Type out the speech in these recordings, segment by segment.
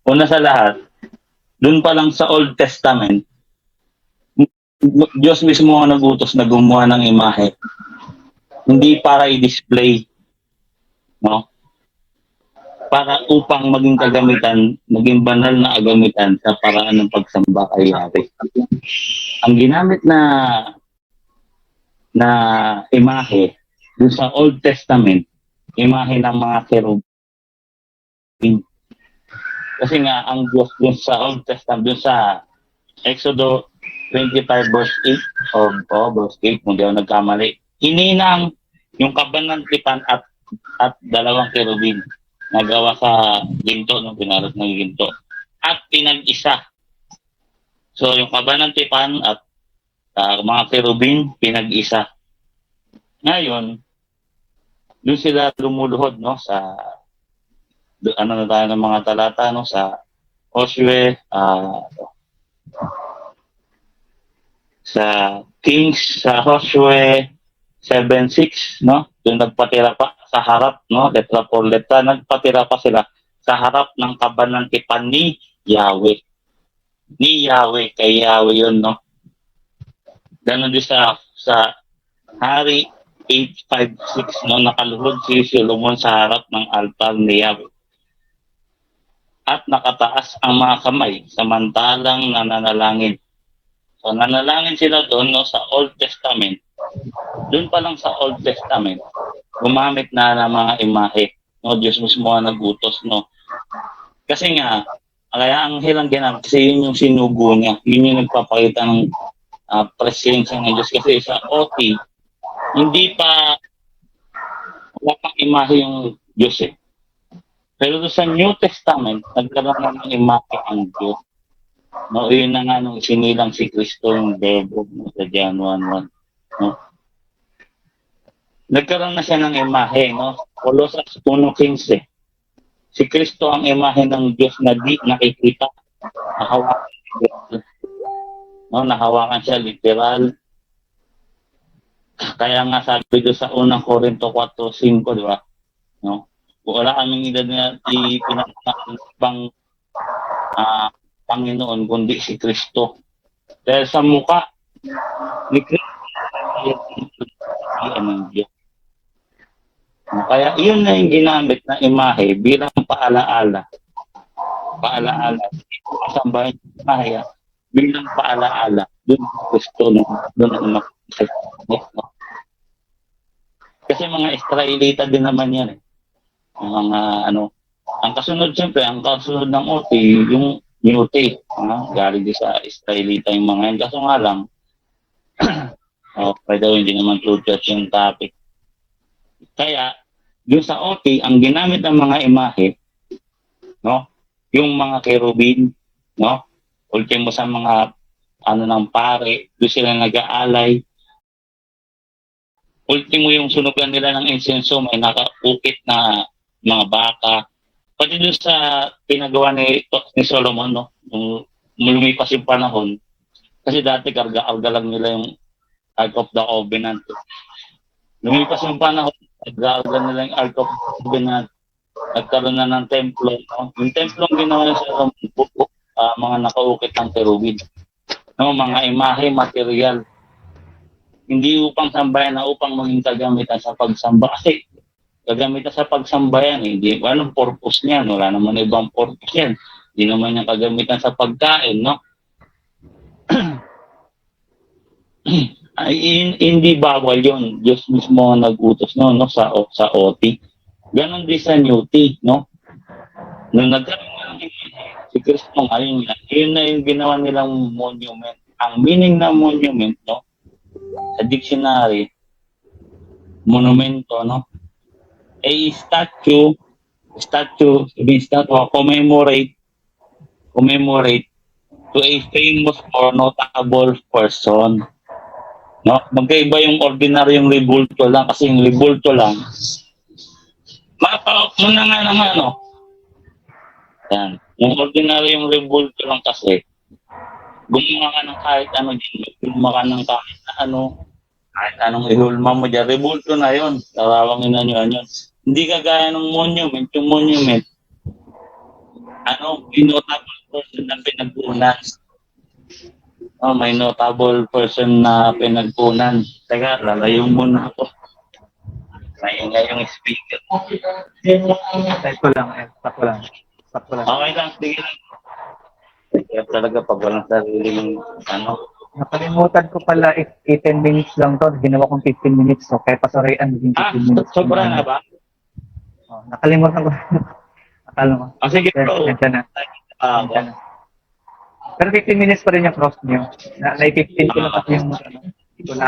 Una sa lahat, dun pa lang sa Old Testament, Diyos mismo ang nagutos na gumawa ng imahe. Hindi para i-display, no? Para upang maging kagamitan, maging banal na kagamitan sa paraan ng pagsamba kay Yahweh. Ang ginamit na imahe dun sa Old Testament, imahe ng mga cherubim. Kasi nga, ang Diyos dun sa Old Testament, dun sa Exodo 25 verse 8, verse 8, kung di ako nagkamali, hininang yung kabanantipan at dalawang cherubim na gawa sa ginto, no, pinarot ng ginto, at pinag-isa. So, yung kabanantipan at mga cherubim, pinag-isa. Ngayon, doon sila lumuluhod, no, sa ano na tayo ng mga talata, no, sa Josue, sa Kings, sa Josue 7:6, no, doon nagpatira pa sa harap, no, letra por letra, nagpatira pa sila sa harap ng kabanantipan ni Yahweh. Ni Yahweh, kay Yahweh yun, no. Ganon din sa Hari 8:5-6, no, nakaluhod si Solomon sa harap ng altar ni Yahweh. At nakataas ang mga kamay samantalang nananalangin. So nanalangin sila doon, no, sa Old Testament. Doon pa lang sa Old Testament, gumamit na ng mga imahe. No, Diyos mismo ang nagutos, no. Kasi nga, kaya ang hilang ginamit, kasi yun yung sinugo niya. Yun yung nagpapakita ng presensya ng Diyos. Kasi sa OT, hindi pa wala pang imahe yung Diyos eh. Pero sa New Testament, nagkaroon na ng imahe ang Diyos. No, yun na nga nung sinilang si Kristo yung Verbo, no, sa John 1:1. No? Nagkaroon na siya ng imahe, no? Colossus 1:15. Si Kristo ang imahe ng Diyos na di nakikita. Nahawakan, no? Nahawakan siya literal. Kaya nga sabi doon sa unang Korinto 4:5, di ba? No? Wala kaming edad na ipinangalan ibang Panginoon kundi si Kristo. Dahil sa muka ni Kristo ang Diyos. Kaya iyon na yung ginamit na imahe bilang paalaala. Paalaala. Kasambahin ng imahe bilang paalaala. Doon sa Kristo, no? Doon ang makikita. Kasi mga Israelita din naman yan eh. Mga ang kasunod siyempre, ang kasunod ng OT, yung UT, galing din sa Israelita yung mga yan. Kaso nga lang, by the way, hindi naman true church yung topic. Kaya, yung sa OT, ang ginamit ng mga imahe, no, yung mga kerubin, no, ultimo sa mga ng pare, doon sila nag-aalay. Ultimo yung sunugan nila ng insenso, may nakaukit na mga baka. Pati doon sa pinagawa ni Solomon, no, nung lumipas yung panahon, kasi dati karga-karga lang nila yung Ark of the Covenant. Lumipas yung panahon, karga-karga nila yung Ark of the Covenant. Nagkaroon na ng templo. No? Yung templo ang ginawa niya sa mga nakaukit ng kerubin. No, mga imahe, material. Hindi upang sambayan na upang maging kagamitan sa pagsamba. Kasi gagamitan sa pagsambayan, hindi anong purpose niyan, wala naman ibang purpose yan, hindi naman yung kagamitan sa pagkain, no. Hindi bawal yun, Diyos mismo ang nag-utos, no, sa OT. Ganon din sa New T, no, nung nagkaroon ng si Kristo ngayon, yun na yung ginawa nilang monument. Ang meaning ng monument, no, sa dictionary, monumento, no, a statue, commemorate to a famous or notable person. No? Magkaiba yung ordinaryong rebulto lang, kasi yung rebulto lang, mapa mo na nga naman, no? Yan. Yung ordinaryong rebulto lang kasi, gumawa ka ng kahit ano, gumawa ka ng kahit anong ihulma mo dyan, rebulto na yun, tarawangin na nyo yun. Hindi kagaya ng monument, yung monument, may notable person na pinagkunan. May notable person na pinagkunan. Teka, lalayo muna ako. Maingay yung speaker. Type ko lang, stop ko lang. Okay lang, sige lang. Kaya talaga pag walang sariling, Nakalimutan ko pala, 10 minutes lang to. Ginawa kong 15 minutes. So, kaya pasarian, naging 15 minutes. sobra na ba? Nakalimutan ko. Akala mo. Sige, bro. Nandiyan na. Nandiyan na. Pero 15 minutes pa rin yung cross niyo. Na 15 ko na kasi yung hindi ko na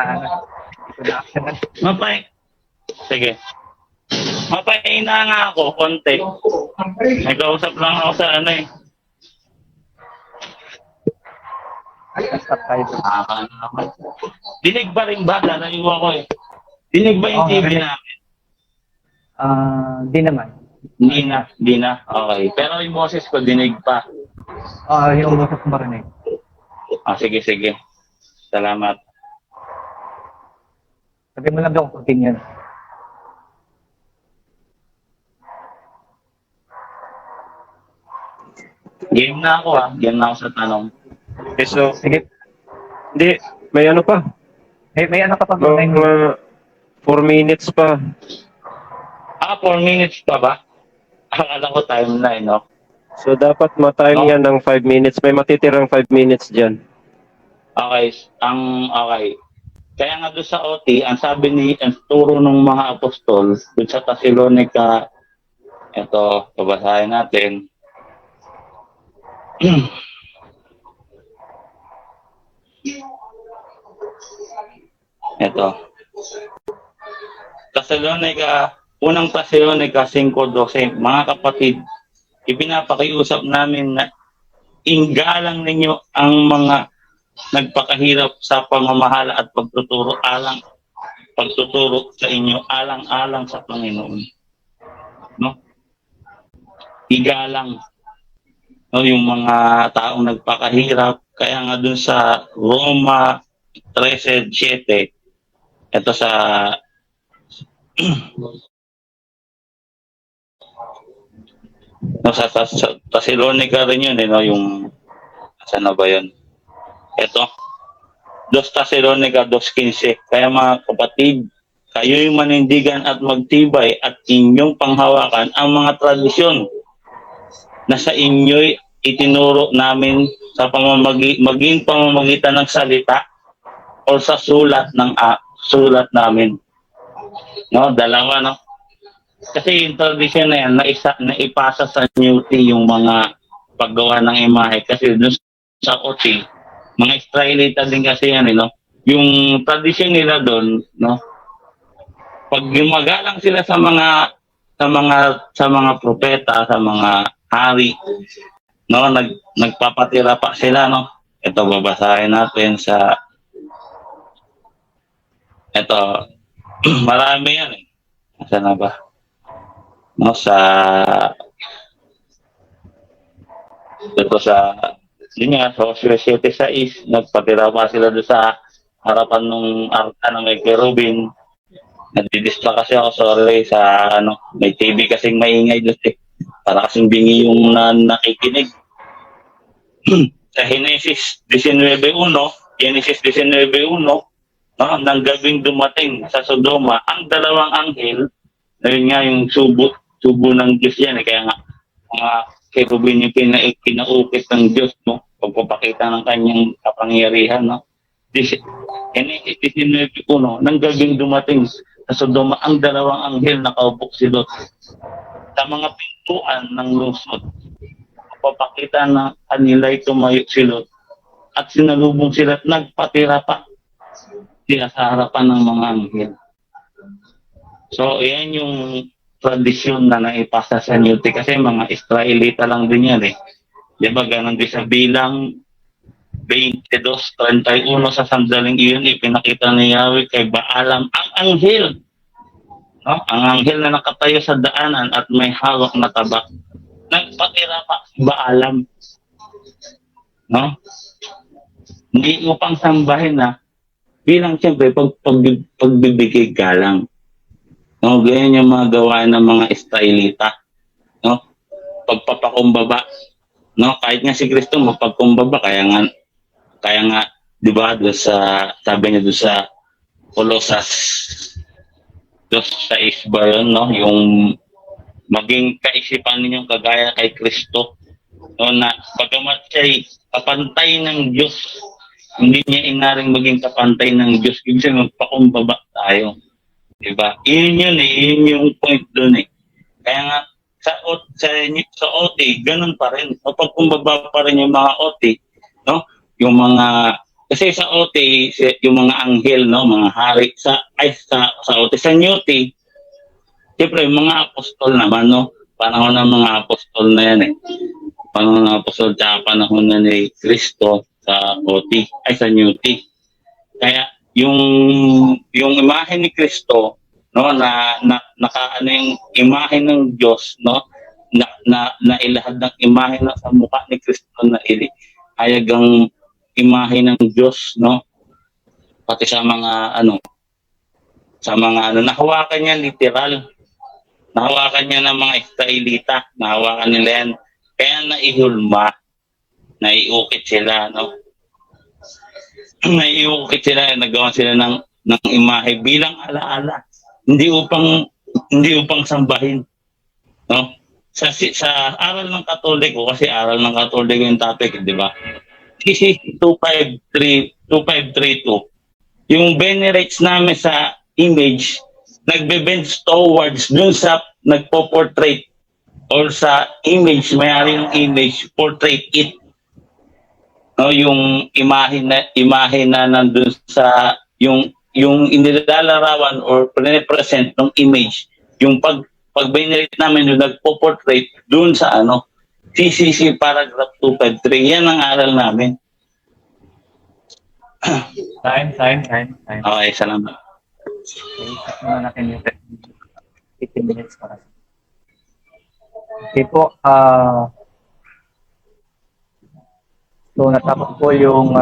actionan. Sige. Mapahina nga ako, konti. Nag-ausap lang ako sa Stop tayo. Dinig ba rin ba? Lalayo ako Dinig ba yung TV namin? Di naman. Di na. Okay. Pero yung boses ko, dinig pa. Yung boses mo rin Sige. Salamat. Sabi mo lang daw kung continue. Game na ako Game na ako sa tanong. Okay, so, Sige. hindi, may ano pa. May ano ka pa? Mga 4 minutes pa. 4 minutes pa ba? Akala ko time na no? So, dapat ma-time yan ng 5 minutes. May matitirang 5 minutes dyan. Okay. Okay. Kaya nga doon sa OT, ang turo ng mga apostol, doon sa Thessalonica, ito, babasahin natin. Ito. Unang Thessalonica 5:12. Mga kapatid, ipinapakiusap namin na inggalang ninyo ang mga nagpakahirap sa pamamahala at pagtuturo sa inyo alang-alang sa Panginoon. No? Igalang yung mga taong nagpakahirap. Kaya nga dun sa Roma 13:7, ito sa Thessalonica rin yun, yung saan na ba yun? Ito, 2 Thessalonica 2:15. Kaya mga kapatid, kayo'y manindigan at magtibay at inyong panghawakan ang mga tradisyon na sa inyo'y itinuro namin sa maging pamamagitan ng salita o sa sulat namin. No, dalawa, no? Kasi yung tradisyon na yan, naipasa sa New T yung mga paggawa ng imahe. Kasi dun sa OT, mga Israelita din kasi yan, no? Yung tradisyon nila doon, no? Pag gumagalang sila sa mga propeta, sa mga hari, no? Nagpapatira pa sila, no? Ito, babasahin natin sa ito. Marami yan Saan na ba? No, yun nga, sa Joshua 7:6, nagpatira pa sila doon sa harapan ng arka ng may kerubin. Nadidistra kasi ako, sorry, sa may TV kasing maingay doon para kasing bingi yung nakikinig. Sa Genesis 19:1, nang gabing dumating sa Sodoma, ang dalawang anghel, yun nga yung subo ng Diyos yan. Kaya nga, mga kerubin yung pinaukit ng Diyos, no? Pagpapakita ng kanyang kapangyarihan, no? Genesis 19:1, nang gabing dumating sa Sodoma, ang dalawang anghel nakaupok silot sa mga pintuan ng lungsod. Pagpapakita na kanila'y tumayo silot at sinalubong sila at nagpatira pa sila sa harapan ng mga anghel. So, yan yung tradisyon na naipasa sa New Testament kasi mga Israelita lang din yan Di ba, ganun din sa Bilang 22:31, sa sandaling iyon, ipinakita ni Yahweh kay Baalam ang anghel. No? Ang anghel na nakatayo sa daanan at may hawak na tabak. Nagpatira pa si Baalam. No? Hindi upang sambahin bilang siyempre pagbibigay galang. No, ganyan yung mga gawa ng mga Israelita. No? Pagpapakumbaba no? Kahit nga si Kristo mapagkumbaba, kaya nga, 'di ba, doon sa sabi niya doon sa Colossus 2:6 ba yun, no? Yung maging kaisipan ninyong kagaya kay Kristo, no, na pagkamat siya'y kapantay ng Diyos, hindi niya inaring maging kapantay ng Diyos, ibig sabihin magpakumbaba tayo. Diba? Yun yun eh, yun yung point doon eh. Kaya nga, sa OT, ganun pa rin. Mapagkumbaba pa rin yung mga OT, no? Yung mga, kasi sa OT, yung mga anghel, no? Mga hari, sa OT, sa NUT, siyempre, yung mga apostol naman, no? Panahon ng mga apostol na yan eh. Panahon ng apostol, tsaka panahon na ni Kristo sa OT, ay sa NUT. Kaya, yung imahe ni Kristo, no, naka ano yung imahe ng Diyos, no, na ilahad ng imahe na sa mukha ni Kristo na hayag ang imahe ng Diyos, no, pati sa mga nahawakan niya literal, nahawakan niya ng mga Israelita, nahawakan nila yan, kaya naihulma, naiukit sila, no, naiukit sila, nagawa sila ng imahe bilang alaala, hindi upang sambahin, no? Sa aral ng Katoliko, kasi aral ng Katoliko yung topic, di ba? CC 2532, yung venerates namin sa image, nagbe-bend towards dun sa nagpo-portrait or sa image, may-ari ng image, portrait it. No, yung imahe na nandun sa yung inilalarawan or present ng image, yung pag venerate namin yung nagpo-portrait dun sa CCC paragraph 253, yan ang aral namin. Time. Okay, salamat. Okay, set muna natin yung 15 minutes para. Okay po, so natapos po yung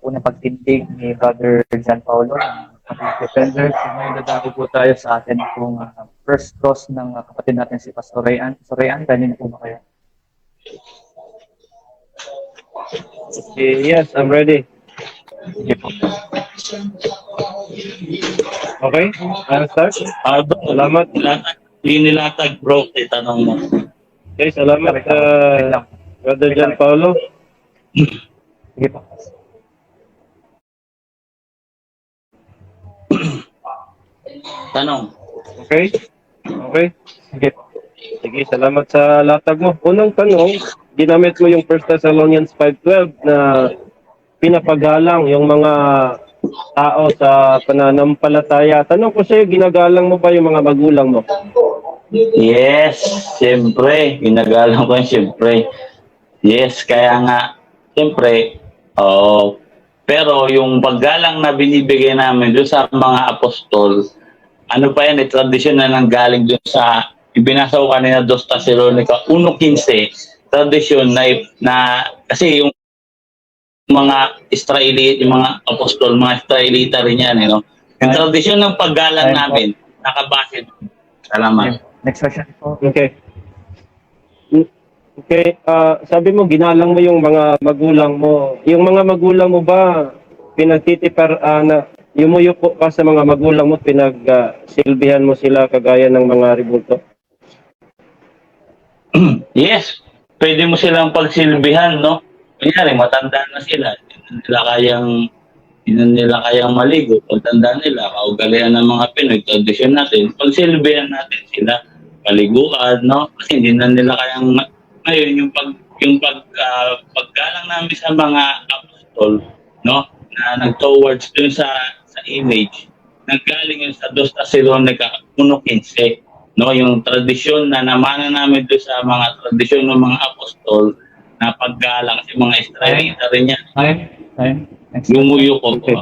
unang pagtindig ni Brother John Paulo ng kapatid defenders. So ngayon dadako po tayo sa atin kung first cross ng kapatid natin si Pastor Rayan. Pastor Rayan, kanina po ba kayo? Okay, yes, I'm ready. Sige po. Okay, I'll start. Salamat. Nilatag bro, itanong mo. Okay, salamat, Wait lang. Brother John Paulo. Sige po. Tanong. Okay? Okay. Sige po. Sige, salamat sa latag mo. Unang tanong, ginamit mo yung 1 Thessalonians 5:12 na pinapagalang yung mga tao sa pananampalataya. Tanong ko sa'yo, ginagalang mo ba yung mga magulang mo? Yes, siyempre. Ginagalang ko yun, siyempre. Yes, kaya nga, siyempre, pero yung paggalang na binibigay namin doon sa mga apostol, ano pa yan, tradisyon na nanggaling doon sa, ibinasa ko kanina 2 Thessalonica 1:15, tradisyon na kasi yung mga Israelita, yung mga apostol, mga Israelita rin yan, no? Yung tradisyon ng paggalang namin, nakabase doon. Salamat. Next question po. Okay. Okay, sabi mo ginalang mo yung mga magulang mo. Yung mga magulang mo ba pinagtitipar yumuyuko ka sa mga magulang mo, silbihan mo sila kagaya ng mga rebulto? Yes, pwede mo silang pagsilbihan, no? Kunyari, matanda na sila. Hindi na nila kayang maligo. Pagtanda nila, kaugalian ng mga Pinoy, tradisyon natin, pagsilbihan natin sila, paliguan, no? Kasi hindi na nila kayang, ngayon, yung paggalang namin sa mga apostol, no? Na nag-towards dun sa image, naggaling yun sa 2 Thessalonica 1:15, no? Yung tradisyon na namana namin doon sa mga tradisyon ng mga apostol na paggalang sa mga Israelita rin yan. Time. Next. Lumuyo ko. Okay.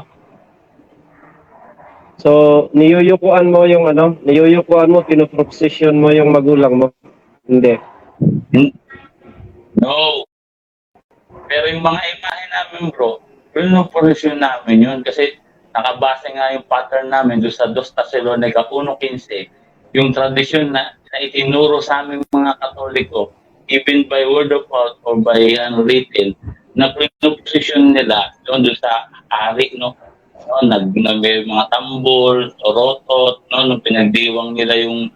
So, niyuyukuan mo, pinoprocession mo yung magulang mo? Hindi. No. Pero yung mga imahe namin, bro, pinoprosesyon namin yun kasi nakabase nga yung pattern namin doon sa 2 Thessalonica 1:15, yung tradisyon na itinuro sa amin mga Katoliko even by word of mouth or by written, na pinoposisyon nila doon sa ari, no? No, may mga tambol, rotot, no, nung pinagdiwang nila yung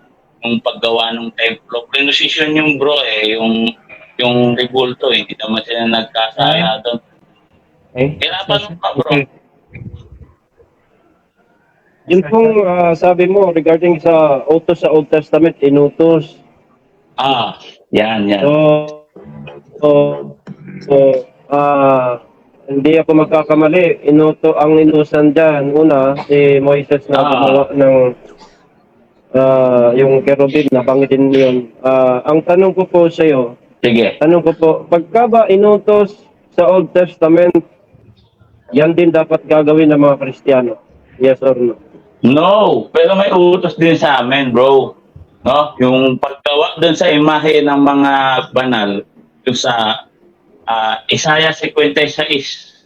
paggawa ng templo. Pinosisyon yung bro yung rebulto, hindi naman sila nagkasala doon. Okay. Kailangan pa bro. Okay. Yun pong sabi mo regarding sa utos sa Old Testament, inutos. Yan. So, so hindi ako magkakamali. Ang inusan dyan, una, si Moises na gumawa ng yung kerubim, nabangitin yun. Ang tanong ko po sa iyo, Sige. pagka ba inutos sa Old Testament, yan din dapat gagawin ng mga Kristiyano? Yes or no? No, pero may utos din sa amin, bro. No, yung paggawa dun sa imahe ng mga banal, yung sa Isaiah 56,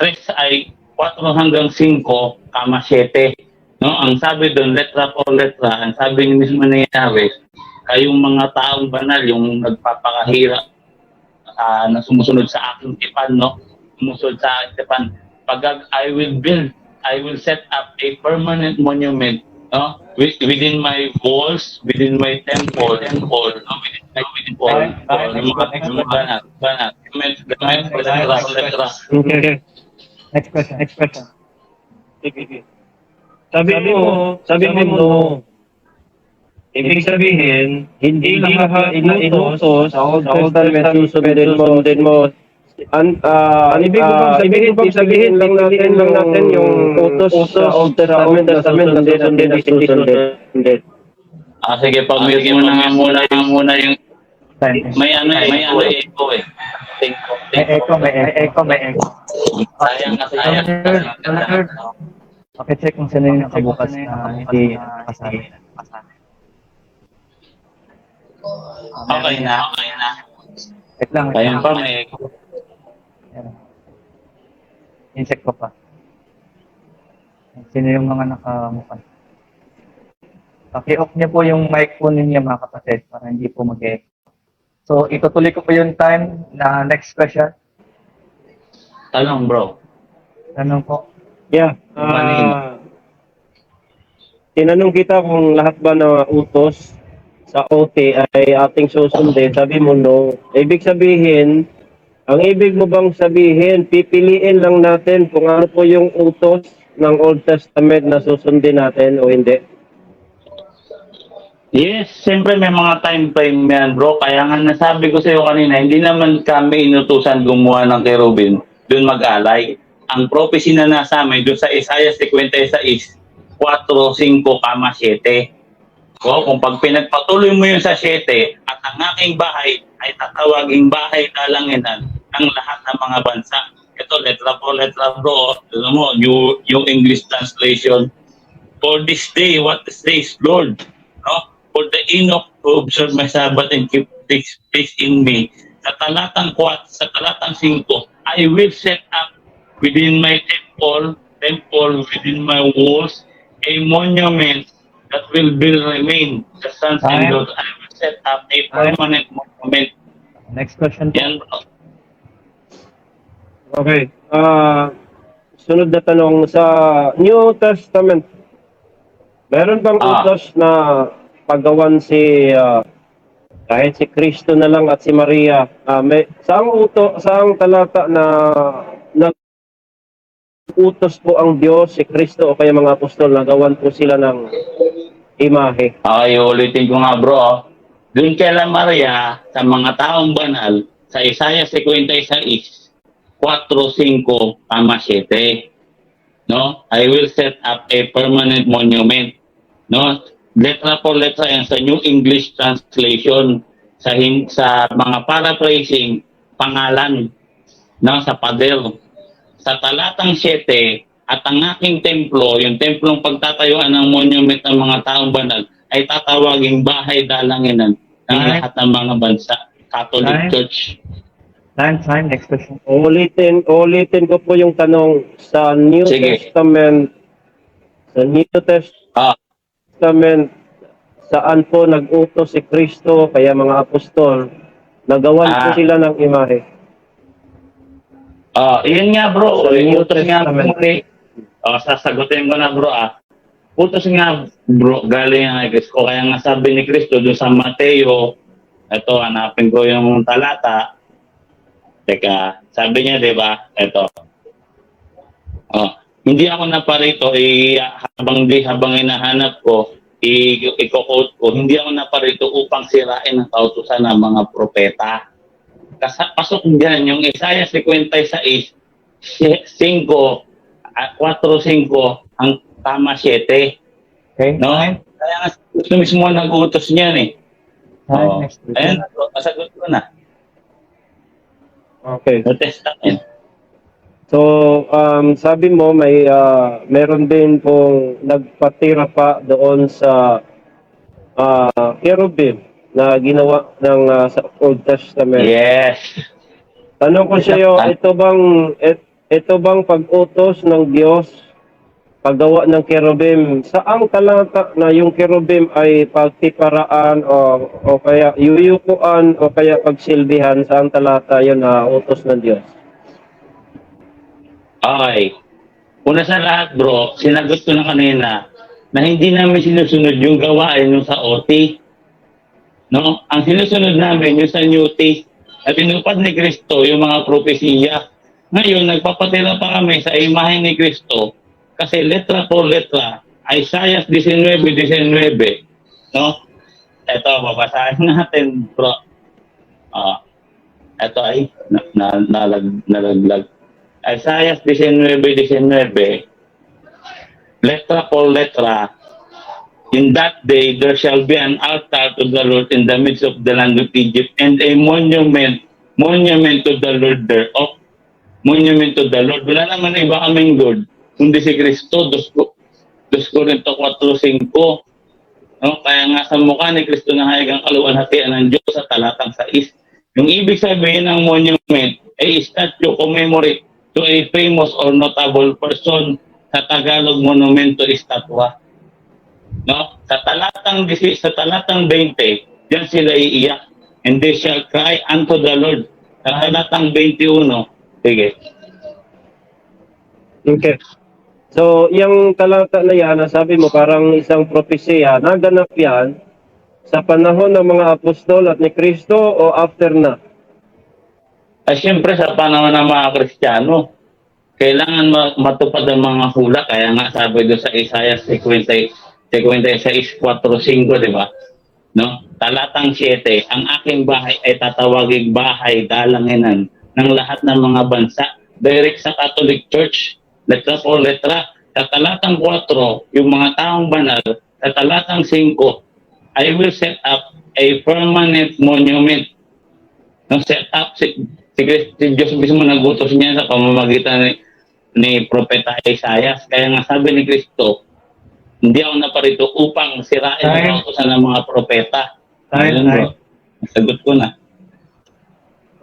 3 ay 4 hanggang 5, 7. No, ang sabi doon, letra por letra, ang sabi ni mismo ni Yahweh, kayong mga taong banal, yung nagpapakahirap na sumusunod sa aking tipan, no? Sumusunod sa aking tipan. I will set up a permanent monument, no? Within my walls, within my temple, no? Within my letra. Okay. Next question. Sige. Sabi mo, no. Ibig sabihin, hindi lahat na inutos sa Old Testament susundin mo. Ibig ko sabihin lang natin yung utos sa Old Testament na susundin. Sige, pag-mute mo na nga muna yung may echo eh. May echo. Sayang. Check kung sino yung nakabukas na hindi kasali. Okay na. Wait lang. Ayun pa, may echo. In-check ko pa. Sino yung mga nakamukan. Paki-off niyo po yung mic po ninyo mga kapatid para hindi po mag-echo. So, itutuloy ko po yung time na next question. Tanong, bro. Tanong po. Yeah. Tinanong kita kung lahat ba na utos sa OT ay ating susundin. Sabi mo no. Ang ibig mo bang sabihin, pipiliin lang natin kung ano po yung utos ng Old Testament na susundin natin o hindi? Yes, siyempre may mga time frame yan, bro. Kaya nga nasabi ko sa iyo kanina, hindi naman kami inutusan gumawa ng kerubin, doon mag-alay. Ang prophecy na nasa amin, doon sa Isaiah 56, 4, 5, 7. So, kung pag pinagpatuloy mo yun sa 7, at ang aking bahay ay tatawaging bahay dalanginan ng lahat ng mga bansa. Ito, letra po, bro. Alam mo, yung English translation. For this day, what says Lord? No? For the Enoch to observe my Sabbath and keep this place in me. Sa talatang 4, sa talatang 5, I will set up within my temple, within my walls, a monument that will remain. The sons and daughters, I will set up a permanent monument. Next question po. Yan, bro. Okay. Sunod na tanong, sa New Testament, meron bang utos na paggawan kahit si Kristo na lang at si Maria? Saang talata na utos po ang Diyos, si Kristo o kaya mga apostol na gawan po sila ng imahe? Okay, ulitin ko nga, bro. Doon kay Maria, sa mga taong banal, sa Isaiah 56, 4, 5, 7. No? I will set up a permanent monument. No? Letra por letra yan sa New English Translation. Sa mga paraphrasing, pangalan. No? Sa pader. Sa talatang 7, at ang aking templo, yung templong pagtatayuan ng monument ng mga taong banal, ay tatawaging bahay dalanginan ng lahat ng mga bansa. Catholic Church. Time. Next question. Ulitin ko po yung tanong sa New Sige. Testament. Sa New Testament, saan po nag-utos si Kristo kaya mga apostol Nagawan po Ah. sila ng imahe. Yun nga bro, Sa New utos nga Testament. muli. Sasagutin ko na bro Utos nga bro, galing nga kay Kristo. Kaya nga sabi ni Kristo doon sa Mateo, ito, hanapin ko yung talata. Teka, sabi niya, di ba? Ito. Hindi ako naparito, habang hinahanap ko, i-quote ko, hindi ako naparito upang sirain ang kautusan ng mga propeta. Pasok dyan, yung Isaiah 56, 5, 4-5, ang tama 7. Okay? No? Kaya nga, gusto mismo nag-utos niyan eh. Next week. Ayan, masagot ko na. Okay. New Testament. So, sabi mo meron din pong nagpatira pa doon sa cherubim na ginawa ng sa Old Testament. Yes. Tanong ko sa iyo, ito bang pag-utos ng Diyos paggawa ng cherubim? Saang talata na yung cherubim ay pagtiparaan o kaya yuyukuan o kaya pagsilbihan? Saang talata yun na utos ng Diyos? Okay. Una sa lahat bro, sinagot ko na kanina na hindi namin sinusunod yung gawain yung sa OT. No? Ang sinusunod namin yung sa New T. At tinupad ni Kristo yung mga propesiya. Ngayon, nagpapatira pa kami sa imahe ni Kristo kasi letra por letra, Isaiah 19:19. No? Ito, babasahin natin bro. Ito ay nalaglag. Isaiah 19:19, letra por letra, in that day there shall be an altar to the Lord in the midst of the land of Egypt, and a monument to the Lord thereof. Monument to the Lord. Wala naman iba kaming Lord, kundi si Kristo. 2 Corinto 4:5. No? Kaya nga sa mukha ni Kristo na hayag ang kaluwalhatian ng Diyos sa talatang 6. Yung ibig sabihin ng monument ay statue, commemorate to a famous or notable person. Sa Tagalog, monumento, estatwa. No? Sa talatang 20, diyan sila iiyak. And they shall cry unto the Lord. Sa talatang 21, sige. Okay. So, yung talata na yan, sabi mo parang isang propesya, naganap yan sa panahon ng mga apostol at ni Kristo o after na? Ay siyempre sa panahon ng mga Kristiyano, kailangan matupad ang mga hula. Kaya nga sabi doon sa Isaiah 56:4-5, di ba? No? Talatang 7, ang aking bahay ay tatawaging bahay dalanginan ng lahat ng mga bansa. Direct sa Catholic Church, letra por letra. Sa talatang 4, yung mga taong banal. Sa talatang 5, I will set up a permanent monument. No, set up si Diyos mismo nagutos niya sa pamamagitan ni Propeta Isaiah. Kaya nga sabi ni Kristo, hindi ako naparito upang sirain ang kautusan ng mga propeta. Ayun bro. Sagot ko na.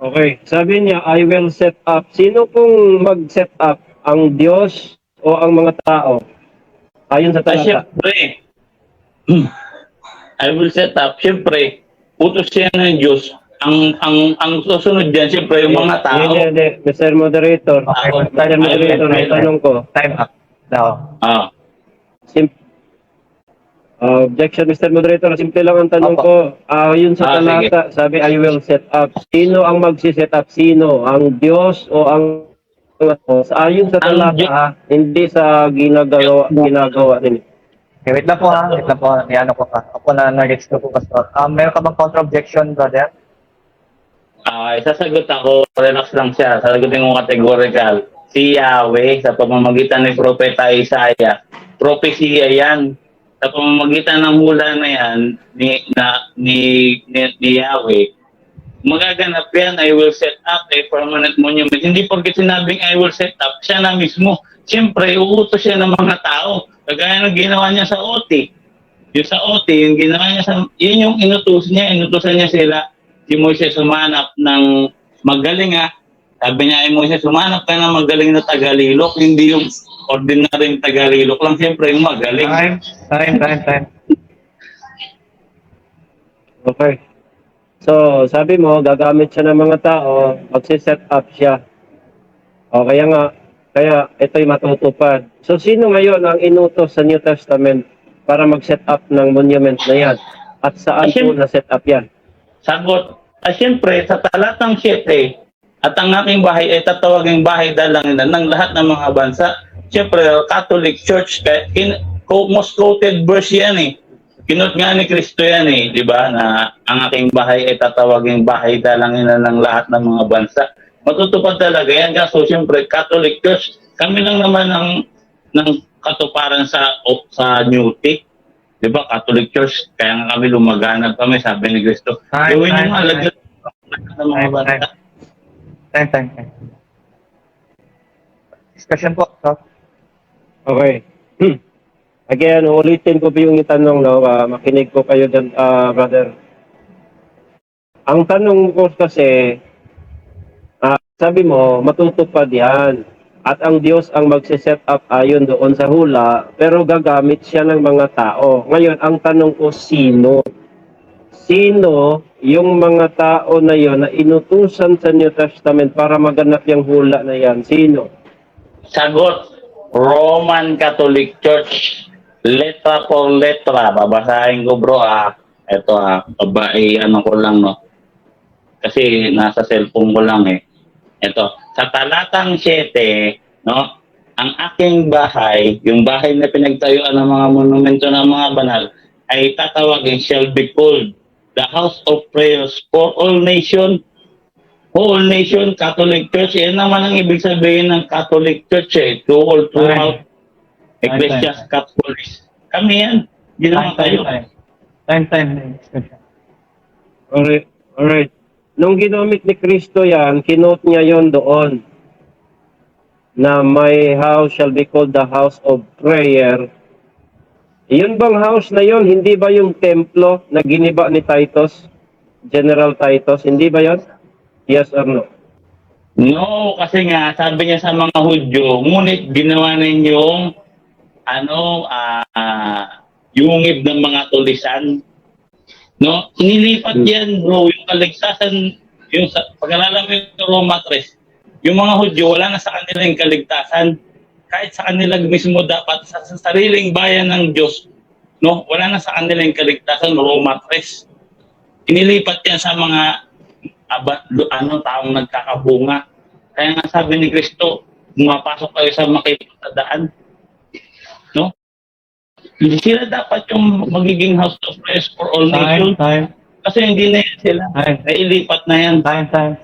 Okay. Sabi niya, I will set up. Sino pong mag-set up? Ang Diyos o ang mga tao? Ayon sa Ay, talata. siyempre, I will set up. Siyempre, utos siya ng Diyos. Ang susunod dyan, siyempre, yung mga tao. Hindi. Mr. Moderator. Okay, Mr. Moderator, may tanong ko. Time up. Now. Objection, Mr. Moderator. Simple lang ang tanong ko. Yun sa talata, sabi, I will set up. Sino ang magsiset up? Sino? Ang Diyos o ang ayon sa talata, hindi sa ginagawa din. Okay, wait lang po ha. Wait lang po. Iano ko pa. Ako na nag-gets ko po, Pastor. Meron ka bang counter-objection, brother? Sasagot ako, relax lang siya. Sasagutin ko categorical. Si Yahweh, sa pamamagitan ni Propeta Isaiah, propesya yan. Sa pamamagitan ng hula na yan, ni Yahweh, magaganap yan, I will set up a permanent monument. Hindi porket sinabing I will set up, siya na mismo. Siyempre, uutos siya ng mga tao. Kagaya ng ginawa niya sa OT. Yung sa OT, yung ginawa niya yun yung inutusan niya sila. Si Moises sumanap ng magaling Sabi niya ay Moises, sumanap ka ng magaling na tagalilok, hindi yung ordinaryong tagalilok lang. Siyempre, yung magaling. Time. Okay. So, sabi mo, gagamit siya ng mga tao, magsiset up siya. O, kaya ito'y matutupad. So, sino ngayon ang inutos sa New Testament para mag-set up ng monument na yan? At saan po na-set up yan? Sagot. Siyempre, sa talatang 7, at ang aking bahay ay tatawaging bahay dalanginan ng lahat ng mga bansa. Siyempre, Catholic Church, most quoted verse yan eh. Kinot nga ni Kristo yan eh, di ba? Na ang aking bahay ay tatawaging bahay dalanginan ng lahat ng mga bansa. Matutupad talaga yan. So, siyempre, Catholic Church, kami lang naman ng katuparan sa New Tech. Di ba, Catholic Church, kaya nga kami lumaganap kami, sabi ni Kristo. Gawin yung alagad ng mga bansa. Time. Discussion po. So, Okay. Again, ulitin ko po yung itanong, no? Makinig ko kayo dyan, brother. Ang tanong ko kasi, sabi mo, matutupad yan. At ang Diyos ang magsiset up ayon doon sa hula, pero gagamit siya ng mga tao. Ngayon, ang tanong ko, sino? Sino yung mga tao na yon na inutusan sa New Testament para maganap yung hula na yan? Sino? Sagot, Roman Catholic Church. Letra por letra. Babasahin ko bro Ito ano ko lang no. Kasi nasa cellphone ko lang eh. Ito, sa talatang 7, no? Ang aking bahay, yung bahay na pinagtayuan ng mga monumento ng mga banal, ay tatawagin shall be called the house of prayers for all nation. Whole nation, Catholic Church. Yan naman ang ibig sabihin ng Catholic Church eh. Throughout Ecclesiastes Catholics. Kami yan. Hindi naman tayo. Time. Discussion. Alright. Nung ginamit ni Kristo yan, kinote niya yon doon na my house shall be called the house of prayer. Yun bang house na yon, hindi ba yung templo na giniba ni Titus? General Titus, hindi ba yon? Yes or no? No, kasi nga, sabi niya sa mga Hudyo, ngunit ginawa ninyong yungib ng mga tulisan. No? Inilipat yan, bro. Yung kaligtasan, pag-alala mo yung Roma 3, yung mga Hudyo, wala na sa kanila yung kaligtasan. Kahit sa kanila mismo dapat, sa sariling bayan ng Diyos, no? Wala na sa kanila yung kaligtasan, Roma 3. Inilipat yan sa mga taong nagkakabunga. Kaya nga sabi ni Kristo, pumapasok kayo sa makipagdaan. No? Hindi sila dapat yung magiging house of prayers for all nations. Time. Kasi hindi na yan sila. Nailipat na yan. Time.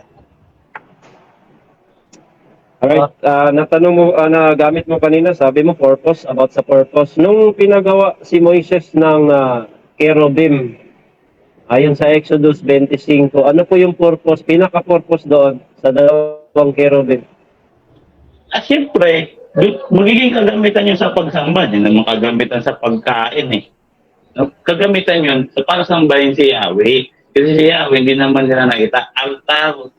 Alright, natanong mo, nagamit mo kanina, sabi mo purpose, about sa purpose. Nung pinagawa si Moises ng cherubim, ayon sa Exodus 25, ano po yung purpose, pinaka-purpose doon sa dalawang cherubim? Siyempre, magiging kagamitan yun sa pagsamba. Hindi naman kagamitan sa pagkain eh. No? Kagamitan yun para sambahin si Yahweh. Kasi si Yahweh, hindi naman sila nakita. Altar,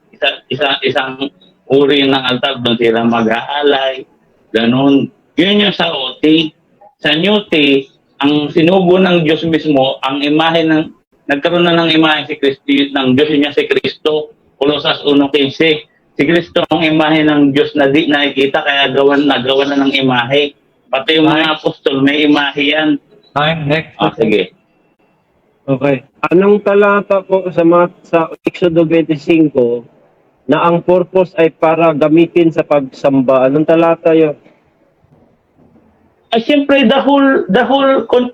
isang uri ng altar, doon sila mag-aalay. Ganun. Yun yung sa OT. Sa New T, ang sinugo ng Diyos mismo, ang imahe nagkaroon na ng imahe si Kristo, ng Diyos niya si Kristo. Colosas 1:15. Si Kristo ang imahe ng Diyos na di nakikita, kaya nagawa na ng imahe. Pati yung mga apostol, may imahe yan. Time. Next. Sige. Okay. Anong talata po sa Exodus 25 na ang purpose ay para gamitin sa pagsamba? Anong talata yun? Siyempre,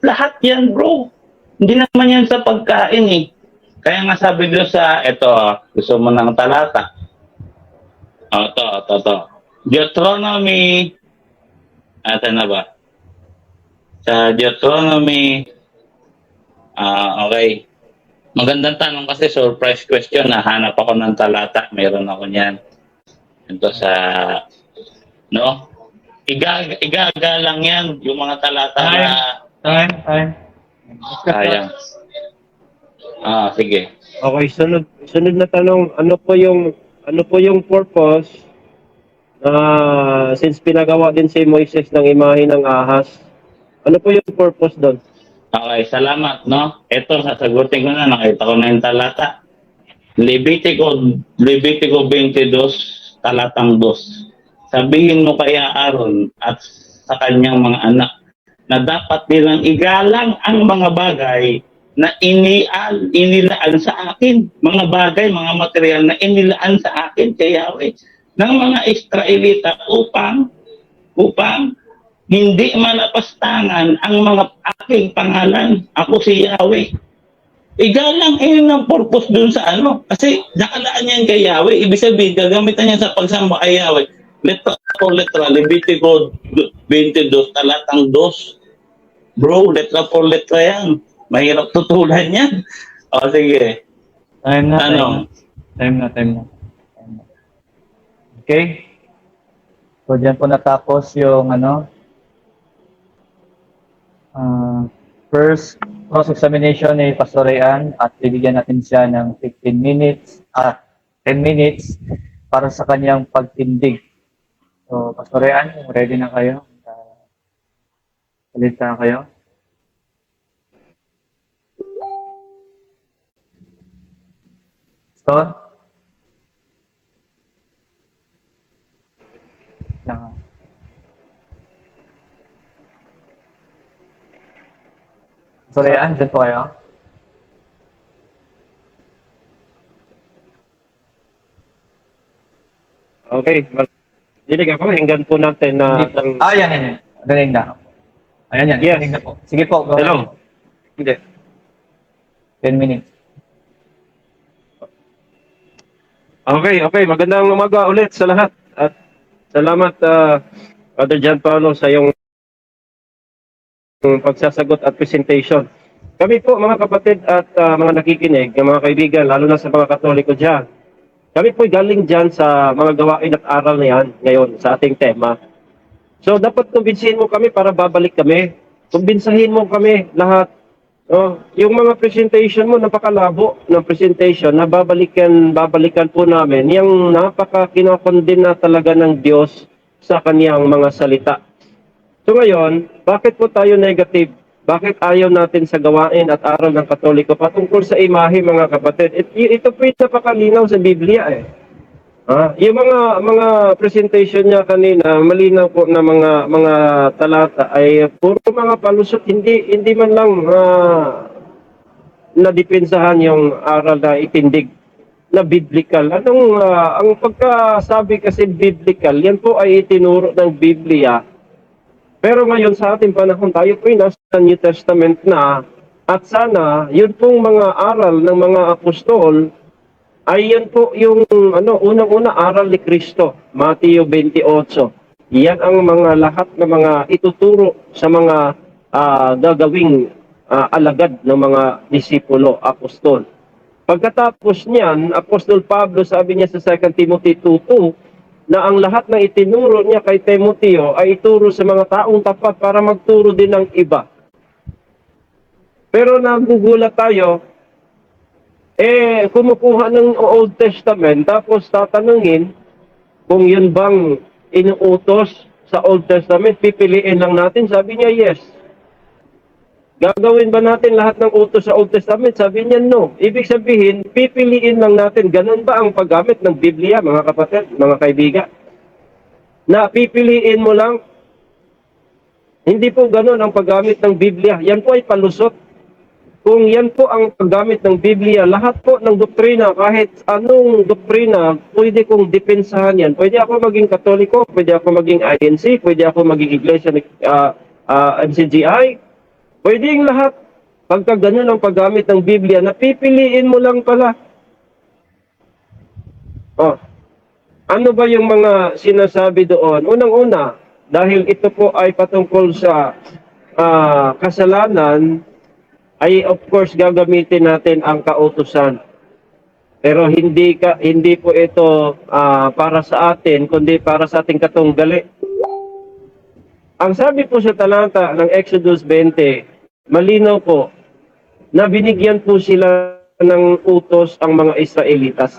lahat yan, bro. Hindi naman yan sa pagkain eh. Kaya nga sabi doon sa, gusto mo ng talata. Ito. Deuteronomy, ito na ba? Sa Deuteronomy, okay. Magandang tanong kasi surprise question. Nahanap ako ng talata. Meron ako niyan. Ito sa, no? Igagalang yan, yung mga talata na... Time. Sayang. Sige. Okay, sunod na tanong, ano po yung purpose since pinagawa din si Moises ng imahe ng ahas? Ano po yung purpose doon? Okay, salamat, no? Ito, sasagutin ko na. Nakita ko na yung talata. Levitico 22, talatang 2. Sabihin mo kay Aaron at sa kanyang mga anak na dapat nilang igalang ang mga bagay na inilaan sa akin. Mga bagay, mga material na inilaan sa akin kay Yahweh ng mga Israelita upang hindi malapastangan ang mga aking pangalan. Ako si Yahweh. Igalang yun ang purpose dun sa ano. Kasi nakalaan yan kay Yahweh. Ibig sabihin, gagamitan niya sa pagsamba kay Yahweh. Letra por letra, Levitico 22, talatang 2. Bro, letra por letra yan. Mahirap tutulan yan. O, sige. Time na. Ano? Time na. Okay? So, dyan po natapos yung first cross-examination ni Pastor Rayan at bibigyan natin siya ng 10 minutes para sa kanyang pagtindig. So, Pastor Rayan, ready na kayo? Salita na kayo? Pastor? Lang. Pastor Rayan, dyan po kayo? Okay. Dinig ako, hinggan po natin na... Yan. Galing na. Ayan yan. Yes. Galing na po. Sige po. Go Hello. ahead. Hindi. 10 minutes. Okay. Magandang umaga ulit sa lahat. At salamat, Father John Paulo, sa iyong pagsasagot at presentation. Kami po, mga kapatid at mga nakikinig, mga kaibigan, lalo na sa mga Katoliko dyan, kami po galing dyan sa mga gawain at aral na yan ngayon sa ating tema. So, dapat kumbinsihin mo kami para babalik kami. Kumbinsahin mo kami lahat. Yung mga presentation mo, napakalabo ng presentation na babalikan po namin yung napaka-kinokondin na talaga ng Diyos sa kaniyang mga salita. So ngayon, bakit po tayo negative? Bakit ayaw natin sa gawain at aral ng Katoliko patungkol sa imahe, mga kapatid? Ito po yung napakalinaw sa Biblia eh. Yung mga presentation niya kanina, malinaw po na mga talata ay puro mga palusot, hindi man lang nadepensahan yung aral na itindig na biblical. Ang pagkasabi kasi biblical, yan po ay itinuro ng Biblia. Pero ngayon sa ating panahon, tayo po nasa New Testament na, at sana yun pong mga aral ng mga apostol ay yan po yung unang-una aral ni Kristo, Mateo 28. Yan ang mga lahat ng mga ituturo sa mga gagawing alagad ng mga disipulo, apostol. Pagkatapos niyan, Apostol Pablo, sabi niya sa 2 Timothy 2:2, na ang lahat ng itinuro niya kay Timoteo ay ituro sa mga taong tapat para magturo din ng iba. Pero nagugulat tayo, kumukuha ng Old Testament, tapos tatanungin kung yun bang inuutos sa Old Testament, pipiliin lang natin. Sabi niya, yes. Gagawin ba natin lahat ng utos sa Old Testament? Sabi niya, no. Ibig sabihin, pipiliin lang natin. Ganun ba ang paggamit ng Biblia, mga kapatid, mga kaibigan? Na pipiliin mo lang? Hindi po ganun ang paggamit ng Biblia. Yan po ay palusot. Kung yan po ang paggamit ng Biblia, lahat po ng doktrina, kahit anong doktrina, pwede kong depensahan yan. Pwede ako maging Katoliko, pwede ako maging INC, pwede ako maging Iglesia MCGI. Pwede yung lahat. Pagka ganun ang paggamit ng Biblia, napipiliin mo lang pala. Ano ba yung mga sinasabi doon? Unang-una, dahil ito po ay patungkol sa kasalanan, ay of course gagamitin natin ang kautusan. Pero hindi po ito para sa atin, kundi para sa ating katunggali. Ang sabi po sa talata ng Exodus 20, malinaw po na binigyan po sila ng utos ang mga Israelitas.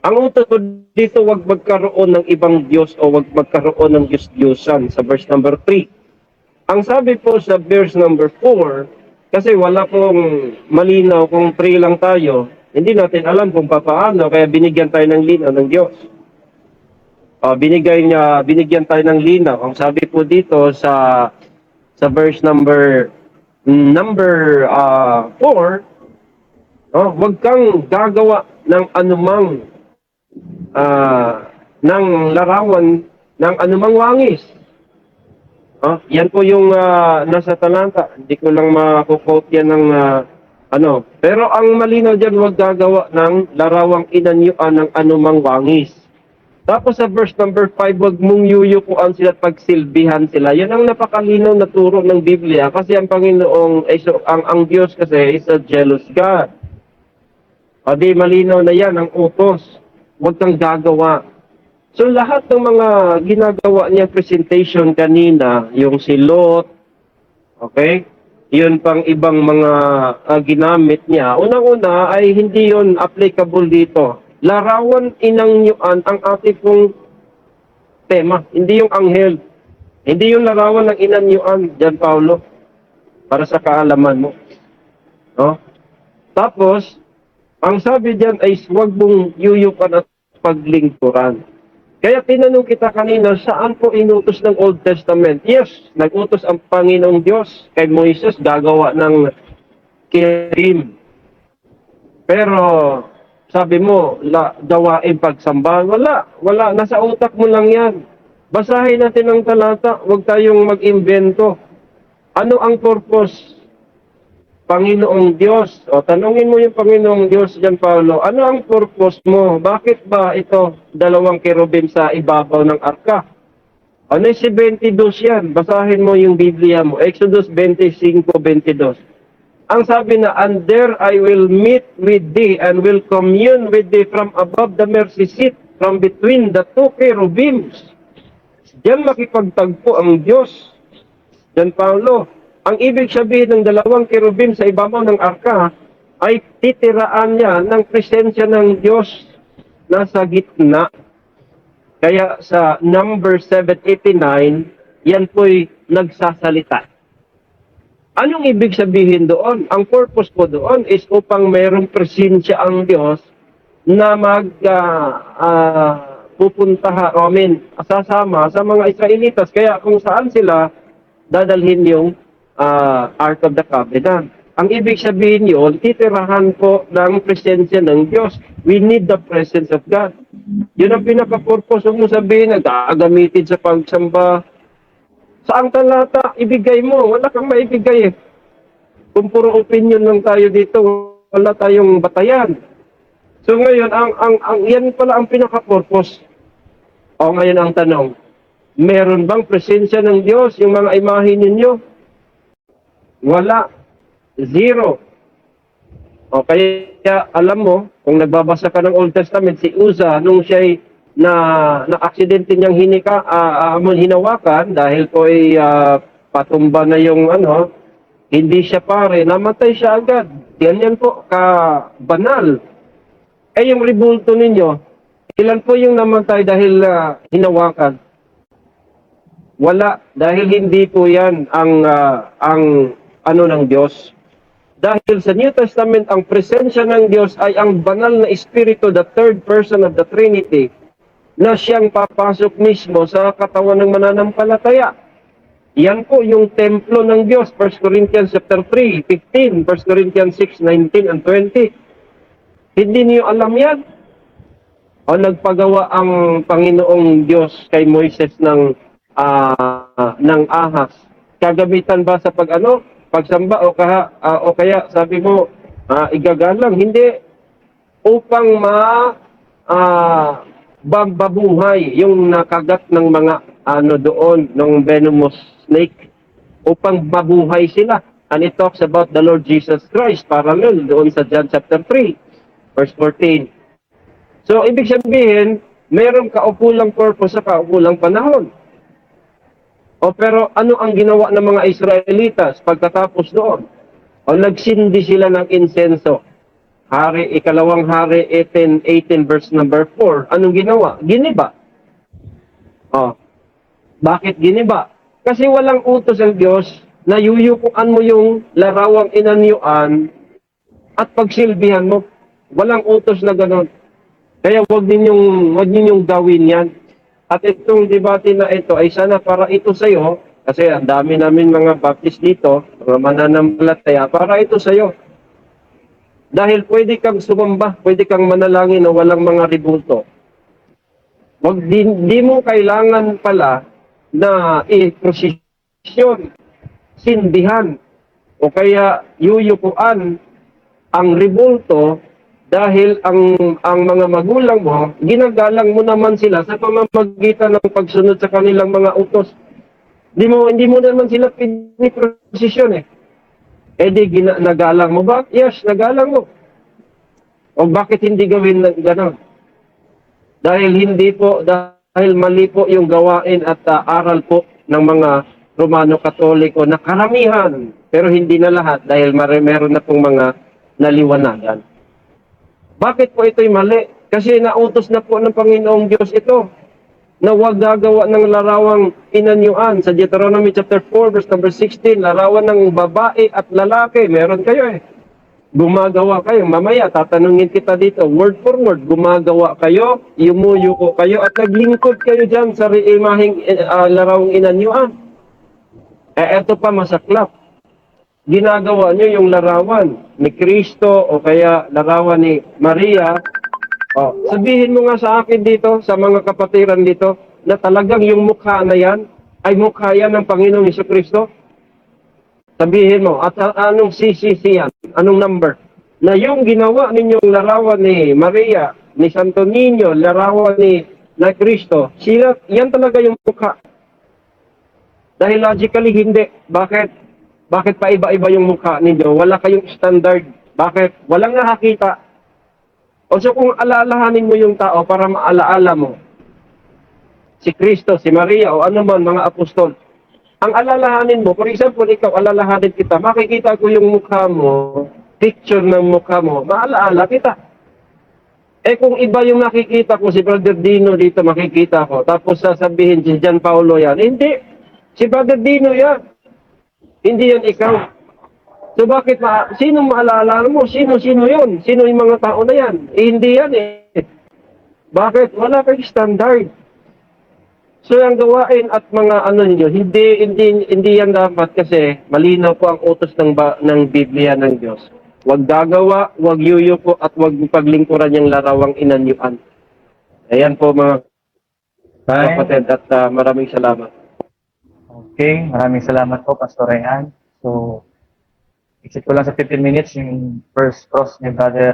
Ang utos po dito, wag magkaroon ng ibang Diyos o wag magkaroon ng Diyos-Diyosan sa verse number 3. Ang sabi po sa verse number 4, kasi wala pong malinaw kung 3 lang tayo, Hindi natin alam kung paano, kaya binigyan tayo ng linaw ng Diyos. Binigyan tayo ng linaw. Ang sabi po dito sa verse number 4, huwag kang gagawa ng anumang ng larawan ng anumang wangis. Yan po yung nasa talanta. Hindi ko lang makukote yan ng Pero ang malinaw dyan, huwag gagawa ng larawang inanyuan ng anumang wangis. Tapos sa verse number 5, huwag mong yuyukuan sila at pagsilbihan sila. Yan ang napakalinaw na turo ng Biblia. Kasi ang Panginoong, ang Diyos kasi is a jealous God. Di malinaw na yan ang utos. Huwag kang gagawa. So lahat ng mga ginagawa niya presentation kanina, yung si Lot, okay? Yun pang ibang mga ginamit niya. Unang-una ay hindi yun applicable dito. Larawan inanyuan ang ating pong tema. Hindi yung anghel. Hindi yung larawan ng inanyuan, Jan Paulo. Para sa kaalaman mo. Tapos, ang sabi diyan ay huwag mong yuyukan at paglingkuran. Kaya tinanong kita kanina, saan po inutos ng Old Testament? Yes, nag-utos ang Panginoong Diyos kay Moises, gagawa ng cherubim. Pero, sabi mo, gawain pagsamba. Wala. Nasa utak mo lang yan. Basahin natin ang talata, huwag tayong mag-imbento. Ano ang purpose? Panginoong Diyos. Tanungin mo yung Panginoong Diyos dyan, Paulo. Ano ang purpose mo? Bakit ba ito dalawang kerubim sa ibabaw ng arka? Ano si 22 yan? Basahin mo yung Biblia mo. Exodus 25:22. Ang sabi na, and there I will meet with thee and will commune with thee from above the mercy seat, from between the two cherubims. Diyan makipagtagpo ang Diyos. Diyan, Paulo. Ang ibig sabihin ng dalawang kerubim sa ibabaw ng arka ay titiraan niya ng presensya ng Diyos nasa gitna. Kaya sa number 789, yan po'y nagsasalita. Anong ibig sabihin doon? Ang purpose po doon is upang mayroong presensya ang Diyos na sasama sa mga Israelitas. Kaya kung saan sila dadalhin yung Ark of the Covenant. Ang ibig sabihin yun, titirahan po ng presensya ng Diyos. We need the presence of God. Yun ang pinaka-purpose. Huwag mo sabihin na gagamitin sa pagsamba. Saang talata, ibigay mo. Wala kang maibigay eh. Kung puro opinion lang tayo dito, wala tayong batayan. So ngayon, yan pala ang pinaka-purpose. Ngayon ang tanong, meron bang presensya ng Diyos yung mga imahe ninyo? Wala. Zero. Kaya alam mo, kung nagbabasa ka ng Old Testament, si Uza, nung siya'y na-aksidente niyang hinawakan, dahil po ay patumba na yung hindi siya pare, namatay siya agad. Yan po, banal. Yung ribulto ninyo, ilan po yung namatay dahil hinawakan? Wala, dahil hindi po yan ang ng Diyos. Dahil sa New Testament, ang presensya ng Diyos ay ang banal na Espiritu, the third person of the Trinity, na siyang papasok mismo sa katawan ng mananampalataya. Yan po yung templo ng Diyos, 1 Corinthians chapter 3, 15, 1 Corinthians 6, 19 and 20. Hindi niyo alam yan? Nagpagawa ang Panginoong Diyos kay Moises ng ahas. Kagamitan ba sa pagsamba o kaya sabi mo igagalang? Hindi, upang babuhay yung nakagat ng mga doon ng venomous snake, upang mabuhay sila. And it talks about the Lord Jesus Christ, parallel doon sa John chapter 3 verse 14. So ibig sabihin, mayroong kaukulang purpose sa kaukulang panahon. Pero ano ang ginawa ng mga Israelitas pagkatapos doon? Nagsindi sila ng insenso. Ikalawang hari 18 verse number 4. Anong ginawa? Giniba. Bakit giniba? Kasi walang utos ang Diyos na yuyukuan mo yung larawang inanyuan at pagsilbihan mo. Walang utos na gano'n. Kaya wag ninyong gawin yan. At itong debate na ito ay sana para ito sa iyo, kasi ang dami namin mga Baptist dito, mga mananampalataya, para ito sa iyo. Dahil pwede kang sumamba, pwede kang manalangin na walang mga ribulto. Di mo kailangan pala na i-prosesyon, sindihan, o kaya yuyukuan ang ribulto dahil ang mga magulang mo, ginagalang mo naman sila sa pamamagitan ng pagsunod sa kanilang mga utos. Hindi mo naman sila piniprosesyon eh. Eh di nagalang mo ba? Yes, nagalang mo. O bakit hindi gawin na gano'n? Dahil mali po yung gawain at aral po ng mga Romano Katoliko na karamihan, pero hindi na lahat dahil meron na pong mga naliwanagan. Bakit po ito'y mali? Kasi nautos na po ng Panginoong Diyos ito na huwag gagawa ng larawang inanyuan. Sa Deuteronomy chapter 4 verse number 16, larawan ng babae at lalaki. Meron kayo eh. Gumagawa kayo. Mamaya, tatanungin kita dito, word for word, gumagawa kayo, yumuyuko kayo, at naglingkod kayo dyan sa imaheng larawang inanyuan. Eto pa masaklap. Ginagawa nyo yung larawan ni Kristo o kaya larawan ni Maria. Sabihin mo nga sa akin dito, sa mga kapatiran dito, na talagang yung mukha na yan ay mukha yan ng Panginoong Jesucristo. Sabihin mo, at anong CCC yan? Anong number? Na yung ginawa ninyong larawan ni Maria, ni Santo Niño, larawan ni Kristo, sila, yan talaga yung mukha. Dahil logically hindi. Bakit? Bakit pa iba-iba yung mukha ninyo? Wala kayong standard. Bakit? Walang nakakita. O so kung alalahanin mo yung tao para maalaala mo, si Kristo, si Maria, o ano man, mga apostol, ang alalahanin mo, for example, ikaw, alalahanin kita, makikita ko yung mukha mo, picture ng mukha mo, maalaala kita. Eh kung iba yung nakikita ko, si Brother Dino dito makikita ko, tapos sasabihin si John Paulo yan, hindi, si Brother Dino yan. Hindi yan ikaw. So bakit sino maalala mo? Sino yun? Sino yung mga tao na yan? Eh, hindi yan eh. Bakit? Wala kang standard. So ang gawain at mga ano niyo, hindi yan dapat kasi malinaw po ang utos ng Biblia ng Diyos. Huwag gagawa, huwag yuyuko at huwag paglingkuran yung larawang inanyuan. Ayan po mga kapatid at maraming salamat. Okay, maraming salamat po, Pastor Ryan. So, exit ko lang sa 15 minutes yung first cross ni Brother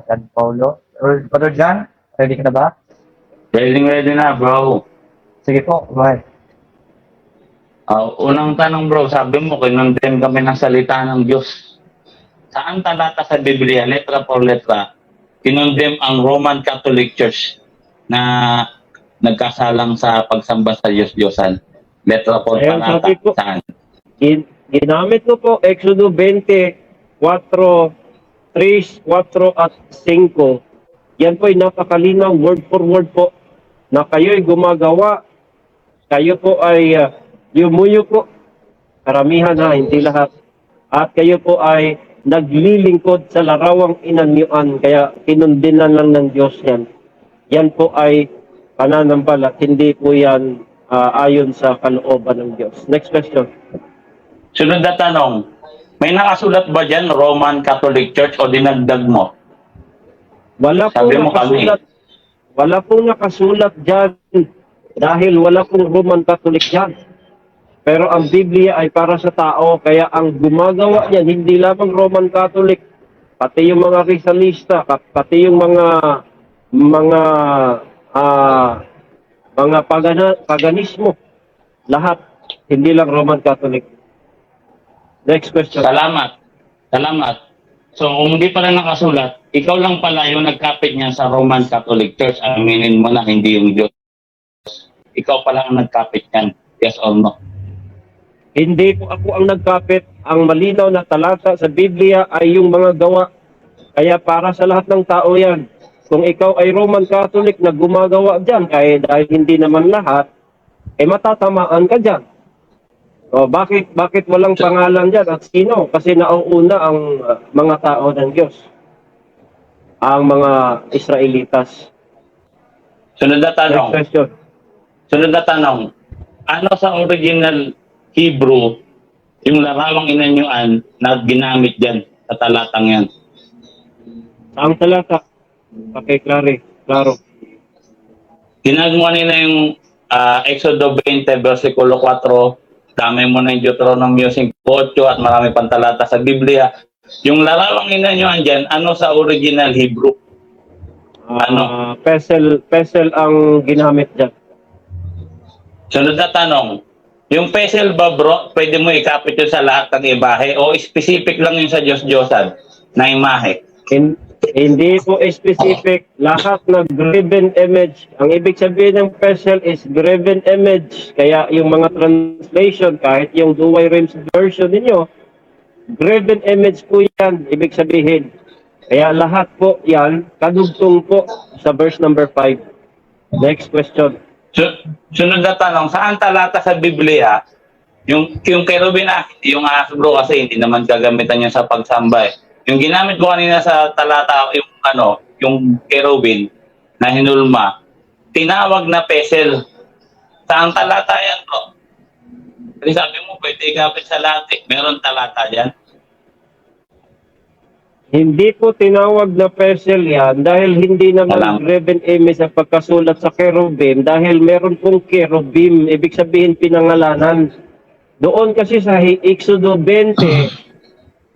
John Paulo. Brother John, ready ka na ba? Ready na, bro. Sige po, go ahead. Unang tanong, bro, sabi mo, kinondem kami ng salita ng Diyos. Saan talata sa Biblia, letra por letra, kinondem ang Roman Catholic Church na nagkasalang sa pagsamba sa Diyos-Diyosan? Letra por Ayan, talata, sabi ko, saan? Ginamit ko po Exodo 20, 4, 3, 4 at 5. Yan po ay napakalinaw, word for word po, na kayo'y gumagawa, kayo po ay yumuyo po, karamihan na, hindi lahat. At kayo po ay naglilingkod sa larawang inanyuan, kaya kinundinan lang ng Diyos yan. Yan po ay pananampalat, hindi po yan ayon sa kalooban ng Diyos. Next question. Sunod na tanong, may nakasulat ba dyan Roman Catholic Church o dinagdag mo? Wala po Sabi mo kami. nakasulat. Wala po nakasulat dyan dahil wala pong Roman Catholic dyan. Pero ang Biblia ay para sa tao, kaya ang gumagawa niyan hindi lamang Roman Catholic, pati yung mga Rizalista, pati yung mga paganismo, lahat, hindi lang Roman Catholic. Next question. Salamat. So, kung hindi pala nakasulat, ikaw lang pala yung nagkapit niya sa Roman Catholic Church. Aminin mo na hindi yung Diyos. Ikaw pala ang nagkapit niyan. Yes or no? Hindi po ako ang nagkapit. Ang malinaw na talata sa Biblia ay yung mga gawa. Kaya para sa lahat ng tao yan. Kung ikaw ay Roman Catholic na gumagawa dyan, dahil hindi naman lahat, matatamaan ka dyan. O, bakit walang pangalan dyan at sino? Kasi nauuna ang mga tao ng Diyos. ang mga Israelitas. Sunod na Next tanong. question. Sunod na tanong. Ano sa original Hebrew yung larawang inanyuan na ginamit dyan sa talatang yan? Ang talata, klaro. Ginagawa nila yung Exodo 20, versikulo 4, dami mo na yung Deuteronomio 5:8 at marami pang talata sa Biblia. Yung larawang inanyuan dyan, ano sa original Hebrew? Ano? Pesel ang ginamit dyan. Sunod na tanong. Yung pesel ba bro, pwede mo ikapit yun sa lahat ng ibahe o specific lang yun sa Diyos-Diyosan na imahe? Hindi po specific, lahat ng graven image. Ang ibig sabihin ng pesel is graven image. Kaya yung mga translation, kahit yung Douay Rheims version ninyo, graven image po yan, ibig sabihin. Kaya lahat po yan, kadugtong po sa verse number 5. Next question. Sunod na tanong, saan talata sa Biblia yung kerubin yung bro kasi hindi naman gagamitan niya sa pagsamba eh. Yung ginamit ko kanina sa talata yung kerubin na hinulma, tinawag na pesel. Saan talata yan bro? Kasi sabi mo pwede ikapit sa lahat eh. Meron talata diyan. Hindi po tinawag na pesel yan dahil hindi Alam. naman graven image ang pagkasulat sa kerubim dahil meron pong kerubim, ibig sabihin pinangalanan. Doon kasi sa Exodo 20,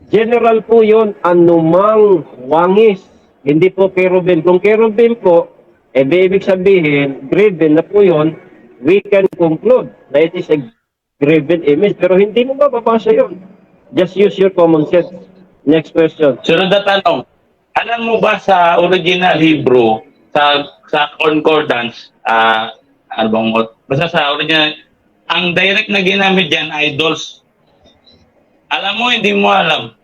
general po yun, anumang wangis. Hindi po kerubim. Kung kerubim po, ibig sabihin, graven na po yun, we can conclude na it is a graven image. Pero hindi mo mababasa yun. Just use your common sense. Next question. Sunod na tanong, alam mo ba sa original Hebrew, sa concordance, basta sa original, ang direct na ginamit dyan, idols. Alam mo, hindi mo alam.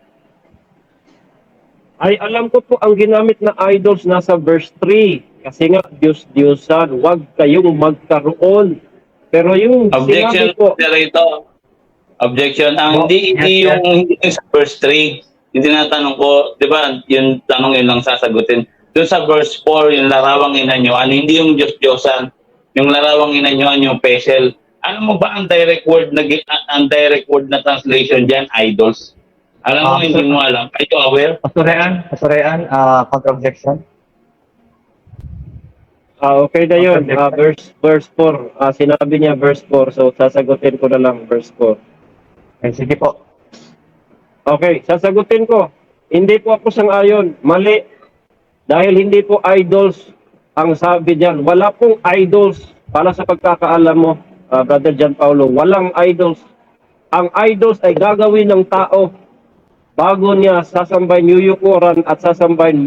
Ay, alam ko po ang ginamit na idols nasa verse 3. Kasi nga, Diyos-Diyosan, huwag kayong magkaroon. Pero yung Objection, sinabi po, Director. Objection. Ang hindi yung sa verse 3. Yung tinatanong ko, di ba, yung tanong yun lang sasagutin. Doon sa verse 4, yung larawang inanyuan, hindi yung Diyos-Diyosan. Yung larawang inanyuan, yung pesel. Alam mo ba ang direct word na translation diyan, idols? Alam mo, hindi mo alam. Are you aware? Pastorean, counter-objection. okay na yun. Verse 4. Sinabi niya verse 4. So, sasagutin ko na lang verse 4. Okay, sige po. Okay, sasagutin ko. Hindi po ako sang-ayon. Mali. Dahil hindi po idols ang sabi diyan. Wala pong idols para sa pagkakaalam mo, Brother John Paulo. Walang idols. Ang idols ay gagawin ng tao bago niya sasambahin, yuyukuran at sasambahin,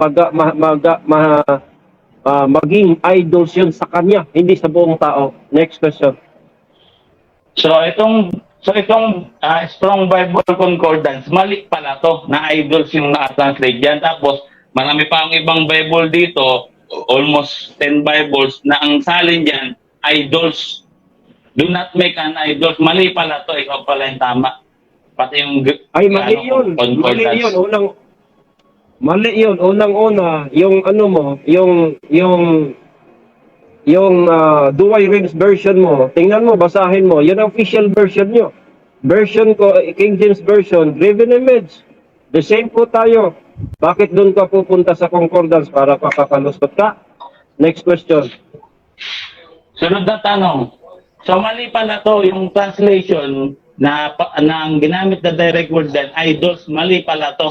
maging idols yun sa kanya, hindi sa buong tao. Next question. So itong Strong Bible Concordance, mali pala to na idols yung na-translate diyan. Tapos marami pa ang ibang Bible dito, almost 10 Bibles na ang salin diyan, idols. Do not make an idol. Mali pala to, ikaw pala yung tama. Pati yung Ay, mali yun. Mali yun. Mali yun. Unang-una, yung ano mo, yung Douay Rheims version mo, tingnan mo, basahin mo, yun ang official version nyo. Version ko, King James Version, graven image. The same po tayo. Bakit doon ka pupunta sa concordance para pakakalusot ka? Next question. Sunod na tanong. So mali pala to, yung translation na ang ginamit na direct word din, idols, mali pala to.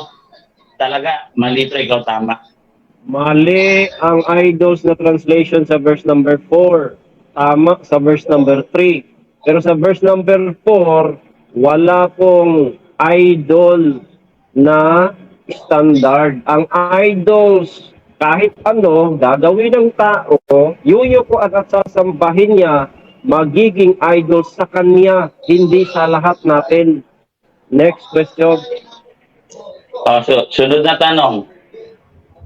Talaga, mali to, ikaw tama. Mali ang idols na translation sa verse number 4. Tama sa verse number 3. Pero sa verse number 4, wala pong idol na standard. Ang idols, kahit ano, gagawin ng tao, yuyuko at sasambahin niya, magiging idol sa kanya, hindi sa lahat natin. Next question. So, sunod na tanong.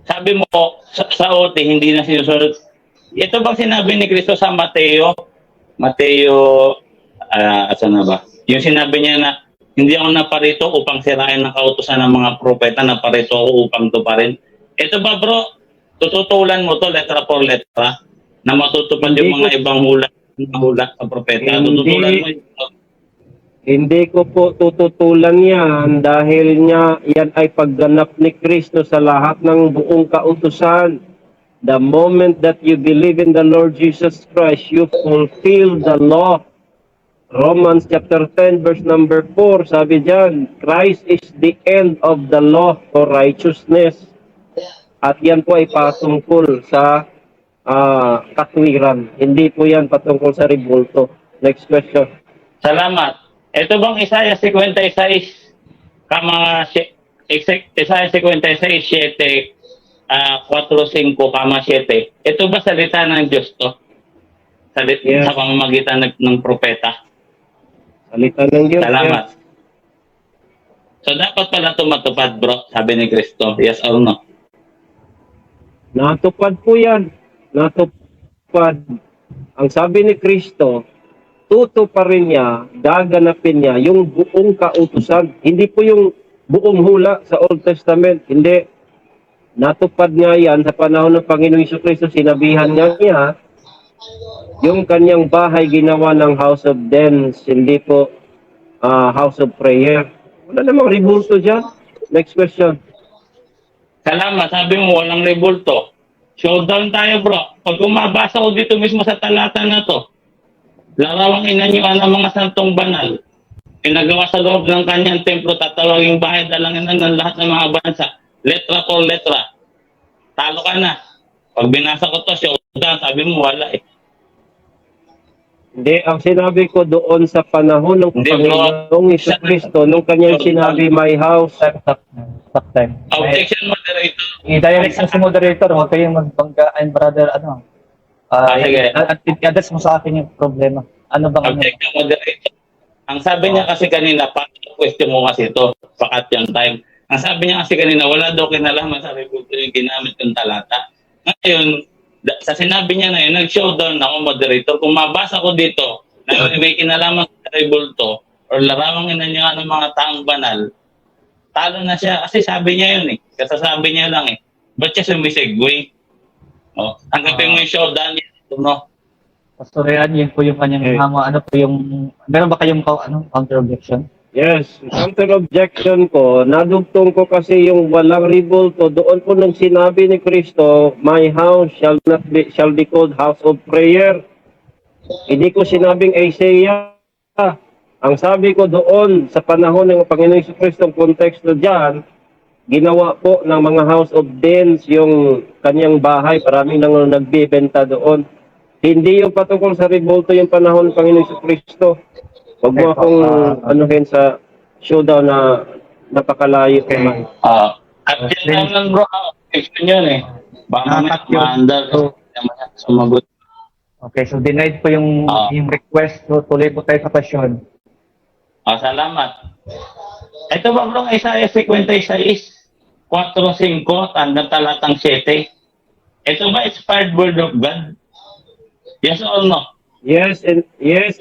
Sabi mo, sa OT, hindi na sinusunod. Ito bang sinabi ni Cristo sa Mateo? Asan na ba? Yung sinabi niya na, hindi ako naparito upang sirain ng kautusan ng mga propeta, naparito ako upang tuparin. Ito ba bro, tututulan mo to letra por letra na matutupad yung mga ibang hula sa propeta. Tututulan mo yun. Hindi ko po tututulan yan dahil yan ay pagganap ni Kristo sa lahat ng buong kautusan. The moment that you believe in the Lord Jesus Christ, you fulfill the law. Romans chapter 10 verse number 4, sabi diyan, Christ is the end of the law for righteousness. At yan po ay patungkol sa katwiran. Hindi po yan patungkol sa ribulto. Next question. Salamat. Ito bang Isaiah 56, Isaiah 56, 7, 4, 5, 7. Ito ba salita ng Diyos to? Yes. Sa pamamagitan ng propeta? Salita ng Diyos. Salamat. So dapat pala ito matupad, bro, sabi ni Kristo. Yes or no? Natupad po yan. Natupad. Ang sabi ni Kristo, tutuparin niya, gaganapin niya yung buong kautusan. Hindi po yung buong hula sa Old Testament. Hindi. Natupad niya yan sa panahon ng Panginoong Jesucristo. Sinabihan niya yung kanyang bahay ginawa ng house of dens, hindi po house of prayer. Wala namang ribulto dyan. Next question. Salamat. Sabi mo, walang rebulto. Showdown tayo, bro. Pag umabasa ko dito mismo sa talata na to, larawang inanyuan ng mga santong banal. Pinagawa sa loob ng kanyang templo, tatawaging bahay dalanginan ng lahat ng mga bansa. Letra por letra. Talo ka na. Pag binasa ko to, showdown, sabi mo, wala eh. Hindi, ang sinabi ko doon sa panahon ng Hindi, Panginoong Jesucristo, nung kanyang sinabi, my house, Stop time. Objection, moderator. I-direct mo si moderator, huwag kayong magbanggaan, brother, Sige. I-address mo sa akin yung problema. Ano bang Objection, moderator. Ang sabi niya kasi kanina, question mo kasi ito, pakat yung time. Ang sabi niya kasi kanina, wala daw kinalaman sa rebulto yung ginamit yung talata. Ngayon, sa sinabi niya na yun, nag-showdown ako, moderator. Kung mabasa ko dito, na may kinalaman sa rebulto, or larawang inanya ng mga taong banal, talo na siya. Kasi sabi niya yun eh. Kasasabi niya lang eh. Ba't siya sumisegue? Oh, tanggapin mo yung showdown niya. No? Pastor Ryan, yun po yung kanyang ano po yung, meron ba kayong counter objection? yes, counter objection ko, nadugtong ko kasi yung walang ribulto, doon po nung sinabi ni Kristo, my house shall be called house of prayer. Hindi ko sinabing Isaiah. Ang sabi ko doon, sa panahon ng Panginoong Jesucristo, ang konteksto dyan, ginawa po ng mga house of dens yung kanyang bahay. Maraming nang nagbibenta doon. Hindi yung patungkol sa ribulto yung panahon ng Panginoong Jesucristo. Huwag mo akong anuhin sa showdown na napakalayo naman. At yan lang bro, question yun eh. Baka maandar sumagot. Okay, so denied po yung request. So tuloy po tayo sa question. Salamat. Ito ba bro, Isaiah 56, 4-5, tandang talatang 7. Ito ba inspired word of God? Yes or no? Yes,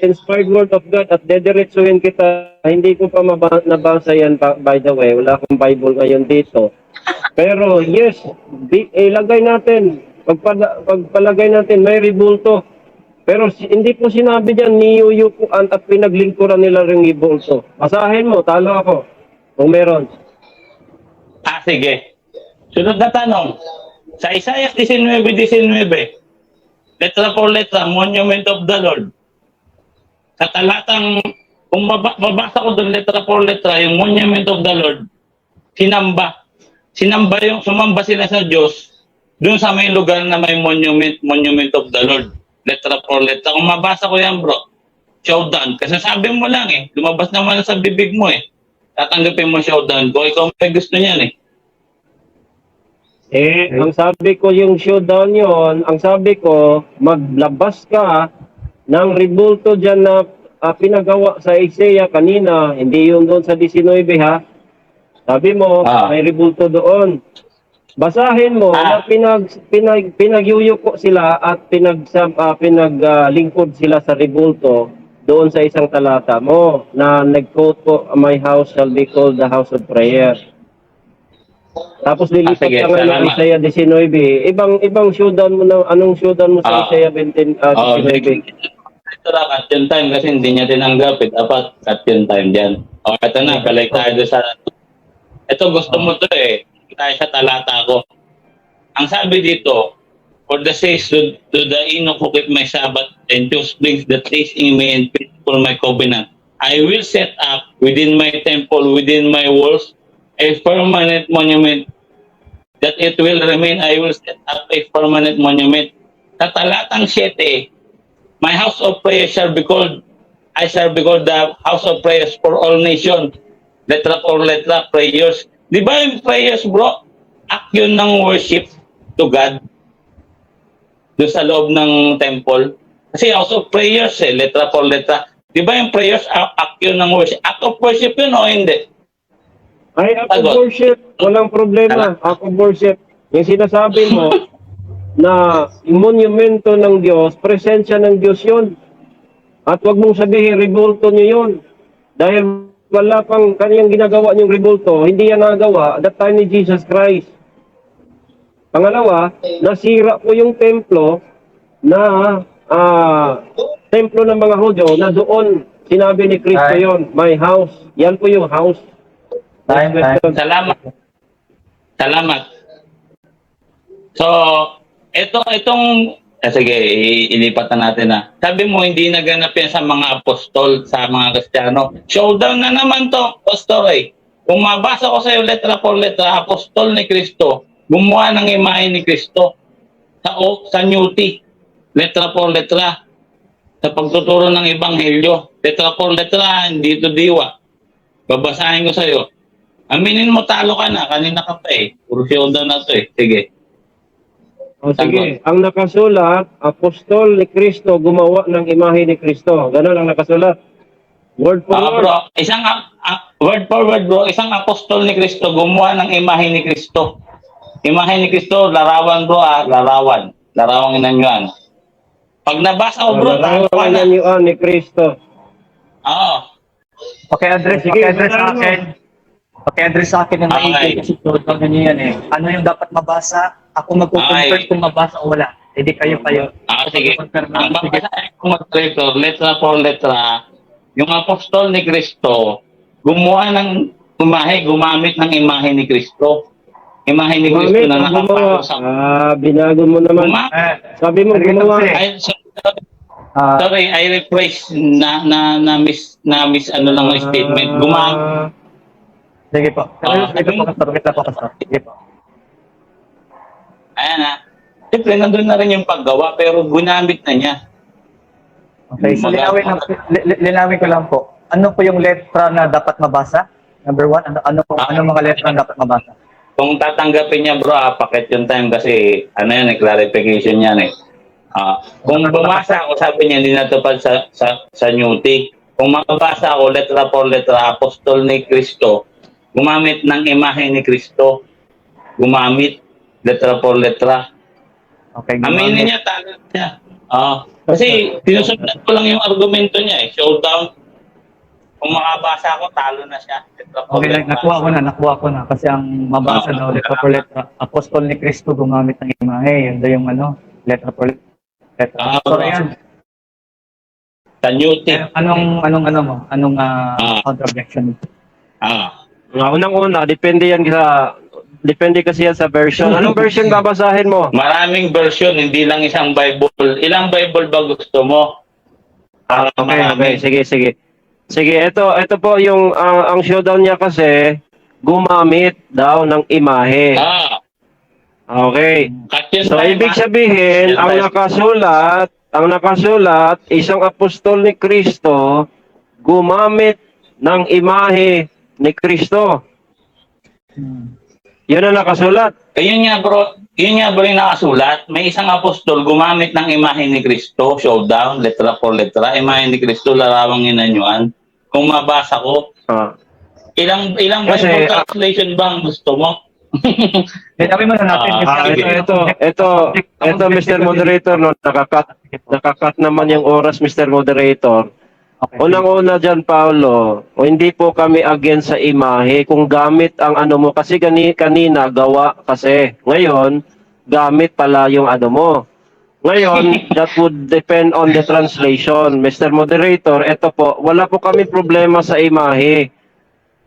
inspired word of God at dediretsuhin kita. Hindi ko pa nabasa yan, by the way. Wala akong Bible ngayon dito. Pero yes, ilagay natin. Pagpalagay natin, may ribulto. Pero hindi po sinabi dyan, niyuyukuan at pinaglingkuran nila ring ribulto. Basahin mo, talo ako. Kung meron. Sige. Sunod na tanong. Sa Isaiah 19:19, letra por letra, monument of the Lord. Sa talatang, kung mabasa ko doon letra por letra, yung monument of the Lord, sinamba. Sumamba sila sa Diyos, doon sa may lugar na may monument of the Lord. Letra por letra. Kung mabasa ko yan, bro, showdown. Kasi sabi mo lang eh, lumabas naman sa bibig mo eh. Tatanggapin mo showdown ko, ikaw may gusto niyan eh. Ang sabi ko yung showdown yon, ang sabi ko, maglabas ka ng ribulto dyan na pinagawa sa Isaiah kanina, hindi yung doon sa 19 ha. Sabi mo, may ribulto doon. Basahin mo na pinagyuyuko sila at pinaglingkod sila sa ribulto doon sa isang talata mo na nag-quote po, my house shall be called the house of prayer. Tapos lilipat sige, ka ngayon ng salamat. Isaiah 19. Ibang showdown mo na, anong showdown mo sa Ah. Isaiah 19, Oh, 19? ito lang, cut yung time kasi hindi niya tinanggap. Dapat cut yung time dyan. O, ito na, balik tayo sa... Ito, gusto mo to eh. Tayo sa talata ko. Ang sabi dito, for the says to the Enoch who keep my Sabbath and chose brings the taste in me and faithful my covenant. I will set up within my temple, within my walls, a permanent monument that it will remain. I will set up a permanent monument. Sa talatang 7, my house of prayer shall be called, I shall be called the house of prayers for all nations. Letra por letra, prayers. Di ba yung prayers, bro? Act yun ng worship to God doon sa loob ng temple. Kasi house of prayers letra por letra. Di ba yung prayers, act yun ng worship? Act of worship yun o hindi? Ay, act of Sagot. worship, walang problema. Act of worship. Yung sinasabi mo na monumento ng Diyos, presensya ng Diyos yun. At wag mong sabihin, rebulto niyo yun. Dahil wala pang kaniyang ginagawa niyong rebulto, hindi yan nagawa at the time ni Jesus Christ. Pangalawa, nasira po yung templo na templo ng mga Hudyo na doon sinabi ni Kristo yon, my house. Yan po yung house. Time. Salamat. Salamat. So, itong sige, ilipat na natin na. Sabi mo, hindi naganap yan sa mga apostol, sa mga Kristiyano. Showdown na naman to, pastor eh. Kung mabasa ko sa iyo letra por letra, apostol ni Kristo, gumawa ng imahe ni Kristo sa New Tea. Letra por letra. Sa pagtuturo ng Ebanghelyo. Letra por letra, hindi ito diwa. Babasahin ko sa iyo. Aminin mo, talo ka na. Kanina ka pa eh. Puro showdown na to eh. Sige. O sige, ang nakasulat, apostol ni Kristo gumawa ng imahe ni Kristo. Ganun ang nakasulat. Word for word. Bro, word for word bro, isang apostol ni Kristo gumawa ng imahe ni Kristo. Imahe ni Kristo, larawan bro larawan. Larawang inanyuan. Pag nabasa ko bro, talo ka na. Larawan ni Kristo. Oo. Paki-address sa akin. Paki-address sa akin ng maigi kasi showdown na niyo yan eh. Ano yung dapat mabasa? Ako magkukonfirm kung mabasa o wala. Hindi kayo. Sige. Ang babasahin ko letra por letra, yung apostol ni Kristo, gumawa ng imahe, gumamit ng imahe ni Kristo. Imahe ni Kristo na nakapalo sa... binago mo naman. Sabi mo, gumawa. Sorry, I rephrase na miss ano lang ang statement. Gumamit. Sige po. Ito po, pastor. Sige po. Ayan na. Siyempre, nandun na rin yung paggawa, pero ginamit na niya. Okay, so linawin ko lang po. Ano po yung letra na dapat mabasa? Number one, ano mga letra na dapat mabasa? Kung tatanggapin niya bro, pakit yung time kasi ano yan, clarification yan eh. Kung bumasa ako, sabi niya hindi natupad sa New Tea. Kung mababasa ako, letra por letra, apostol ni Kristo, gumamit ng imahe ni Kristo, gumamit letra por letra. Okay, Aminin niya, talo niya. Kasi sinusundan ko lang yung argumento niya eh, showdown. Kung makabasa ako, talo na siya. Okay, nakuha ko na. Kasi ang mabasa daw, letra por letra, apostol ni Kristo gumamit ng imahe. Yun daw yung letra por letra. So, ayan. Sa New Tea. Anong counter-objection? Unang-una, depende kasi yan sa version. Anong version babasahin mo? Maraming version, hindi lang isang Bible. Ilang Bible ba gusto mo? Okay. Sige, ito po yung ang showdown niya kasi gumamit daw ng imahe. Okay. So ibig sabihin, ang nakasulat, isang apostol ni Kristo gumamit ng imahe ni Kristo. Yun ang nakasulat. Yun nga bro yung nakasulat. May isang apostol gumamit ng imahe ni Kristo, showdown, letra por letra, imahe ni Kristo, larawang inanyuan. Kung mabasa ko, ilang Bible translation ba ang gusto mo? Sabi mo na natin. Ito, Mr. Moderator, no, nakakat naman yung oras, Mr. Moderator. Okay. Unang-una dyan, Paolo, o hindi po kami against sa imahe kung gamit ang ano mo. Kasi kanina, gawa kasi. Ngayon, gamit pala yung ano mo. Ngayon, that would depend on the translation. Mr. Moderator, eto po, wala po kami problema sa imahe.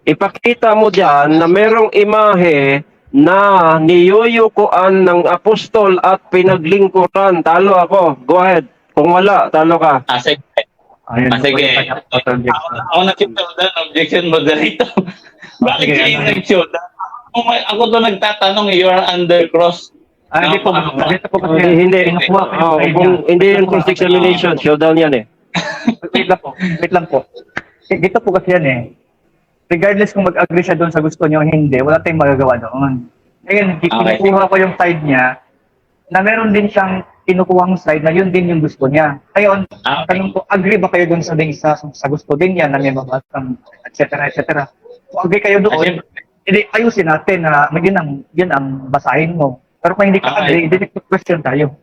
Ipakita mo dyan na merong imahe na niyuyukuan ng apostol at pinaglingkuran. Talo ako. Go ahead. Kung wala, talo ka. Sige. Ayun, Sige. Ako nag-showdown, objection moderator. Bakit Sige, kayo ano? nag-showdown? Ako to nagtatanong, you are under cross. Hindi po. Dito po kasi. Hindi. Kinukuha ko yung Oh, file kung niya. hindi yung cross-examination, showdown yan eh. Wait lang po. Wait lang po. Dito po kasi yan eh. Regardless kung mag-agree siya doon sa gusto niya o hindi, wala tayong magagawa doon. Ngayon, kinukuha ko yung side niya na meron din siyang kinukuhang side na yun din yung gusto niya. Ngayon, tanong ko, agree ba kayo doon sa gusto din niya na may mabasang etc. Kung agree kayo doon, hindi ayusin natin na yun ang basahin mo. Pero kung hindi ka agree, hindi question tayo.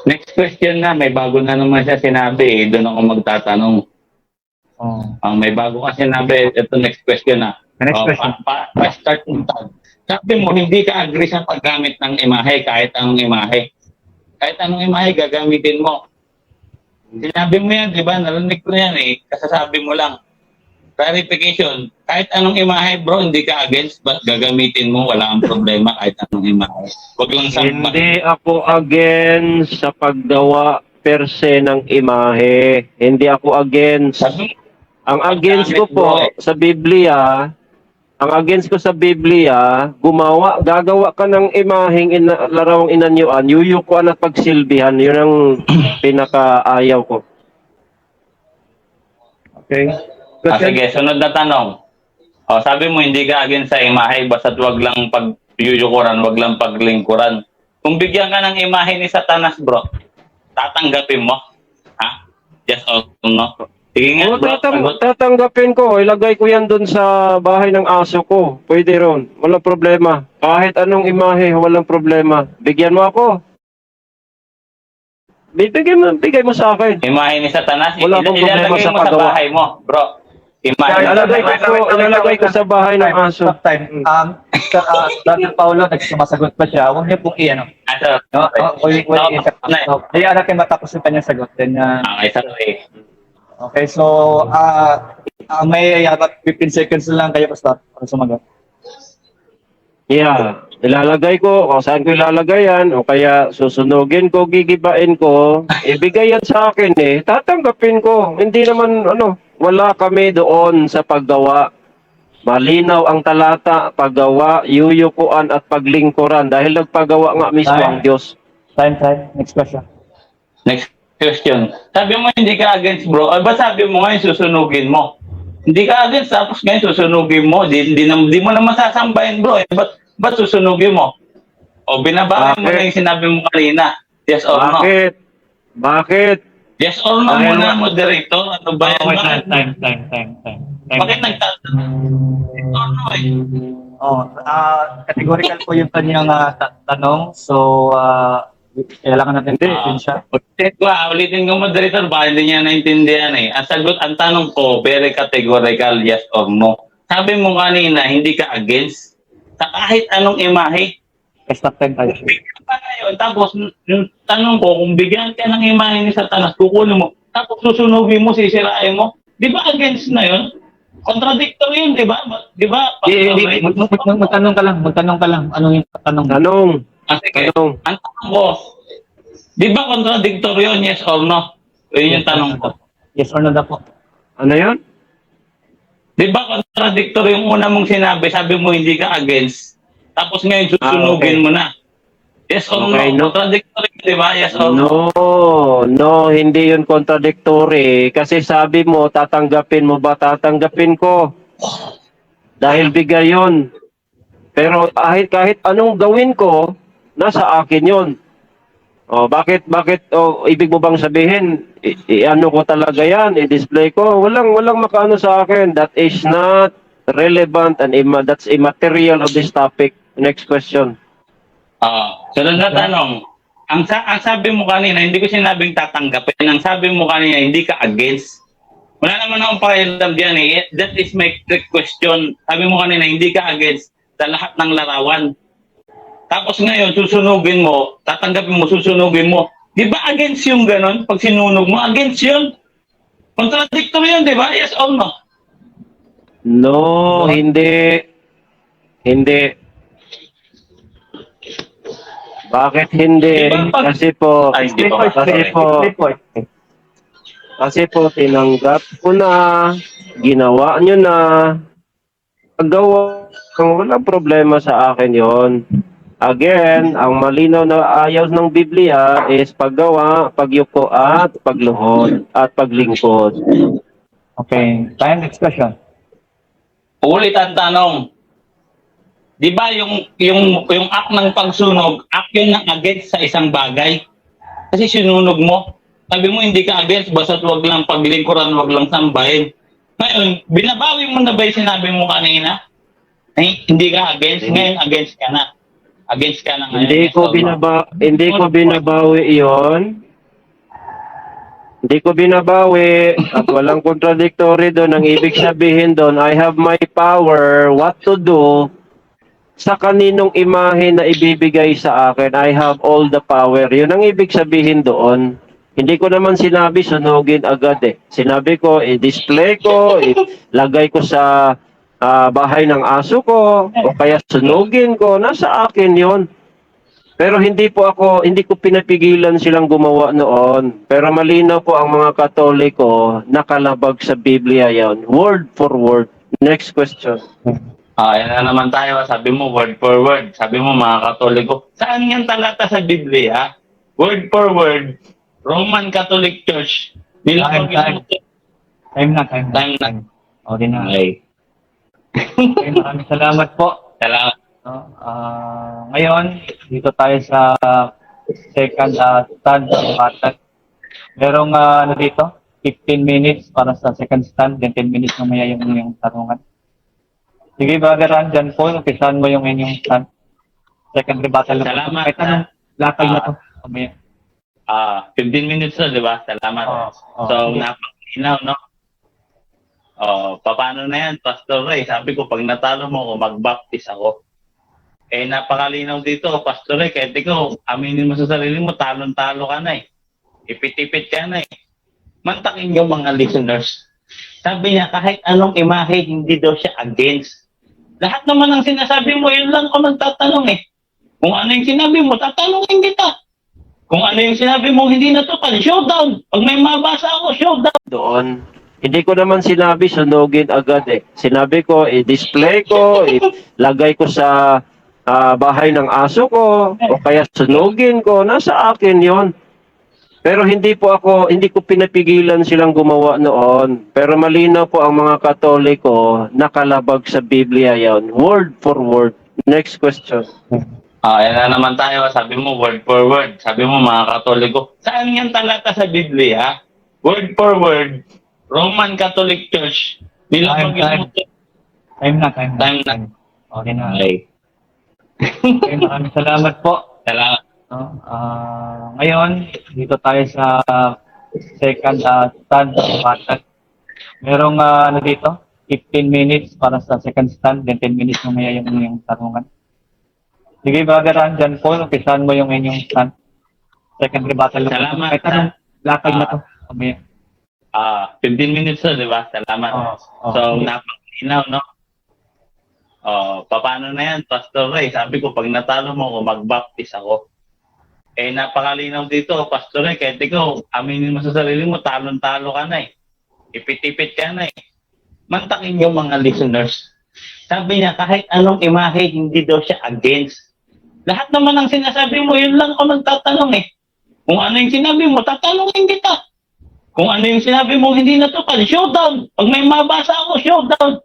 Next question na, may bago na naman siya sinabi eh. Doon ako magtatanong. May bago ka sinabi. Ito next question na. Next question. Pa-start mo tag. Sabi mo, hindi ka agree sa paggamit ng imahe kahit anong imahe. Kahit anong imahe, gagamitin mo. Sinabi mo yan, di ba? Narinig ko yan eh. Kasasabi mo lang. Clarification. Kahit anong imahe, bro, hindi ka against, but gagamitin mo, wala kang problema kahit anong imahe. Huwag lang sa Hindi ako against sa paggawa per se ng imahe. Hindi ako against. Ang against ko po sa Biblia, gagawa ka ng imaheng larawang inanyuan, yuyukuan at pagsilbihan. Yun ang pinakaayaw ko. Okay. sige, sunod na tanong. Sabi mo hindi ka against sa imahe, basta't wag lang pagyuyukuran, wag lang paglingkuran. Kung bigyan ka ng imahe ni Satanas, bro, tatanggapin mo? Ha? Yes or no? Sige nga, Oo, bro. Sagot. tatanggapin ko. Ilagay ko yan dun sa bahay ng aso ko. Pwede ron. Walang problema. Kahit anong imahe, walang problema. Bigyan mo ako. Bigay mo sa akin. Imahe ni Satanas, Wala akong problema ilalagay sa mo sa paggawa. bahay mo, bro. Imahe ni Ilalagay ko sa bahay ng aso. Stop time. Brother Paulo, nagsumasagot pa siya. Huwag niyo pong i-ano. Aso. Hayaan natin matapos yung kanyang sagot. Then, Okay, sorry. okay, so, may yabat 15 seconds lang kayo basta para sumagot. Yeah. Ilalagay ko, o saan ko ilalagay yan, o kaya susunugin ko, gigibain ko, ibigay yan sa akin eh, tatanggapin ko. Hindi naman, wala kami doon sa paggawa. Malinaw ang talata, paggawa, yuyukuan at paglingkuran dahil nagpagawa nga mismo ang Diyos. Time. Next question. Next question. Sabi mo hindi ka against, bro. Ba sabi mo ngayon susunugin mo? Hindi ka against, tapos ngayon susunugin mo. Di mo naman sasambahin, bro. Ba't susunugin mo? O binabaan mo na yung sinabi mo kanina. Yes or no? Bakit? Yes or no muna, moderator. Ano ba yan? Time. Bakit nagtatanong? Yes or no eh? Categorical po yung kanyang tanong. So, kailangan natin din siya. Ulitin ko, moderator, baka hindi niya naintindihan eh. Ang tanong ko, very categorical, yes or no. Sabi mo kanina, hindi ka against sa kahit anong imahe. Stop time tayo. Bigyan pa ngayon, tapos yung tanong ko, kung bigyan ka ng imahe ni Satanas, kukunin mo, tapos susunugin mo, sisirain mo, di ba against na yun? Contradictory yun, di ba? Di ba? Magtanong ka lang. Anong yung tanong? Sige. Ang tanong ko, di ba contradictory yun, yes or no? Yun yung tanong ko. Yes or no daw po. Ano yun? Di ba contradictory yung una mong sinabi, sabi mo hindi ka against, tapos ngayon susunugin mo na. Yes or Okay, no? no. Contradictory, di ba? Yes or no? No, hindi yun contradictory. Kasi sabi mo, tatanggapin mo ba? Tatanggapin ko. Dahil bigay yun. Pero kahit anong gawin ko, nasa akin yun. Bakit, ibig mo bang sabihin, ano ko talaga yan, i-display ko? Walang makaano sa akin. That is not relevant and that's immaterial of this topic. Next question. Sunod na tanong. Ang sabi mo kanina, hindi ko sinabing tatanggapin. Ang sabi mo kanina, hindi ka against. Wala naman akong pakialam diyan eh. That is my trick question. Sabi mo kanina, hindi ka against sa lahat ng larawan. Tapos ngayon, susunugin mo, tatanggapin mo, susunugin mo. Di ba against yung ganon? Pag sinunog mo, against yun. Contradictory yun, di ba? Yes or no? No, hindi. Hindi. Bakit hindi? Diba pag- Kasi po, Ay, hindi pa. kasi po, kasi po, tinanggap ko na, ginawa nyo na, paggawa, walang problema sa akin yon. Again, ang malinaw na ayaw ng Biblia is paggawa, pagyuko at pagluhod at paglingkod. Okay. Time, next question. Ulit ang tanong. Di ba yung act ng pagsunog, act yun ng against sa isang bagay? Kasi sinunog mo. Sabi mo hindi ka against, basta't wag lang paglingkuran, wag lang sambahin. Ngayon, binabawi mo na ba yung sinabi mo kanina? Ay, hindi ka against, ngayon against ka na. Against ka na ngayon. Hindi ko binabawi 'yon. Hindi ko binabawi at walang contradictory doon. Ang ibig sabihin doon, I have my power what to do sa kaninong imahe na ibibigay sa akin. I have all the power. Yun ang ibig sabihin doon. Hindi ko naman sinabi sunugin agad eh. Sinabi ko, i-display ko, ilagay ko sa bahay ng aso ko, o kaya sunugin ko. Nasa akin yon. Pero hindi ko pinapigilan silang gumawa noon. Pero malinaw po ang mga Katoliko, nakalabag sa Biblia yon. Word for word. Next question. Yan na naman tayo. Sabi mo, word for word. Sabi mo, mga Katoliko. Saan yan talata sa Biblia? Word for word. Roman Catholic Church. Nilabag Time. Time na. Okay na. Okay. Okay, maraming salamat po. Salamat. No? Ngayon, dito tayo sa second stand ng batag. Merong dito, 15 minutes para sa second stand, then 10 minutes mamaya yung tarungan. Sige, Brother Ran, po, umpisahan mo yung inyong stand. Second rebuttal. Salamat. Kahit anong latag na to. Mamaya. 15 minutes na, di ba? Salamat. So, napakinaw, no? Paano na yan, Pastor Ray? Sabi ko, pag natalo mo ako, mag-baptist ako. Napakalinaw dito, Pastor Ray, kahit ikaw, aminin mo sa sarili mo, talon-talo ka na eh. Ipit-ipit ka na eh. Mantakin yung mga listeners. Sabi niya, kahit anong imahe, hindi daw siya against. Lahat naman ang sinasabi mo, yun lang ako magtatanong eh. Kung ano yung sinabi mo, tatanungin kita. Kung ano yung sinabi mo, hindi natupad, showdown. Pag may mabasa ako, showdown. Doon. Hindi ko naman sinabi sunugin agad eh. Sinabi ko, i-display ko, ilagay ko sa bahay ng aso ko, o kaya sunugin ko. Nasa akin yon. Pero hindi ko pinapigilan silang gumawa noon. Pero malinaw po ang mga Katoliko, nakalabag sa Biblia yon. Word for word. Next question. Yan na naman tayo. Sabi mo, word for word. Sabi mo, mga Katoliko. Saan yan talata sa Biblia? Word for word. Roman Catholic Church. Time na. Okay na. Okay. Okay, maraming salamat po. Salamat. No? Ngayon, dito tayo sa second stand ng batag. Merong dito, 15 minutes para sa second stand, then 10 minutes mamaya yung tarungan. Sige, Brother Ran, po, umpisahan mo yung inyong stand. Second rebuttal. Salamat. Kahit anong latag na to. Mamaya. 15 minutes na, di ba? Salamat. So, napakinaw, no? Paano na yan, Pastor Ray? Sabi ko, pag natalo mo ako, mag-baptist ako. Napakalinaw dito, Pastor Ray, kahit ikaw, aminin mo sa sarili mo, talon-talo ka na eh. Ipit-ipit ka na eh. Mantakin yung mga listeners. Sabi niya, kahit anong imahe, hindi daw siya against. Lahat naman ang sinasabi mo, yun lang ako magtatanong eh. Kung ano yung sinabi mo, tatanungin kita. Kung ano yung sinabi mo, hindi natupad, showdown. Pag may mabasa ako, showdown.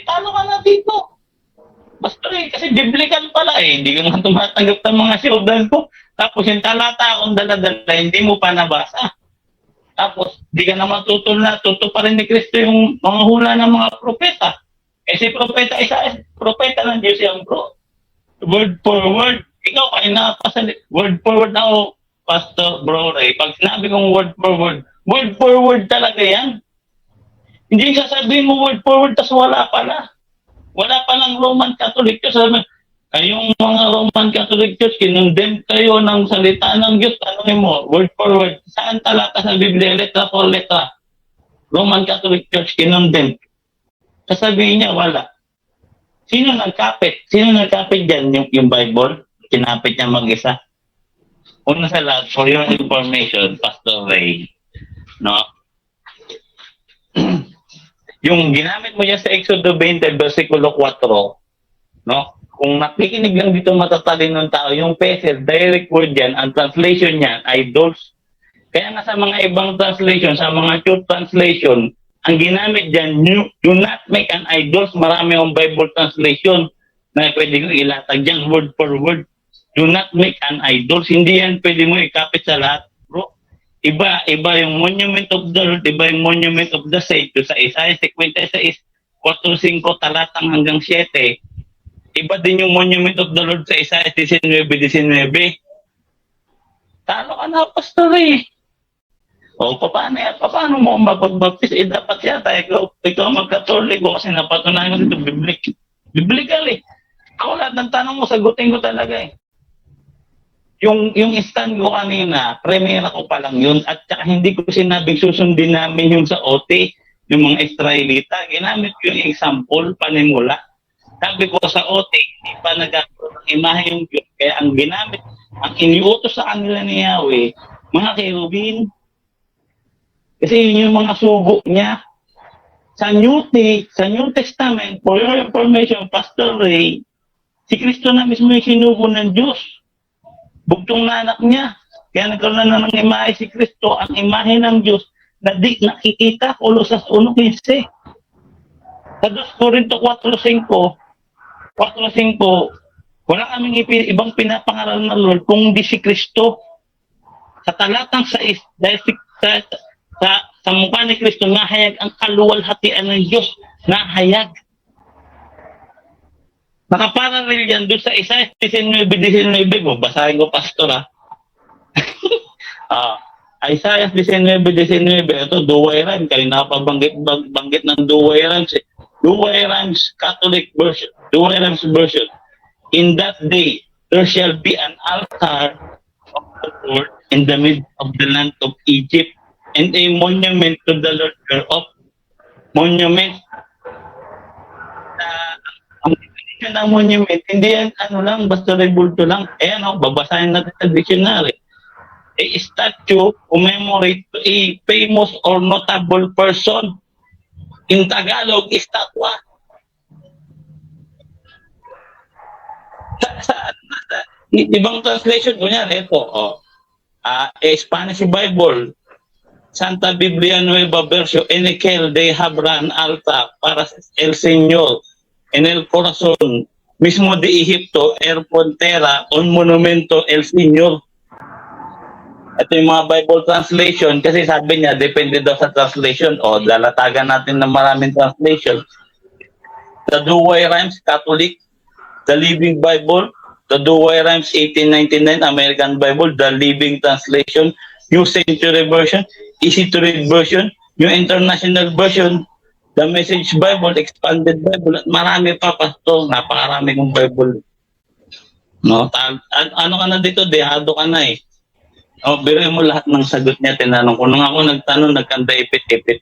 Talo ka na dito. Basta kasi biblical pala eh. Hindi ka nga tumatanggap ng mga showdown ko. Tapos yung talata akong dala-dala, hindi mo pa nabasa. Tapos, di ka naman tuto pa rin ni Kristo yung mga hula ng mga propeta. Si propeta propeta ng Diyos yan, bro. Word for word. Ikaw kayo nakapasali. Word for word na ako, Pastor Bro Ray. Pag sinabi kong word for word talaga yan. Hindi sasabihin mo word for word, tas wala pala. Wala palang Roman Catholic Church. Sabi, kayong mga Roman Catholic Church, kinondemn kayo ng salita ng Diyos. Tanongin mo, word for word. Saan talata sa Biblia, letra for letra? Roman Catholic Church, kinondemn. Sasabihin niya, wala. Sino nagkapit? Sino nagkapit dyan? Yung Bible? Kinapit niya mag-isa. Una sa lahat, for your information, Pastor Ray, no? Yung ginamit mo yan sa Exodo 20, versikulo 4, no? Kung nakikinig lang dito matatalin ng tao, yung pesel, direct word yan, ang translation niyan, idols. Kaya nga sa mga ibang translation, sa mga church translation, ang ginamit dyan, do not make an idols. Marami yung Bible translation na pwede kong ilatag dyan, word for word. Do not make an idols. Hindi yan pwede mo ikapit sa lahat, bro. Iba yung monument of the Lord, iba yung monument of the saint. Sa Isaiah 56, 4-5 talatang hanggang 7. Iba din yung monument of the Lord sa Isaiah 19:19. Talo ka na, Pastor eh. O, paano yan? Paano mo mapagbaptis? Dapat yata, ikaw magkatoliko kasi napatunayan mo dito, biblical eh. Ako lahat ng tanong mo, sagutin ko talaga eh. Yung stand ko kanina, premiera ko pa lang yun, at saka hindi ko sinabing susundin namin yung sa OT, yung mga Israelita. Ginamit ko yung example, panimula. Sabi ko sa OT, hindi pa nagkakaroon ng imahe yung Diyos. Kaya ang ginamit, ang iniutos sa kanila ni Yahweh, mga kerubin. Kasi yun yung mga sugo niya. Sa New Testament, for your information, Pastor Ray, si Kristo na mismo yung sinugo ng Diyos. Bugtong na anak niya. Kaya nagkaroon na ng imahe si Kristo, ang imahe ng Diyos na di nakikita, Kolosas 1:15. Sa 2 Corinto 4:5, wala kaming ibang pinapangaral ng Lord kung di si Kristo. Sa talatang 6, dahil sa mukha ni Kristo, nahayag ang kaluwalhatian ng Diyos. Nahayag. Nakaparallel yan doon sa Isaiah 19:19. Basahin ko, Pastor, ha? Isaiah 19:19. Ito, duway rhyme. Kanina pa banggit ng duway rhymes. Duway rhymes Catholic version. Duway rhymes version. In that day, there shall be an altar of the Lord in the midst of the land of Egypt, and a monument to the Lord thereof. Monument. Ang definition ng monument, hindi yan basta rebulto lang. Babasahin natin sa dictionary. A statue commemorate to a famous or notable person. In Tagalog, estatwa. Sa ibang translation, kunyari, ito, Spanish Bible, Santa Biblia Nueva Versión, Enequel de Habran Alta para el Señor en el corazón mismo de Egipto, Erpontera, un monumento el Señor. Ito yung mga Bible translation kasi sabi niya, depende daw sa translation. O, lalatagan natin ng maraming translation. The Douay Rhymes Catholic, The Living Bible, The Douay Rhymes 1899 American Bible, The Living Translation, New Century Version, Easy to Read Version, New International Version, The Message Bible, Expanded Bible, at marami pa, Pastor. Napakarami kong Bible. No, ano ka na dito? Dehado ka na eh. Biro mo lahat ng sagot niya, tinanong ko. Nung ako nagtanong, nagkanta ipit-ipit.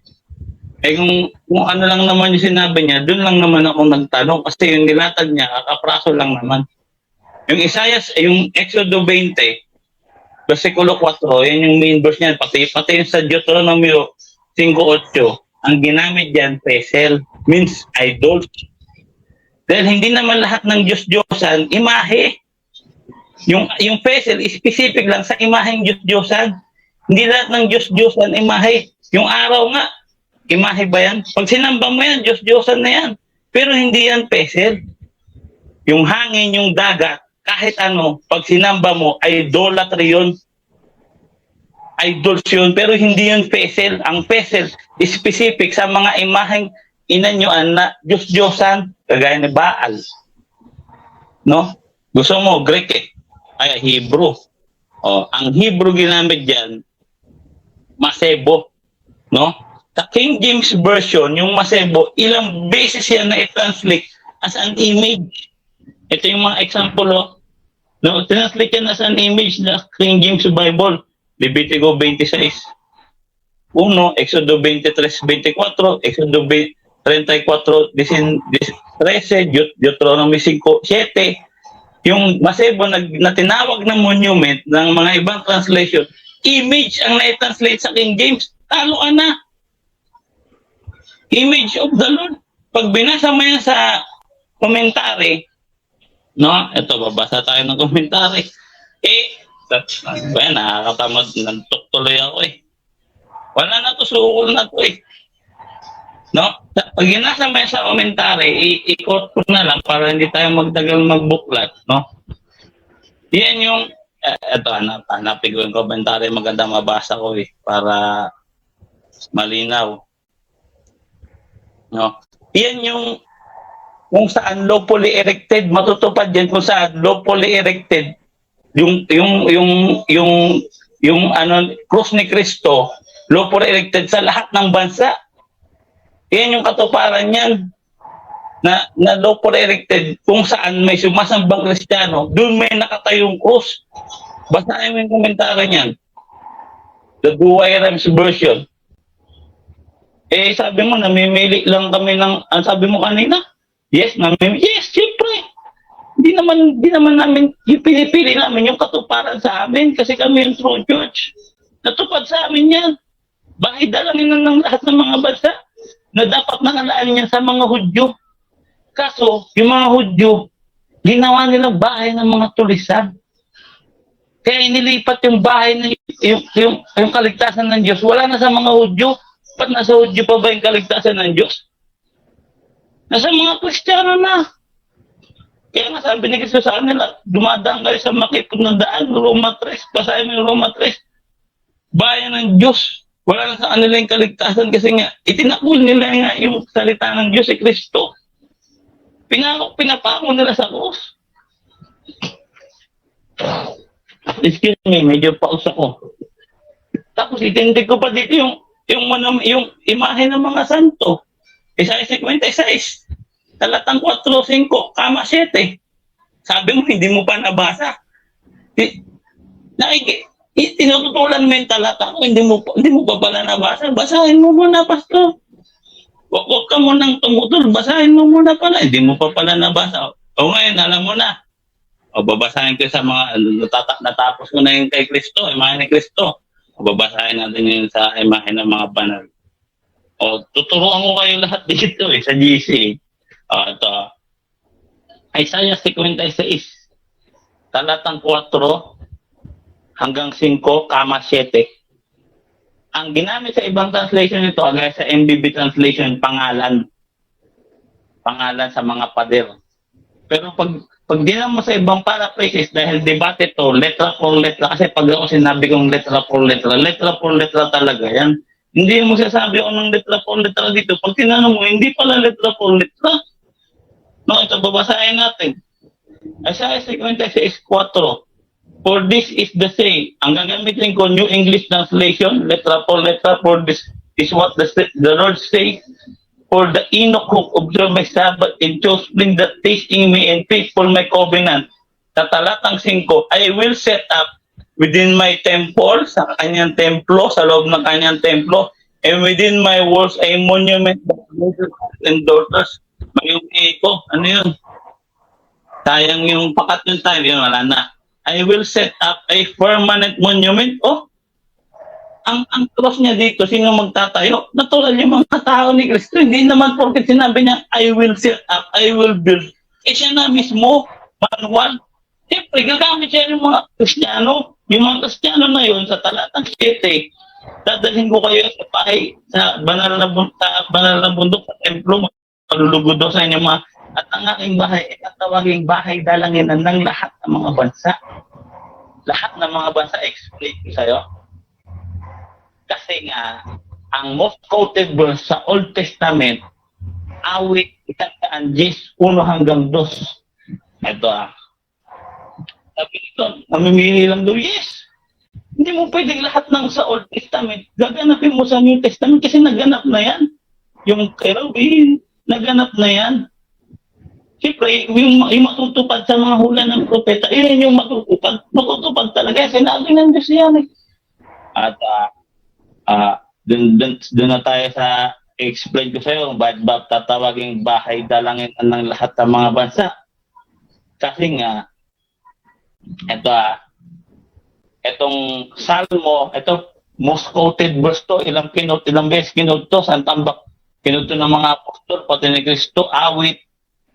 Kung ano lang naman yung sinabi niya, dun lang naman ako nagtanong kasi yung nilatag niya, kakapraso lang naman. Yung yung Exodo 20, versikulo 4, yan yung main verse niyan, pati yung sa Deuteronomio 5:8, ang ginamit diyan, pesel, means idol. Dahil hindi naman lahat ng Diyos-Diyosan, imahe. Yung pesel, specific lang sa imaheng Diyos-Diyosan. Hindi lahat ng Diyos-Diyosan, imahe. Yung araw nga, imahe ba yan? Pag sinamba mo yan, Diyos-Diyosan na yan. Pero hindi yan pesel. Yung hangin, yung dagat, kahit ano, pag sinamba mo, idolatry yun. Idols yun, pero hindi yun pesel. Ang pesel, specific sa mga imaheng inanyuan na Diyos-Diyosan, kagaya ni Baal. No? Gusto mo, Greek eh. Ay, Hebrew. Ang Hebrew ginamit dyan, masebo. No? Sa King James Version, yung Masebo, ilang beses yan na i-translate as an image. Ito yung mga example, oh. No, translate yan as an image na King James Bible. Levitico 26. 1, Exodo 23:24, Exodo 34:13, Deuteronomy 5:7. Yung Masebo na tinawag na monument ng mga ibang translation, image ang na-translate sa King James, talo ka na. Image of the Lord. Pag binasa mo yan sa commentary, no? Ito, babasa tayo ng commentary. Nakakatamad, nantok-tuloy ako eh. Wala na to, sukol na to eh. No? Pag ginasa mo yan sa commentary, i-quote ko na lang para hindi tayo magdagal magbuklat, no? Yan yung, ito, hanapin ko yung commentary, maganda mabasa ko eh, para malinaw. No? Yan yung kung saan lawfully erected, matutupad yan kung saan lawfully erected yung cross ni Kristo, lawfully erected sa lahat ng bansa. Yan yung katuparan niyan na lawfully erected kung saan may sumasambang Kristiyano, doon may nakatayong cross. Basahin mo yung komentary niyan. The Douay-Rheims version. Sabi mo, namimili lang kami ng, sabi mo kanina? Yes, yes, siyempre. Hindi naman namin, yung pinipili namin yung katuparan sa amin kasi kami yung true church. Natupad sa amin yan. Bakit dalangin ng lahat ng mga bansa na dapat nakalaan niya sa mga Hudyo? Kaso, yung mga Hudyo, ginawa nilang bahay ng mga tulisan. Kaya inilipat yung bahay na yung kaligtasan ng Diyos. Wala na sa mga Hudyo. Ba't nasa Hudyo pa ba yung kaligtasan ng Diyos? Nasa mga Kristiyano na. Kaya nga sabi ni Kristo sa kanila, dumadaan kayo sa makipot ng daan, Roma 3, basahin mo yung Roma 3. Bayan ng Diyos. Wala na sa kanila yung kaligtasan kasi nga, itinakul nila nga yung salita ng Diyos si Kristo. Pinapako nila sa krus. Excuse me, medyo pause ako. Tapos itindig ko pa dito yung imahe ng mga santo. Isaiah 56. Talatang 4:5, 7. Sabi mo, hindi mo pa nabasa. Tinututulan mo yung talata ko, hindi mo pa pala nabasa. Basahin mo muna, pastor. Huwag ka munang tumutol, basahin mo muna pala. Hindi mo pa pala nabasa. O ngayon, alam mo na. O babasahin ko sa mga, natapos ko na yung kay Kristo, imahe ni Kristo. O babasahin natin yun sa imahe ng mga banal. O tuturuan ko kayo lahat dito sa GC. Ito. Isaiah 56, talatang 4 hanggang 5, 7. Ang ginamit sa ibang translation nito, agad sa MBB translation, pangalan sa mga pader. Pero pag dinan mo sa ibang paraphrases, dahil debate to, letra for letra, kasi pag ako sinabi kong letra for letra talaga yan. Hindi mo sasabi ko ng letra for letra dito. Pag tinanong mo, hindi pala letra for letra. No, ito babasahin natin. Isaiah 56:4. For this is the say. Ang gagamitin ko, New English Translation, letra for letra, for this is what the Lord says. For the Enoch who observed my Sabbath and chose spring that tasting me and faithful my covenant. Sa talatang 5, I will set up within my temple, sa kanyang templo, sa loob ng kanyang templo, and within my walls a monument and daughters. May ko, ano yun? Sayang yung pakat yung time, yun, wala na. I will set up a permanent monument. Oh, ang cross niya dito, sino magtatayo? Natural yung mga tao ni Kristo. Hindi naman porket sinabi niya, I will set up, I will build. Siya na mismo, manual. Siyempre, gagamit siya yung mga Kristiyano. Yung mga Kristiyano na yun, sa talatang 7, dadalhin ko kayo sa bahay, sa banal na bundok, sa templo, palulugod daw sa inyo mga, at ang aking bahay, tatawaging bahay dalanginan ng lahat ng mga bansa. Lahat ng mga bansa, explain ko sa'yo. Kasi nga, ang most quoted verse sa Old Testament, awit 110, 1 hanggang 2. Ito Sabi nito, namimili lang daw, yes. Hindi mo pwedeng lahat ng sa Old Testament, gaganapin mo sa New Testament kasi naganap na yan. Yung cherubim, naganap na yan. Siyempre, yung matutupad sa mga hula ng propeta, yun yung matutupad talaga. Sinabi ng Diyos yan eh. At dun na tayo sa explain ko sa'yo, bakit ba tatawaging bahay dalangin ng lahat ng mga bansa? Kasi nga, etong Salmo, most quoted verse to, ilang beses kinot to, saan tambak, kinot to ng mga apostol, pati ni Kristo, awit,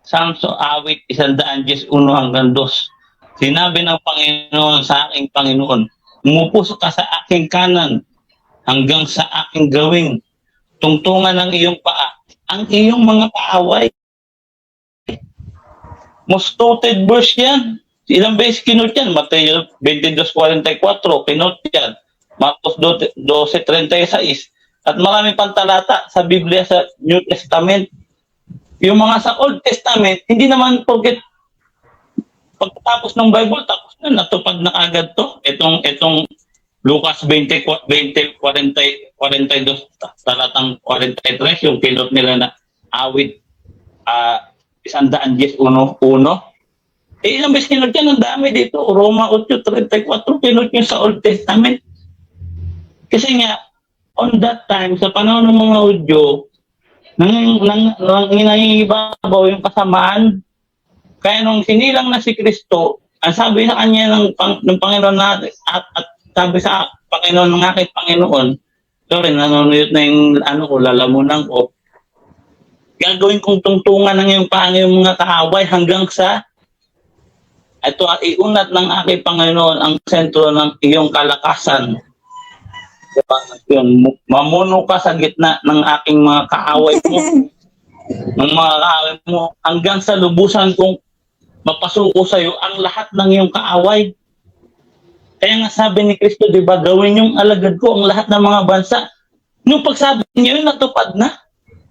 Samso, awit, 111 hanggang 2. Sinabi ng Panginoon sa aking Panginoon, umupo ka sa aking kanan, hanggang sa aking gawing, tungtungan ng iyong paa, ang iyong mga kaaway. Most quoted verse yan. Ilang beses kinot yan? Mateo 22:44, kinot yan. Marcos 12:36. At marami pang talata sa Biblia sa New Testament. Yung mga sa Old Testament, hindi naman porket pagkatapos ng Bible, tapos na, natupad na agad to. Itong Lucas 20:42, talatang 43, yung kinot nila na awit 111. Ilang beses kinot yan, ang dami dito. Roma 8:34, kinot nyo sa Old Testament. Kasi nga, on that time, sa panahon ng mga Hudyo, nangingibabaw yung kasamaan. Kaya nung sinilang na si Kristo, ang sabi sa kanya ng Panginoon natin, at sabi sa Panginoon ng aking Panginoon, sorry, nanunuyot na yung lalamunan ko, gagawin kong tungtungan ng iyong paa yung mga kaaway hanggang sa iunat ng aking Panginoon ang sentro ng iyong kalakasan. Diba? Yun, mamuno ka sa gitna ng aking mga kaaway mo, ng mga kaaway mo, hanggang sa lubusan kong mapasuko sa iyo ang lahat ng iyong kaaway. Kaya nga sabi ni Kristo, di ba, gawin yung alagad ko ang lahat ng mga bansa. Nung pagsabi niyo, natupad na.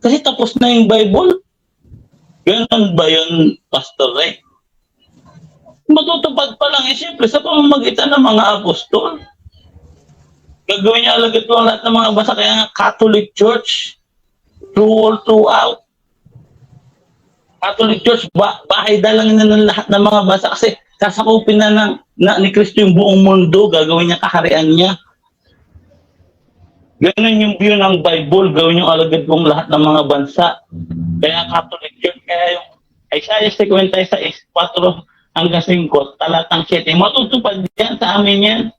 Kasi tapos na yung Bible. Ganun ba yun, Pastor Ray? Matutupad pa lang siyempre sa pamamagitan ng mga apostol. Gagawin niya alagad ko ang lahat ng mga bansa. Kaya nga Catholic Church, throughout. Catholic Church, bahay dalangin na ng lahat ng mga bansa kasi sasakupin na ni Kristo yung buong mundo, gagawin niya kaharian niya. Ganun yung view ng Bible, gawin yung alagad kong lahat ng mga bansa. Kaya Catholic Church, kaya yung Isaiah 56, 4 hanggang 5, talatang 7, matutupad yan sa amin yan.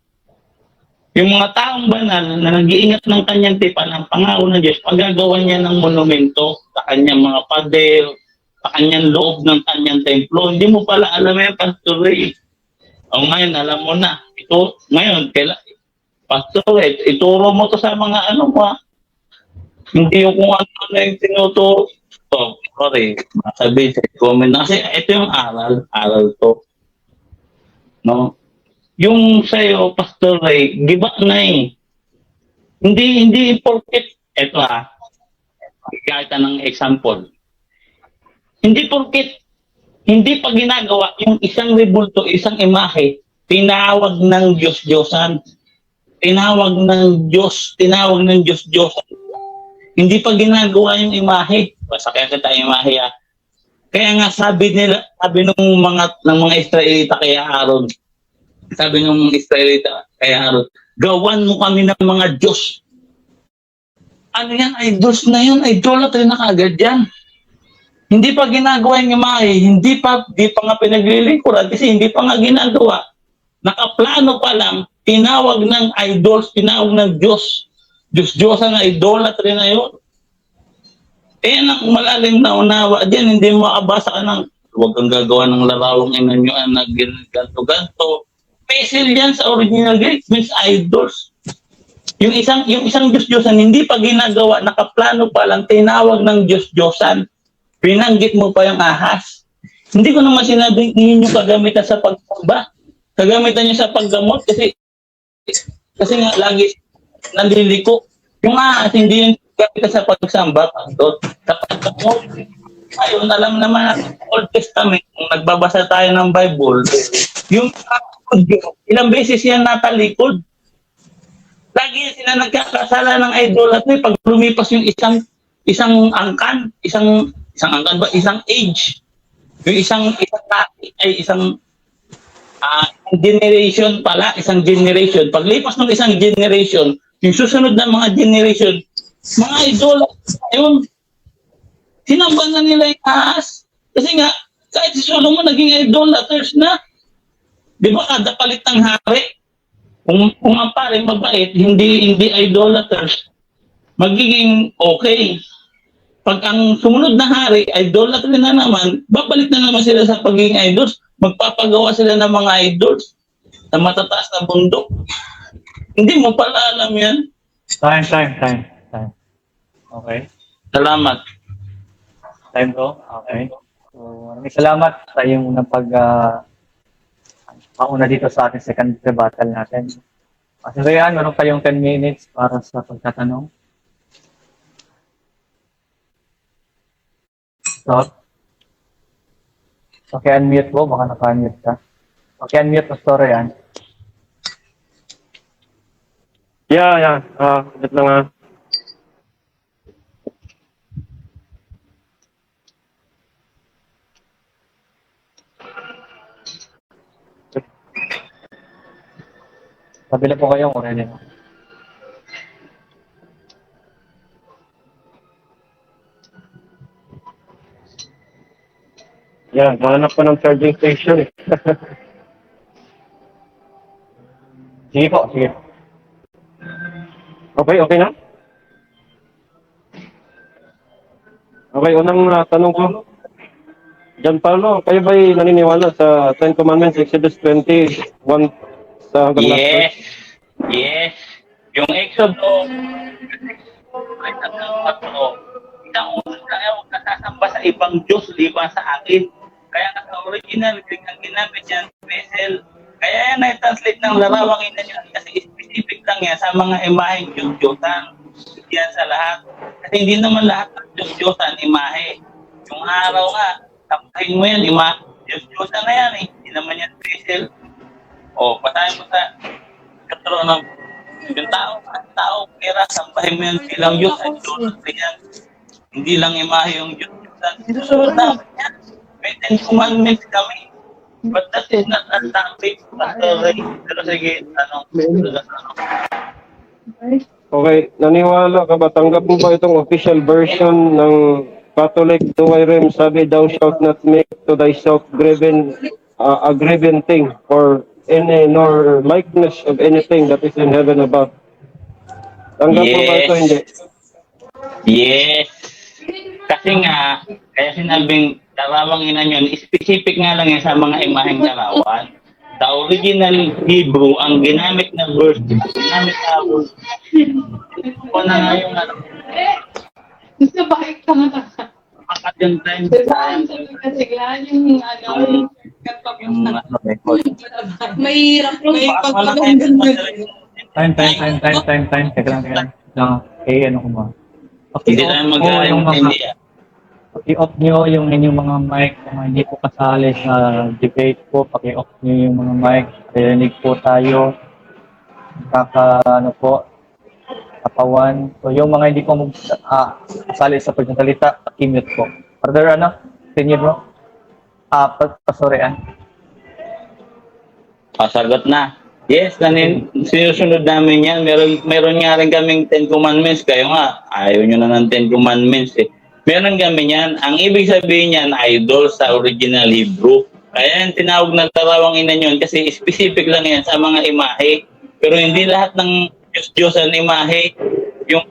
Yung mga taong banal na nag-iingat ng kanyang tipan, ang pangako ng Diyos, paggagawa niya ng monumento sa kanyang mga pader, sa kanyang loob ng kanyang templo. Hindi mo pala alam yan, Pastor Ray. O ngayon, alam mo na. Ito, ngayon, Pastor Ray, ituro mo to sa mga hindi yung kung ano na yung tinuturo. So, sorry, masabi sa comment na. Kasi ito yung aral to. No? Yung sa'yo, Pastor Ray, giba na eh. Hindi porket, eto kahit ng example. Hindi porket, hindi pa ginagawa yung isang rebulto, isang imahe, tinawag ng Diyos-Diyosan. Tinawag ng Diyos-Diyosan. Hindi pa ginagawa yung imahe. Basta kaya kita imahe Kaya nga sabi ng mga Israelita kay Aaron, sabi ng Israelita kay Aaron, gawan mo kami ng mga Diyos. Ano yan? Idols na yun. Idolatry na kagad yan. Hindi pa ginagawa yung imahe. Hindi pa nga pinaglilingkuran kasi hindi pa nga ginagawa. Nakaplano pa lang, tinawag ng idols, tinawag ng Diyos. Diyos-Diyosan na idolatry na yun. Kaya ang malalim na unawa dyan, hindi mo makabasa ka ng huwag kang gagawa ng larawang inanyuan na ganto-ganto. Pesil yan sa original Greek, means idols. Yung isang Diyos-Diyosan, hindi pa ginagawa, nakaplano pa lang, tinawag ng Diyos-Diyosan. Pinanggit mo pa yung ahas. Hindi ko naman sinabing ninyo kagamitan sa pagsamba. Kagamitan nyo sa paggamot kasi nga lagi naliliko. Yung ahas, hindi yung gamitan sa pagsamba, Pastor. Sa paggamot. Ayun, alam naman natin, Old Testament, kung nagbabasa tayo ng Bible, yung ilang beses yan natalikod. Lagi sila nagkakasala ng idolatry pag lumipas yung isang angkan, isang angkan ba, isang age, yung isang generation pala, isang generation. Paglipas ng isang generation, yung susunod na mga generation, mga idolatry, ayun, sinamba na nila yung taas. Kasi nga, kahit si Solomon naging idolaters na. Di ba kada palit ng hari, kung ang pare mabait, hindi idolaters, magiging okay. Pag ang sumunod na hari, idolatry na naman, babalik na naman sila sa pagiging idols. Magpapagawa sila ng mga idols sa matataas na bundok. Hindi mo pala alam yan. Time. Okay. Salamat. Time to? Okay. So, maraming salamat sa iyong pauna dito sa ating second rebuttal natin. Kasi Ryan, meron kayong 10 minutes para sa pagtatanong. Stop. Okay, unmute mo. Baka naka-unmute ka. Okay, unmute mo, story yan. Yeah. Wait lang ah. Sabila po kayo kung ready na. Yeah, hanap pa ng charging station eh. Sige po, sige. Okay na? Okay, unang tanong ko. John Paulo, kayo ba'y naniniwala sa Ten Commandments, Exodus 20, 1 sa hanggang last verse? Yes. Yung Exodus, ay tatlo. Isang ulo lang huwag nasasamba sa ibang Diyos, liban sa akin. Kaya nga sa original, ang ginamit yan, vessel. Kaya yan na-translate ng larawang ina niya kasi specific lang yan sa mga imaheng Diyos-Diyosan. Yan sa lahat. Kasi hindi naman lahat ng Diyos-Diyosan imahe. Yung araw nga, tapahin mo yan, Diyos-Diyosan na yan eh. Hindi naman yan vessel. O, patayin mo sa katrono ng yung tao, pera, sambahin mo yan silang Diyos, ay Diyos yan. Hindi lang imahe yung Diyos-Diyosan. Susunod namin yan. May 10 commandments kami. But that is not a topic. Pero sige, Okay, naniwala ka ba? Tanggap mo ba itong official version ng Catholic Tuwayrem? Sabi, thou shalt not make to thyself a graven thing or any nor likeness of anything that is in heaven above. Tanggap mo ba ito? Hindi. Yes. Kasi nga, kaya sinabing larawang ina yun, specific nga lang yan sa mga imaheng larawan. Sa original Hebrew, ang ginamit na verse, ginamit na verse, ito na nga yung Gusto ba ikaw na? akat yung time. Kasi yung kapag mahirap may pagpapagandang Time. Teka lang. Ano ko ba? Hindi tayo mag-aantindi. Paki-off nyo yung inyong mga mic, kung hindi po kasali sa debate po, paki-off nyo yung mga mic, rinig po tayo, kapawan. So yung mga hindi po kasali sa pagsasalita, paki-mute po. Further, continue bro? Pasorian. Sagot na. Yes, sinusunod namin yan. Meron nga rin kaming 10 commandments. Kayo nga, ayaw nyo na ng 10 commandments eh. Meron kami yan. Ang ibig sabihin yan, idol sa original Hebrew. Kaya yan tinawag na larawang ina yun kasi specific lang yan sa mga imahe. Pero hindi lahat ng Diyos-Diyosan imahe. Yung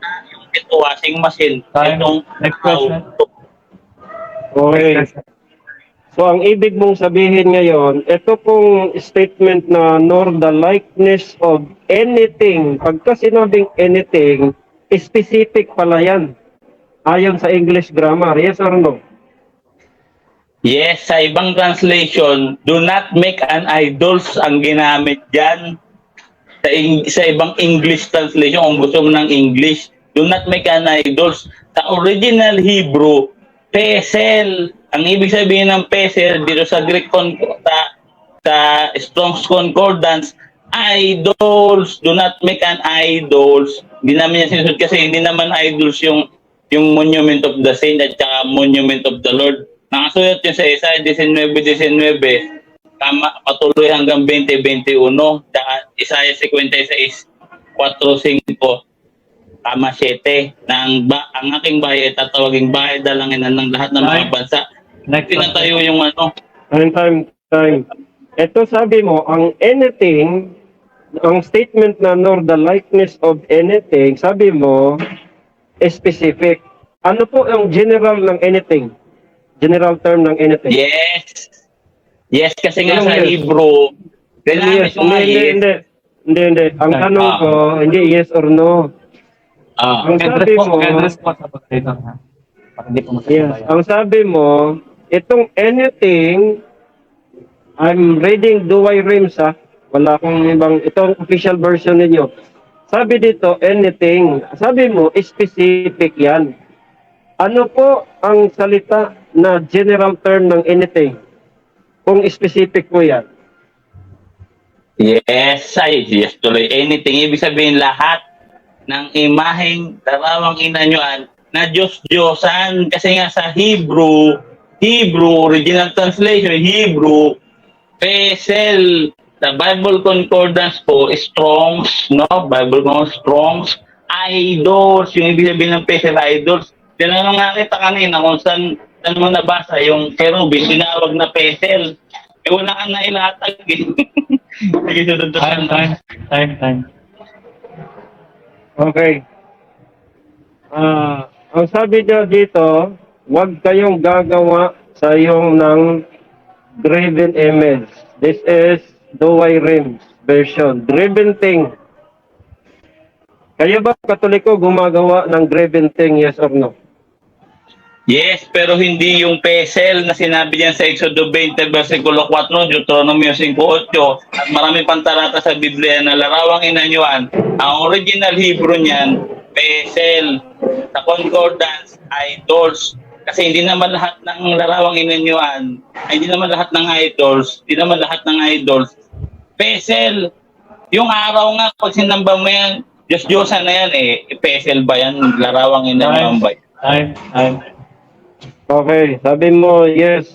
ito, washing machine. Itong, Next question. Okay. So, ang ibig mong sabihin ngayon, ito pong statement na nor the likeness of anything, pagka sinabing anything, specific pala yan. Ayon sa English grammar, yes or no? Yes, sa ibang translation, do not make an idols ang ginamit dyan. Sa ibang English translation, kung gusto mo ng English, do not make an idols. Sa original Hebrew, pesel. Ang ibig sabihin ng pesel, dito sa Greek sa Strong's Concordance, idols, do not make an idols. Hindi namin yan sinusunod kasi hindi naman idols yung monument of the saint at saka monument of the Lord. Nakasulat yun sa Isaiah 19:19, patuloy hanggang 20:21, tsaka Isaiah 56, 4:5, 7, na ang aking bahay ay tatawaging bahay dalanginan ng lahat ng mga bansa. Next one. Pinatayo yung ano, Time. Ito sabi mo, ang anything, ang statement na nor the likeness of anything, sabi mo, specific. Ano po ang general ng anything? General term ng anything? yes. Yes, kasi nga Anong sa yes? Hebrew, kailangan Yes, ko nga yes. hindi. Ang tanong ko, hindi yes or no. Ang sabi mo, Mag-address po sa pagkaitan, ha? Para hindi po yes, masasabay. ang sabi mo, itong anything, I'm reading Duway Rims, ha? Wala akong ibang, itong official version ninyo. Sabi dito, anything. Sabi mo, specific yan. Ano po ang salita na general term ng anything? Kung specific po yan. Yes tuloy. Anything, ibig sabihin lahat ng imaheng darawang inanyuan na Diyos-Diyosan. Kasi nga sa Hebrew, original translation, Hebrew, Pesel, the Bible Concordance po, Strong's, no? Bible Concordance, Strong's, idols, yung ibig sabihin ng Pesel, idols. Tinanong nga kita kanina kung saan mo nabasa yung cherubim, tinawag na Pesel. Eh wala kang nailatag eh. Sige, sunod na Time. Okay. Ang sabi niya dito, huwag kayong gagawa sa iyong ng graven image. This is Duway Rims version. Graven thing. Kaya ba Katoliko gumagawa ng graven thing, yes or no? Yes, pero hindi yung pesel na sinabi niyan sa Exodo 20, versikulo 4, Deuteronomy 5:8, at marami pang talata sa Biblia na larawang inanyuan. Ang original Hebrew niyan, pesel. Sa concordance, idols. Kasi hindi naman lahat ng larawang inanyuan, hindi naman lahat ng idols, pesel. Yung araw nga, pag sinamba mo yan, Diyos-Diyosan na yan eh, pesel ba yan? Larawang inanyuan ba yan? Time. Okay, sabi mo, yes.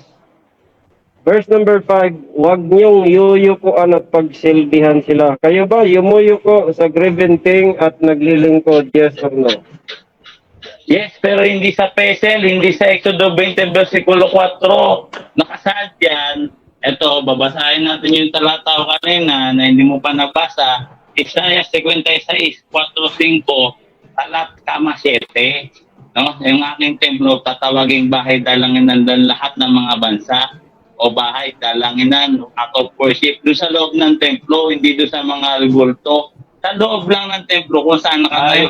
Verse number 5, huwag niyong yuyukuan at pagsilbihan sila. Kayo ba, yumuyuko sa graven thing at naglilingkod, yes or no? Yes, pero hindi sa pesel, hindi sa Exodo 20, versikulo 4. Nakasaad yan. Ito, babasahin natin yung talata ko kanina na hindi mo pa nabasa. Isaiah 56, 4-5, talat, 7. No? Yung aking templo, tatawaging bahay dalanginan ng lahat ng mga bansa o bahay dalanginan out of worship. Doon sa loob ng templo, hindi doon sa mga bulto. Sa loob lang ng templo kung saan nakatayo.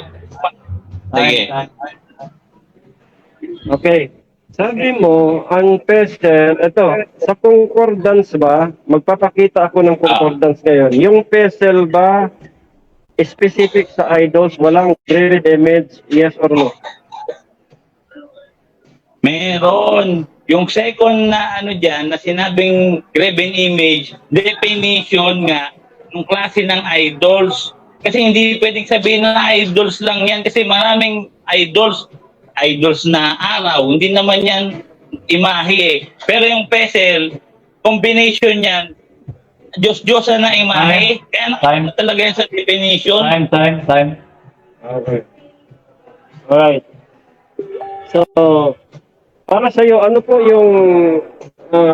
Sige. Okay. Sabi mo, ang pesel, ito, sa concordance ba, magpapakita ako ng concordance ngayon. Yung pesel ba, specific sa idols, walang graven image, yes or no? Meron. Yung second na ano dyan, na sinabing graven image, definition nga ng klase ng idols. Kasi hindi pwedeng sabihin na idols lang yan kasi maraming idols na araw. Hindi naman yan imahe eh. Pero yung pesel, combination yan, Diyos-Diyosan na imahe. Kaya nakita talaga yan sa definition. Time. Okay. Alright. So, para sa iyo, ano po yung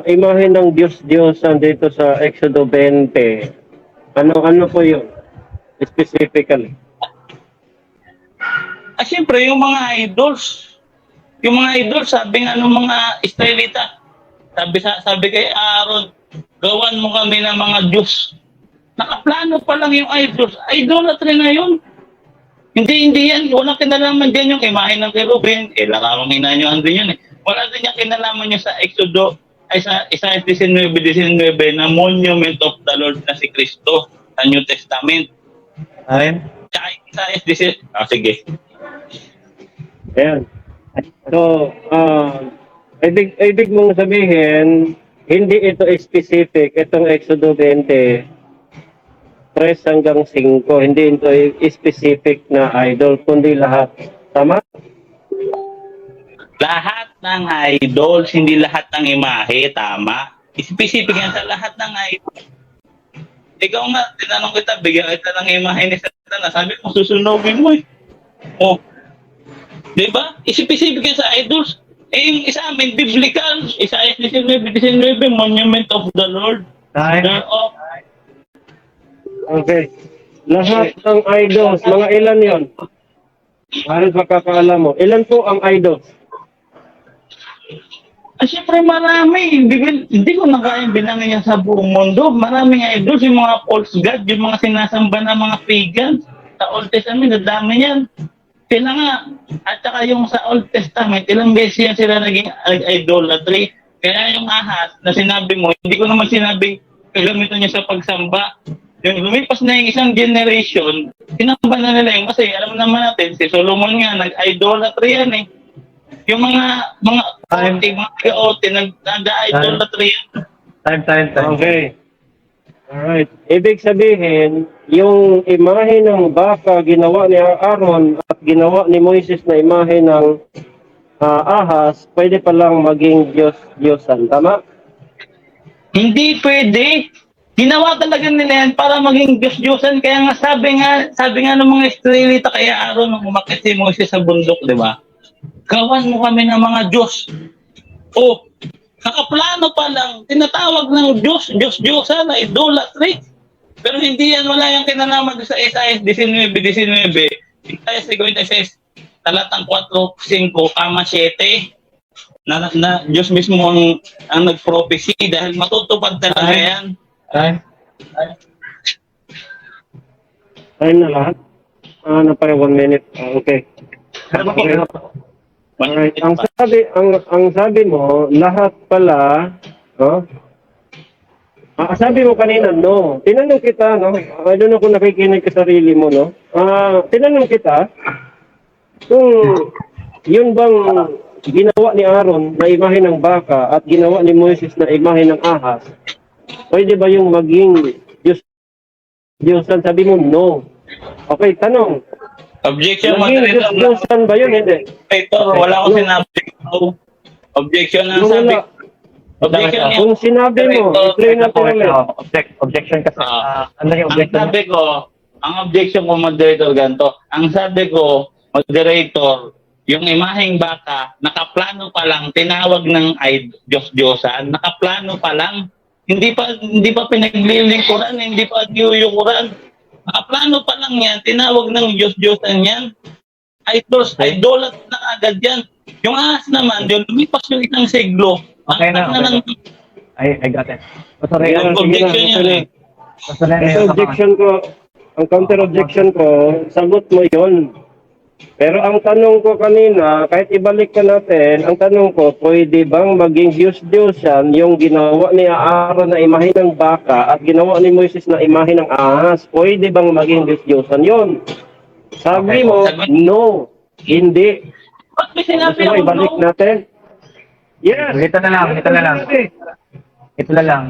imahe ng Diyos-Diyosan dito sa Exodo 20? Ano po yun? Specifically. Siyempre, yung mga idols. Yung mga idols, sabi nga ng mga Israelita, sabi kay Aaron, gawan mo kami ng mga Diyos. Nakaplano pa lang yung idols. Idolatry na yun. Hindi yan. Walang kinalaman din yung imahe ng cherubim. Larawang inanyuan din yun eh. Wala din yung kinalaman nyo sa Exodo, ay sa Isaiah 19:19 na monument of the Lord na si Kristo sa New Testament. Time. Tsaka Isaiah 19, sige. Ayan. So, ibig mong sabihin, hindi ito specific, itong Exodo 20, 3 hanggang 5. Hindi ito specific na idol, kundi lahat. Tama? Lahat ng idols, hindi lahat ng imahe, tama. Specific yan sa lahat ng idol. Ikaw nga, tinanong kita, bigyan kita ng imahe ni Satan. Sabi ko, susunogin mo eh. Oh. Di ba? Specific yan sa idols. Eh, yung isa amin, biblical. Isaiah 19:19, monument of the Lord. Time. Thereof. Okay. Lahat ng idols, mga ilan yon? Halos makakaalam mo. Ilan po ang idols? Siyempre marami. Hindi ko na kaya bilangin yan sa buong mundo. Maraming idols, yung mga false god, yung mga sinasamba ng mga pagans. Sa Old Testament, nadami yan. Sila nga, at saka yung sa Old Testament, ilang beses yan sila naging idolatry. Kaya yung ahas na sinabi mo, hindi ko naman sinabi gagamitin niya sa pagsamba. Yung lumipas na yung isang generation, sinamba na nila yung kasi alam naman natin, si Solomon nga, nag-idolatry yan eh. Yung mga OT, nag-idolatry yan. Time. Okay. Alright. Ibig sabihin, yung imahe ng baka ginawa ni Aaron at ginawa ni Moises na imahe ng ahas, pwede palang maging Diyos-Diyosan. Tama? Hindi pwede. Ginawa talaga nila yan para maging Diyos-Diyosan. Kaya nga sabi nga ng mga Israelita kaya Aaron nung umakyat si Moses sa bundok, di ba? Gawan mo kami ng mga Diyos. O, nakaplano pa lang, tinatawag ng Diyos-Diyosan na idolatry. Pero hindi yan, wala yung kinalaman sa Isaiah 19:19. Isaiah 56, talatang 4:5, kama 7. Na Diyos mismo ang nag-prophecy dahil matutupad talaga yan. Time. Time na lahat? Na pa 1 minute. Okay. Alright. Ang sabi mo, lahat pala, no? Sabi mo kanina, no. Tinanong kita, no? I don't know kung nakikinig ka sarili mo, no? Tinanong kita, kung yun bang ginawa ni Aaron na imahe ng baka at ginawa ni Moises na imahe ng ahas, pwede ba yung maging Diyosan? Sabi mo, no. Okay, tanong. Objection, Maging moderator. Diyosan ba yun? Hindi. Ito, wala akong sinabi. Objection na sabi. Objection yan. Kung sinabi mo, i-play natin ulit. Objection kasi. Ano yung Ang objection? sabi ko, ang objection ko, moderator, ganito. Ang sabi ko, moderator, yung imaheng baka, nakaplano pa lang, tinawag ng Diyos-Diyosan, nakaplano pa lang, hindi pa pinaglilingkuran, hindi pa niyuyukuran. Nakaplano pa lang yan, tinawag ng Diyos-Diyosan yan. Idolat na agad yan. Yung ahas naman, yung lumipas yung isang siglo, Okay na. I got it. Sorry, Sige na, objection sige yan na. eh. Ito objection ko, ang counter objection ko, sagot mo yon. Pero ang tanong ko kanina, kahit ibalik ka natin, ang tanong ko, pwede bang maging Diyos-Diyosan yung ginawa ni Aaron na imahe ng baka at ginawa ni Moises na imahe ng ahas? Pwede bang maging Diyos-Diyosan yun? Sabi Okay. mo, no, hindi. Ba't may sinabi Gusto mo ako, ibalik no? natin? Yes. Ito na lang. Ito na lang.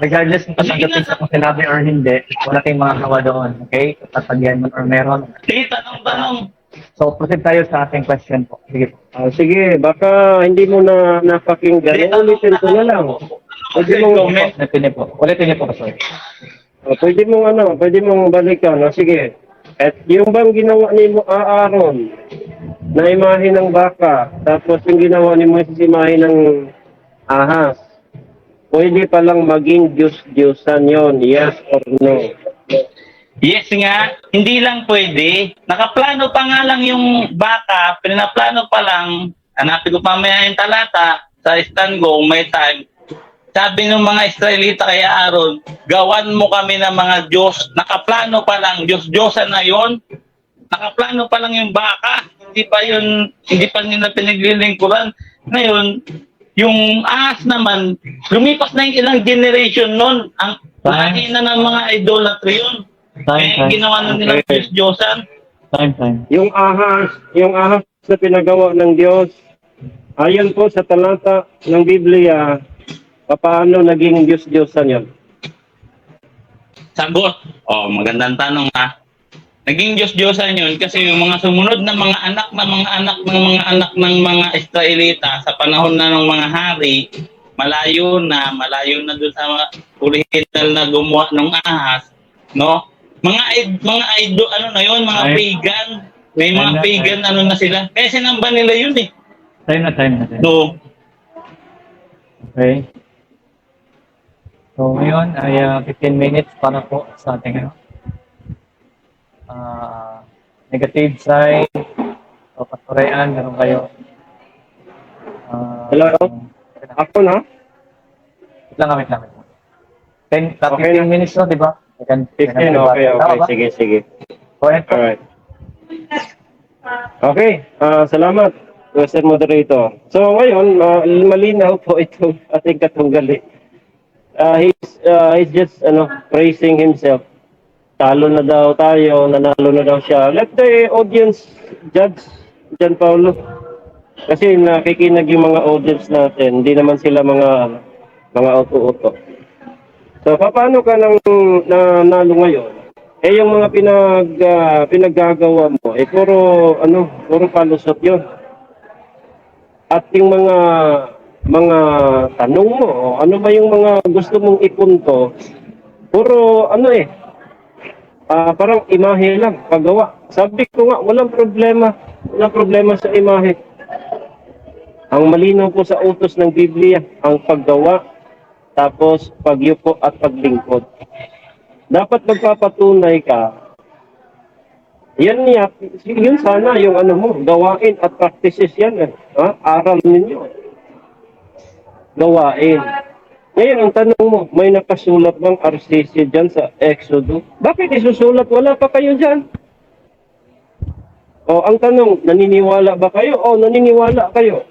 Regardless kung tatanggapin sa kung sinabi or hindi, wala kayong mga gawa doon. Okay? Tatagyan mo or meron. Sige, tanong. So, proceed tayo sa ating question po. Sige po. Sige, baka hindi mo na napakinggan. Ulitin ko na lang. Pwede mong, Ulitin niyo po. Sorry. pwede mong balikan. Sige. At yung bang ginawa ni Aaron na imahe ng baka, tapos yung ginawa ni Moises imahe ng ahas, pwede palang maging Diyos-Diyosan yon, yes or no? Yes nga, hindi lang pwede. Nakaplano pa nga lang yung baka, pinaplano pa lang, hanapin ko mamaya yung talata, sa stand ko, may time. Sabi ng mga Israelita kay Aaron, gawan mo kami ng mga Diyos. Nakaplano pa lang, Diyos-Diyosan na yon. Nakaplano pa lang yung baka. Hindi pa nila pinaglilingkuran. Ngayon, yung ahas naman, lumipas na yung ilang generation nun. Ang lagi na ng mga idolatry yun. Kaya ginawa na nilang Diyos-Diyosan. Time. Yung ahas na pinagawa ng Diyos, ayon po sa talata ng Biblia, paano naging Diyos-Diyosan yon? Sagot. Oh, magandang tanong ha. Naging Diyos-Diyosan yun kasi yung mga sumunod na mga anak ng mga Israelita sa panahon na ng mga hari, malayo na doon sa original na gumawa ng ahas, no? Mga idol, ano na yun, mga Ay. pagan. May mga Time na, pagan, ano na sila. Kaya sinamba nila yun eh. Time na. So, Okay. So, ngayon ay 15 minutes para po sa ating negative side o paturayan. Meron kayo. Hello? Ako na? Wait lang. 15 Okay na. minutes no, di ba? 15, okay. Sige. Go ahead po. Alright. Okay, salamat, Mr. Moderator. So ngayon, malinaw po itong ating katunggali. He's just praising himself. Talo na daw tayo, nanalo na daw siya. Let the audience judge, John Paulo. Kasi nakikinig yung mga audience natin, hindi naman sila mga auto-auto. So paano ka nang nanalo ngayon? Eh yung mga pinaggagawa mo, puro palusot 'yon. At yung mga tanong mo, ano ba yung mga gusto mong ipunto? Puro parang imahe lang, paggawa. Sabi ko nga, walang problema sa imahe. Ang malinaw po sa utos ng Biblia, ang paggawa, tapos pagyuko at paglingkod. Dapat magpapatunay ka. Yun sana yung gawain at practices yan. Aral ninyo. Gawain. Ngayon, ang tanong mo, may nakasulat bang RCC dyan sa Exodus? Bakit isusulat? Wala pa kayo dyan. O, ang tanong, naniniwala ba kayo? O, naniniwala kayo.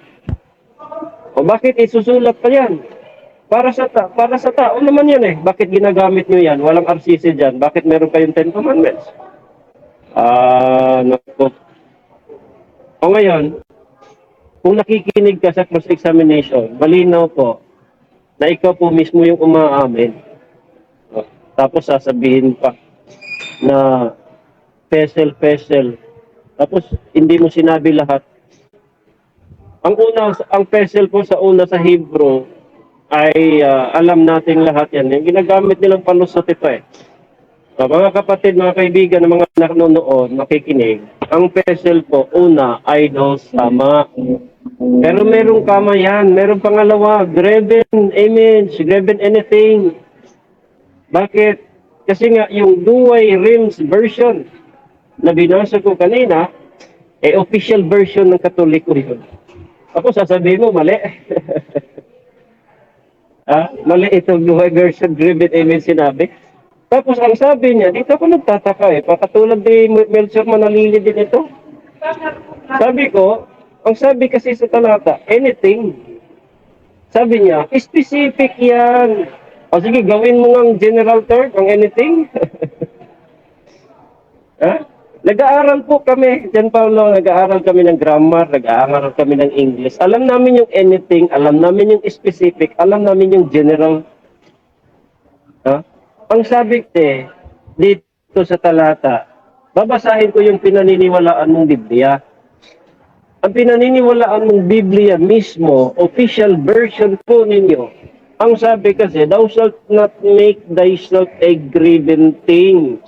O, bakit isusulat pa yan? Para sa tao naman yan eh. Bakit ginagamit nyo yan? Walang RCC dyan. Bakit meron kayong 10 Commandments? Naku. O ngayon, kung nakikinig ka sa cross-examination, malinaw po na ikaw po mismo yung umaamin. Tapos sasabihin pa na pesel. Tapos hindi mo sinabi lahat. Ang pesel po sa Hebrew ay alam nating lahat yan. Yung ginagamit nilang palusot ito eh. So, mga kapatid, mga kaibigan, ng mga nanonood, makikinig, ang pesel po, una, idol, sama. Pero merong kama yan. Merong pangalawa, graven image, graven anything. Bakit? Kasi nga, yung Duway Rims version na binasa ko kanina, official version ng Katoliko yun. Ako sasabihin mo, mali. Mali itong Duway version, graven image sinabi. Tapos ang sabi niya, dito ako nagtataka pakatulad ni Melchor Manalili din ito. Sabi ko, ang sabi kasi sa talata, anything. Sabi niya, specific yan. O sige, gawin mo ng general term, ang anything. Nag-aaral po kami, John Paulo, nag-aaral kami ng grammar, nag-aaral kami ng English. Alam namin yung anything, alam namin yung specific, alam namin yung general. Ang sabi dito sa talata, babasahin ko yung pinaniniwalaan mong Biblia. Ang pinaniniwalaan mong Biblia mismo, official version po ninyo, ang sabi kasi, thou shalt not make thyself a graven thing,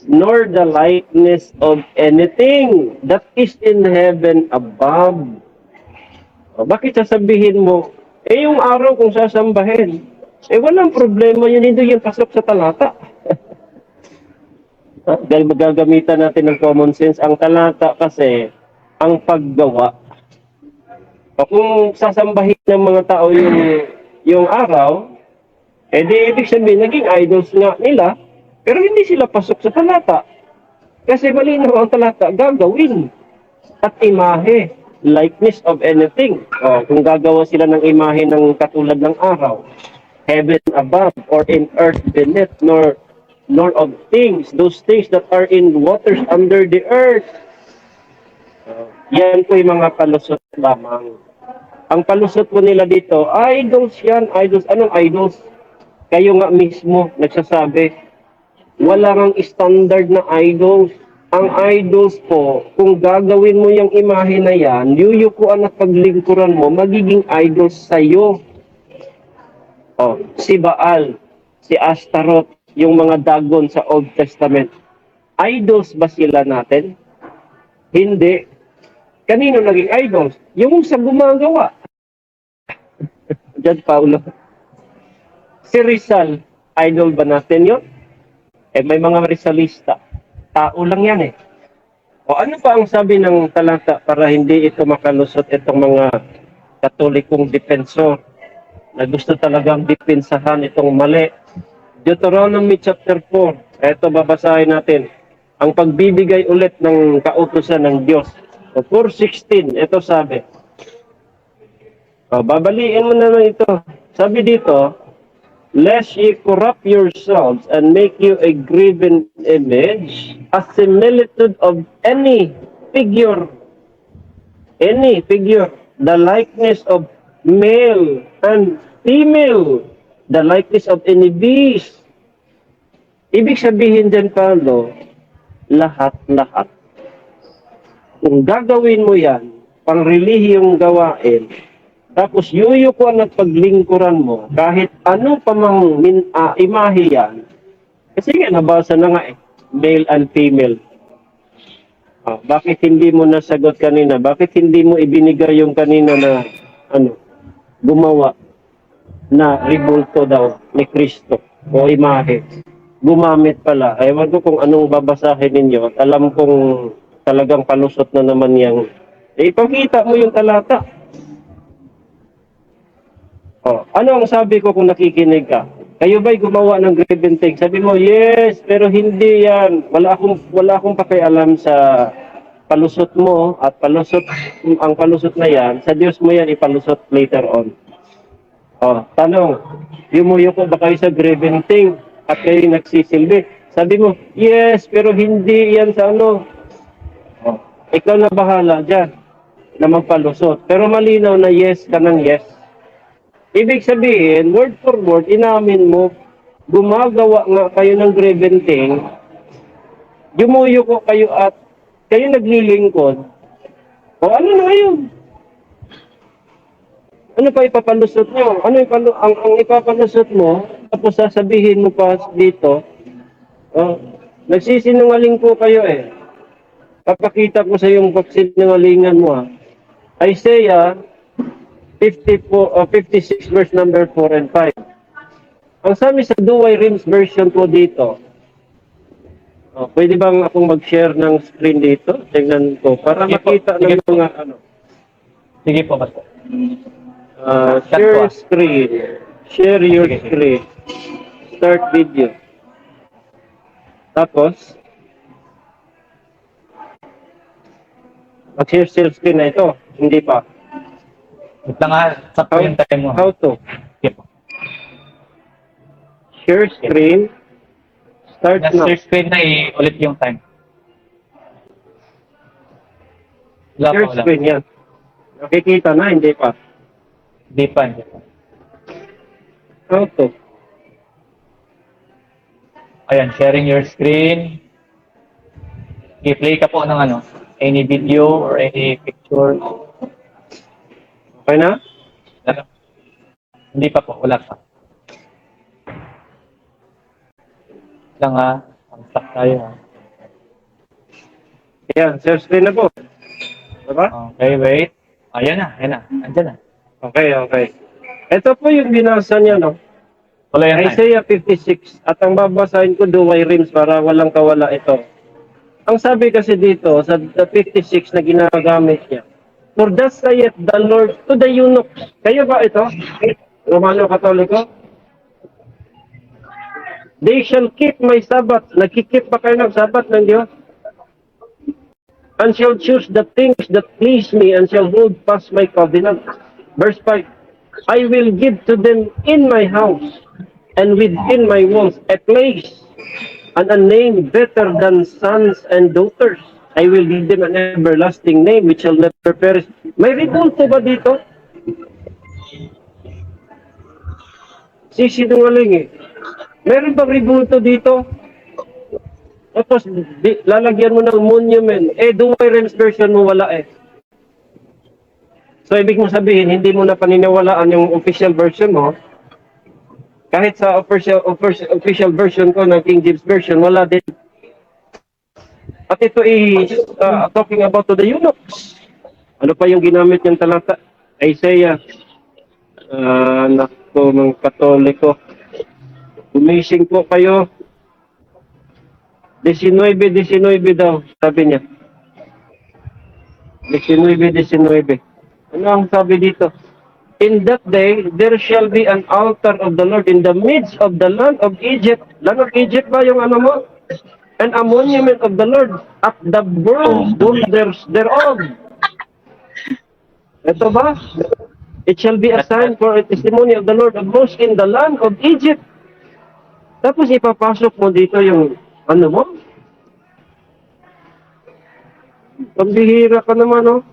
nor the likeness of anything that is in heaven above. Bakit sasabihin mo, yung araw kung sasambahin, walang problema yun, hindi yung pasok sa talata. Dahil magagamitan natin ng common sense, ang talata kasi, ang paggawa. Kung sasambahin ng mga tao yung araw, di ibig sabihin, naging idols nga nila, pero hindi sila pasok sa talata. Kasi malinaw ang talata, gagawin. At imahe, likeness of anything. Kung gagawa sila ng imahe ng katulad ng araw, heaven above or in earth beneath, nor of those things that are in waters under the earth. Yan po yung mga palusot lamang. Ang palusot po nila dito, idols yan, idols. Anong idols? Kayo nga mismo nagsasabi, wala kang standard na idols. Ang idols po, kung gagawin mo yung imahe na yan, yuyukuan at paglingkuran mo, magiging idols sa'yo. Oh, si Baal, si Astaroth, yung mga dagon sa Old Testament. Idols ba sila natin? Hindi. Kanino naging idols? Yung sa gumagawa. Diyan, Paulo. Si Rizal, idol ba natin yun? Eh, may mga Rizalista. Tao lang yan eh. O ano pa ang sabi ng talata para hindi ito makalusot itong mga katolikong defensor na gusto talagang depensahan itong mali. Deuteronomy chapter 4. Ito babasahin natin. Ang pagbibigay ulit ng kautusan ng Diyos. O 4:16, ito sabi. O, babaliin mo naman ito. Sabi dito, lest ye corrupt yourselves and make you a graven image, a similitude of any figure, the likeness of male and female, the likeness of any beast. Ibig sabihin din, Paulo, lahat-lahat. Kung gagawin mo yan, pang relihiyong gawain, tapos yuyukuan at paglingkuran mo, kahit ano pa mang imahe yan, kasi nga nabasa na nga eh, male and female. Bakit hindi mo nasagot kanina? Bakit hindi mo ibinigay yung kanina na gumawa na ribulto daw ni Kristo o imahe? Gumamit pala. Ewan ko kung anong babasahin ninyo. Alam kong talagang palusot na naman yan. Ipakita mo yung talata. Ano ang sabi ko kung nakikinig ka? Kayo ba'y gumawa ng graven thing? Sabi mo, yes, pero hindi yan. Wala akong pakialam sa palusot mo at ang palusot na yan, sa Diyos mo yan ipalusot later on. Tanong, yumuyo ko ba kayo sa graven thing at kayo nagsisilbi? Sabi mo, yes, pero hindi yan sa ikaw na bahala dyan na magpalusot. Pero malinaw na yes ka ng yes. Ibig sabihin, word for word, inamin mo, gumagawa nga kayo ng graven thing, yumuyo ko kayo at kayo naglilingkod. Ano na yun? Ano pa ipapalusot nyo? Ang ipapalusot mo, tapos sasabihin mo pa dito, nagsisinungaling po kayo eh. Papakita ko sa yung pagsinungalingan mo. Isaiah 56 verse number 4 and 5. Ang sabi sa Douay Rheims version po dito, pwede bang akong mag-share ng screen dito? Tingnan ko, para makita ng mga Sige po, basta. share screen. Share your screen. Start video. Tapos, mag-share screen na ito. Hindi pa. Ito nga, sakto yung time mo. How to? Sige po. Share screen. Start Just now. share screen na ulit yung time. Wala Share pa, wala. screen yan. Nakikita na, hindi pa. Hindi pa, hindi pa. How to? Ayan, sharing your screen. I-play ka po ng any video or any picture. Okay na? Hindi pa po, wala pa. Lang ang stuck tayo Yan, share screen na po. Diba? Okay, wait. Ayan na, andyan na. Okay. Ito po yung binasa niya, no? Wala yan time. Isaiah 56. At ang babasahin ko, Douay Rheims, para walang kawala ito. Ang sabi kasi dito, sa 56 na ginagamit niya, for thus saith the Lord to the eunuchs. Kayo ba ito? Romano Katoliko? They shall keep my Sabbath. Nagkikip ba kayo ng Sabbath ng Diyos? And shall choose the things that please me and shall hold fast my covenant. Verse 5. I will give to them in my house and within my walls a place and a name better than sons and daughters. I will give them an everlasting name which shall never perish. May ribulto ba dito? Sisinungaling eh. Meron bang ribulto dito? Tapos, lalagyan mo ng monument. Dual Renz version mo wala eh. So, ibig mo sabihin, hindi mo na paniniwalaan yung official version mo. Kahit sa official version ko ng King James Version, wala din. At ito is talking about to the eunuchs. Ano pa yung ginamit niyang talata? Isaiah. Nako, mga Katoliko. Gumising po kayo. 19 daw, sabi niya. 19. Ano ang sabi dito? In that day, there shall be an altar of the Lord in the midst of the land of Egypt. Land of Egypt ba yung ano mo? And a monument of the Lord at the borders thereof. Ito ba? It shall be a sign for a testimony of the Lord of hosts in the land of Egypt. Tapos ipapasok mo dito yung ano mo? Pambihira ka naman, oh.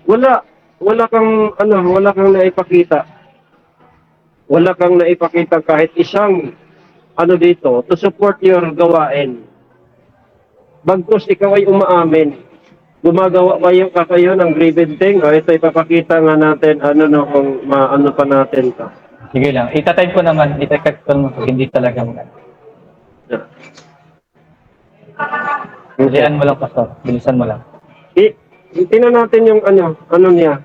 Wala kang naipakita. Wala kang naipakita kahit isang ano dito to support your gawain. Bagkus ikaw ay umaamin. Gumagawa kayo ng grieving. O ito ipapakita nga natin kung maano pa natin to. Sige lang. Itatype ko naman. Itatype ko naman kung hindi talaga maganda. Bilisan mo lang, Pastor. Bilisan mo lang. Tingnan natin yung ano niya.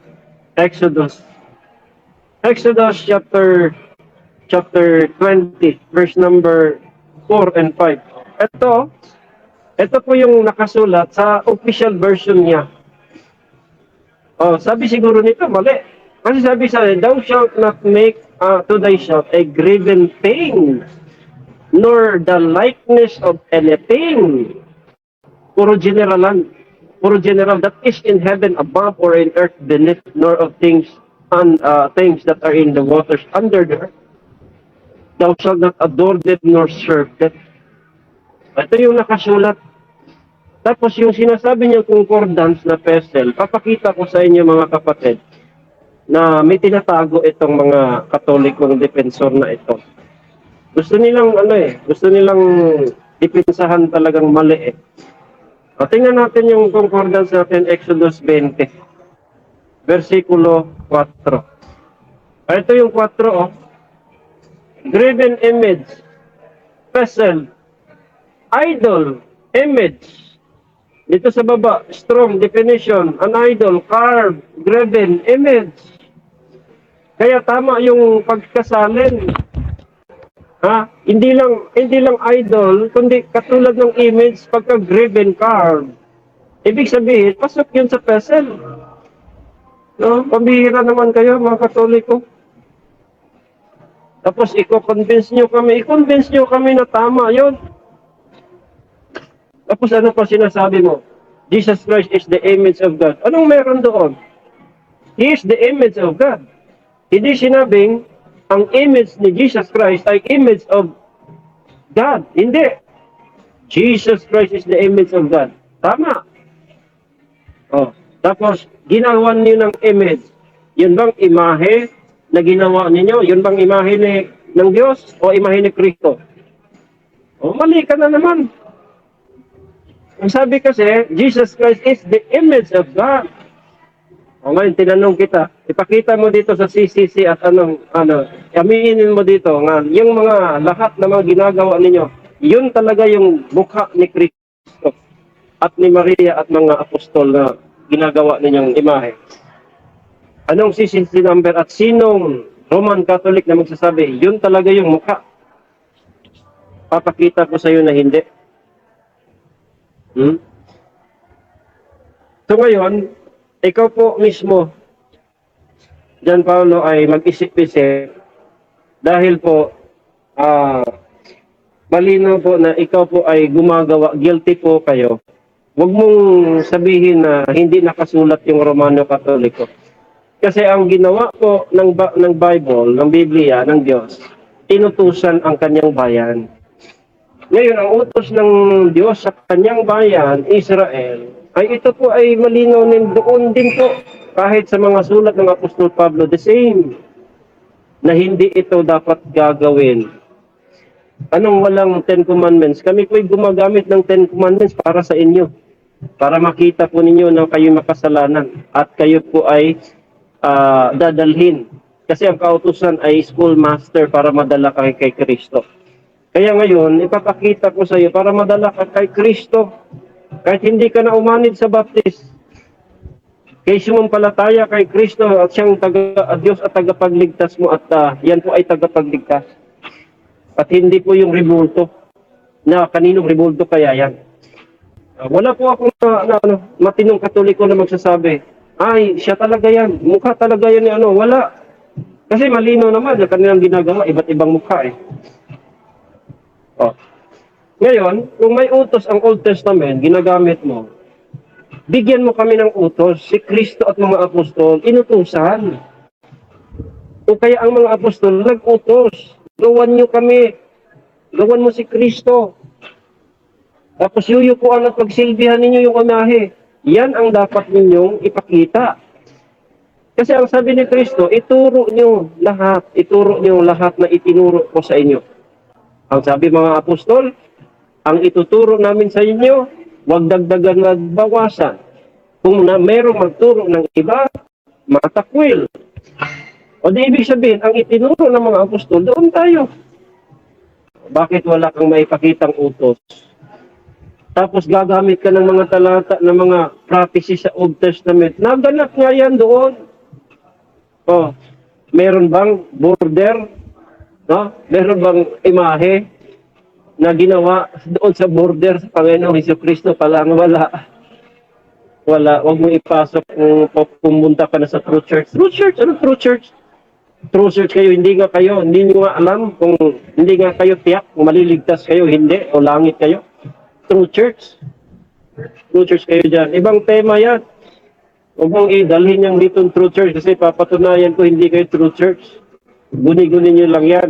Exodus. Exodus chapter 20, verse number 4 and 5. Ito po yung nakasulat sa official version niya. Sabi siguro nito, mali. Kasi sabi sa thou shalt not make to thyself a graven thing, nor the likeness of anything. Puro general that is in heaven above or in earth beneath, nor of things that are in the waters under the earth. Thou shalt not adore them nor serve them. Ito yung nakasulat. Tapos yung sinasabi niyang concordance na pestle, papakita ko sa inyo mga kapatid na may tinatago itong mga Katolikong defensor na ito. Gusto nilang depensahan talagang mali eh. Tingnan natin yung concordance natin, Exodus 20, versikulo 4. Ito yung 4, Graven image, pestle, idol, image. Dito sa baba, strong definition, an idol, carved, graven, image. Kaya tama yung pagkasalin. Hindi lang idol, kundi katulad ng image pagka-graven carved. Ibig sabihin, pasok yun sa pestle. No? Pambihira naman kayo, mga Katoliko. Tapos i-convince nyo kami na tama yun. Tapos ano pa sinasabi mo? Jesus Christ is the image of God. Anong meron doon? He is the image of God. Hindi sinabing ang image ni Jesus Christ ay image of God. Hindi. Jesus Christ is the image of God. Tama. Tapos, ginawa niyo ng image. Yun bang imahe na ginawa ninyo? Yun bang imahe ng Diyos o imahe ni Kristo? Mali ka na naman. Ang sabi kasi, Jesus Christ is the image of God. Ngayon, tinanong kita, ipakita mo dito sa CCC at aminin mo dito nga, yung mga lahat na mga ginagawa ninyo, yun talaga yung mukha ni Kristo at ni Maria at mga apostol na ginagawa ninyong imahe. Anong CCC number at sinong Roman Catholic na magsasabi, yun talaga yung mukha? Papakita ko sa iyo na hindi. So ngayon, ikaw po mismo, John Paulo, ay mag-isip-isip dahil po malinaw po na ikaw po ay gumagawa, guilty po kayo. Huwag mong sabihin na hindi nakasulat yung Romano Katoliko. Kasi ang ginawa po ng Bible, ng Biblia, ng Diyos, inutusan ang kanyang bayan. Ngayon, ang utos ng Diyos sa kanyang bayan, Israel, ay ito po ay malinaw doon din po kahit sa mga sulat ng Apostol Pablo, the same, na hindi ito dapat gagawin Anong walang Ten Commandments? Kami po'y gumagamit ng Ten Commandments para sa inyo. Para makita po ninyo na kayo makasalanan at kayo po ay dadalhin. Kasi ang kautusan ay schoolmaster para madala ka kay Kristo. Kaya ngayon, ipapakita ko sa iyo para madala ka kay Kristo. Kahit hindi ka na umanid sa baptis. Kay sumampalataya kay Kristo at siyang Diyos at tagapagligtas mo at yan po ay tagapagligtas. At hindi po yung rebulto. Na kaninong rebulto kaya yan? Wala po akong matinong katoliko na magsasabi, ay, siya talaga yan. Mukha talaga yan ni ano. Wala. Kasi malino naman na kanilang ginagawa. Iba't ibang mukha eh. Oh. Ngayon, kung may utos ang Old Testament, ginagamit mo, bigyan mo kami ng utos. Si Kristo at mga apostol, inutusan. O kaya ang mga apostol, nag-utos. Gawan nyo kami. Gawan mo si Kristo. Tapos yuyukuan at pagsilbihan ninyo yung imahe. Yan ang dapat ninyong ipakita. Kasi ang sabi ni Kristo, ituro nyo lahat. Ituro nyo lahat na itinuro ko sa inyo. Ang sabi mga apostol, ang ituturo namin sa inyo, huwag dagdagan magbawasan. Kung merong magturo ng iba, matakwil. O di ibig sabihin, ang itinuro ng mga apostol, doon tayo. Bakit wala kang maipakitang utos? Tapos gagamit ka ng mga talata, ng mga prophecy sa Old Testament. Naganap nga yan doon. Oh, meron bang border? No? Meron bang imahe na ginawa doon sa border sa Panginoong Jesucristo? Palang wala. Wala. Huwag mo ipasok kung pumunta ka na sa true church. True church? Ano true church? True church kayo, hindi nga nyo nga alam kung hindi nga kayo tiyak kung maliligtas kayo, hindi, o langit kayo. True church. True church kayo dyan. Ibang tema yan. Huwag mong idalhin yung dito true church kasi papatunayan ko hindi kayo true church. Guni-guni nyo lang yan.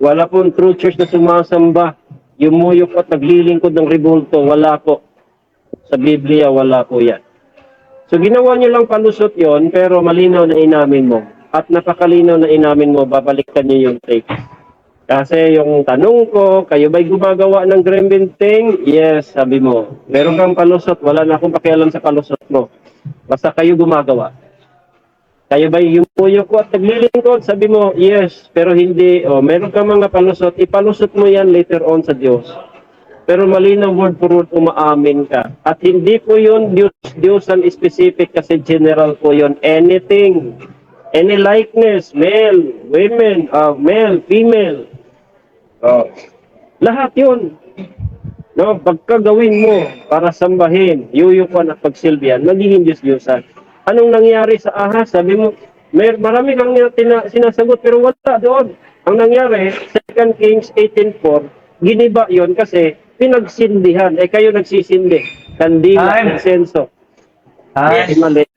Wala pong true church na sumasamba. Yumuyok at naglilingkod ng rebulto. Wala po. Sa Biblia, wala po yan. So ginawa nyo lang palusot yon pero malinaw na inamin mo. At napakalinaw na inamin mo, babalikan nyo yung take. Kasi yung tanong ko, kayo ba'y gumagawa ng gremlin thing? Yes, sabi mo. Meron kang palusot, wala na akong pakialam sa palusot mo. Basta kayo gumagawa. Kayo ba'y yumuyo ko at naglilingkod? Sabi mo, yes, pero hindi. O, meron kang mga palusot, ipalusot mo yan later on sa Diyos. Pero malinaw word for word umaamin ka. At hindi po yun Diyosan specific kasi general po yun. Anything. Any likeness, male, women, male, female. Lahat yun. No, pagkagawin mo para sambahin, yuyukuan at pagsilbihan, magiging Diyos-Diyosan. Anong nangyari sa Ahas? Sabi mo, marami kang sinasagot pero wala doon. Ang nangyari, 2 Kings 18:4, giniba yon kasi pinagsindihan. Kayo nagsisindi. Kandila, insenso. Mali.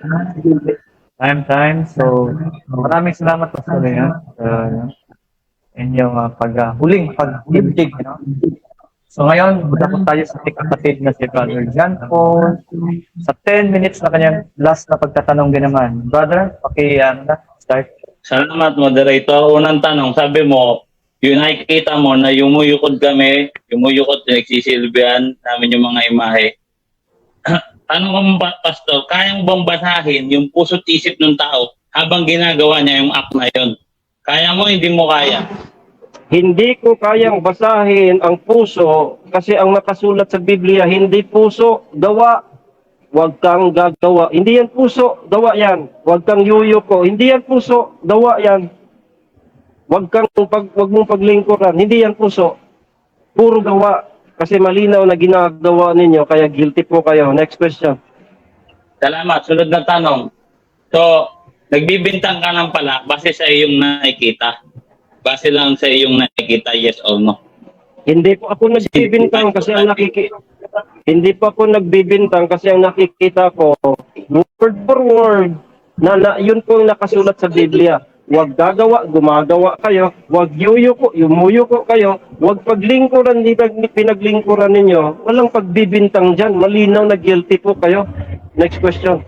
Time. So, maraming salamat po sa inyo. Inyong huling pag-ibig. No? So, ngayon, buta po tayo sa ating kapatid na si Brother John Paul. Sa 10 minutes na kanyang last na pagtatanong din naman. Brother, start. Salamat, moderator. Unang tanong, sabi mo, yung nakikita mo na yumuyukod kami, nagsisilbihan namin yung mga imahe. Tanong ko, Pastor, kayang bang basahin yung puso't isip ng tao habang ginagawa niya yung act na yun? Kaya mo, hindi mo kaya? Hindi ko kayang basahin ang puso kasi ang nakasulat sa Biblia, hindi puso, gawa. Huwag kang gagawa. Hindi yan puso, gawa yan. Huwag kang yuyuko. Hindi yan puso, gawa yan. Huwag mong paglingkuran. Hindi yan puso. Puro gawa. Kasi malinaw na ginagawa ninyo, kaya guilty po kayo. Next question. Salamat. Sunod na tanong. So, nagbibintang ka lang pala base sa iyong nakikita. Base lang sa iyong nakikita, yes or no? Hindi po ako nagbibintang kasi ang nakikita ko, word for word, yun po yung nakasulat sa Biblia. Huwag gagawa, gumagawa kayo. Huwag yumuyuko kayo. Huwag paglingkuran, pinaglingkuran ninyo. Walang pagbibintang dyan. Malinaw na guilty po kayo. Next question.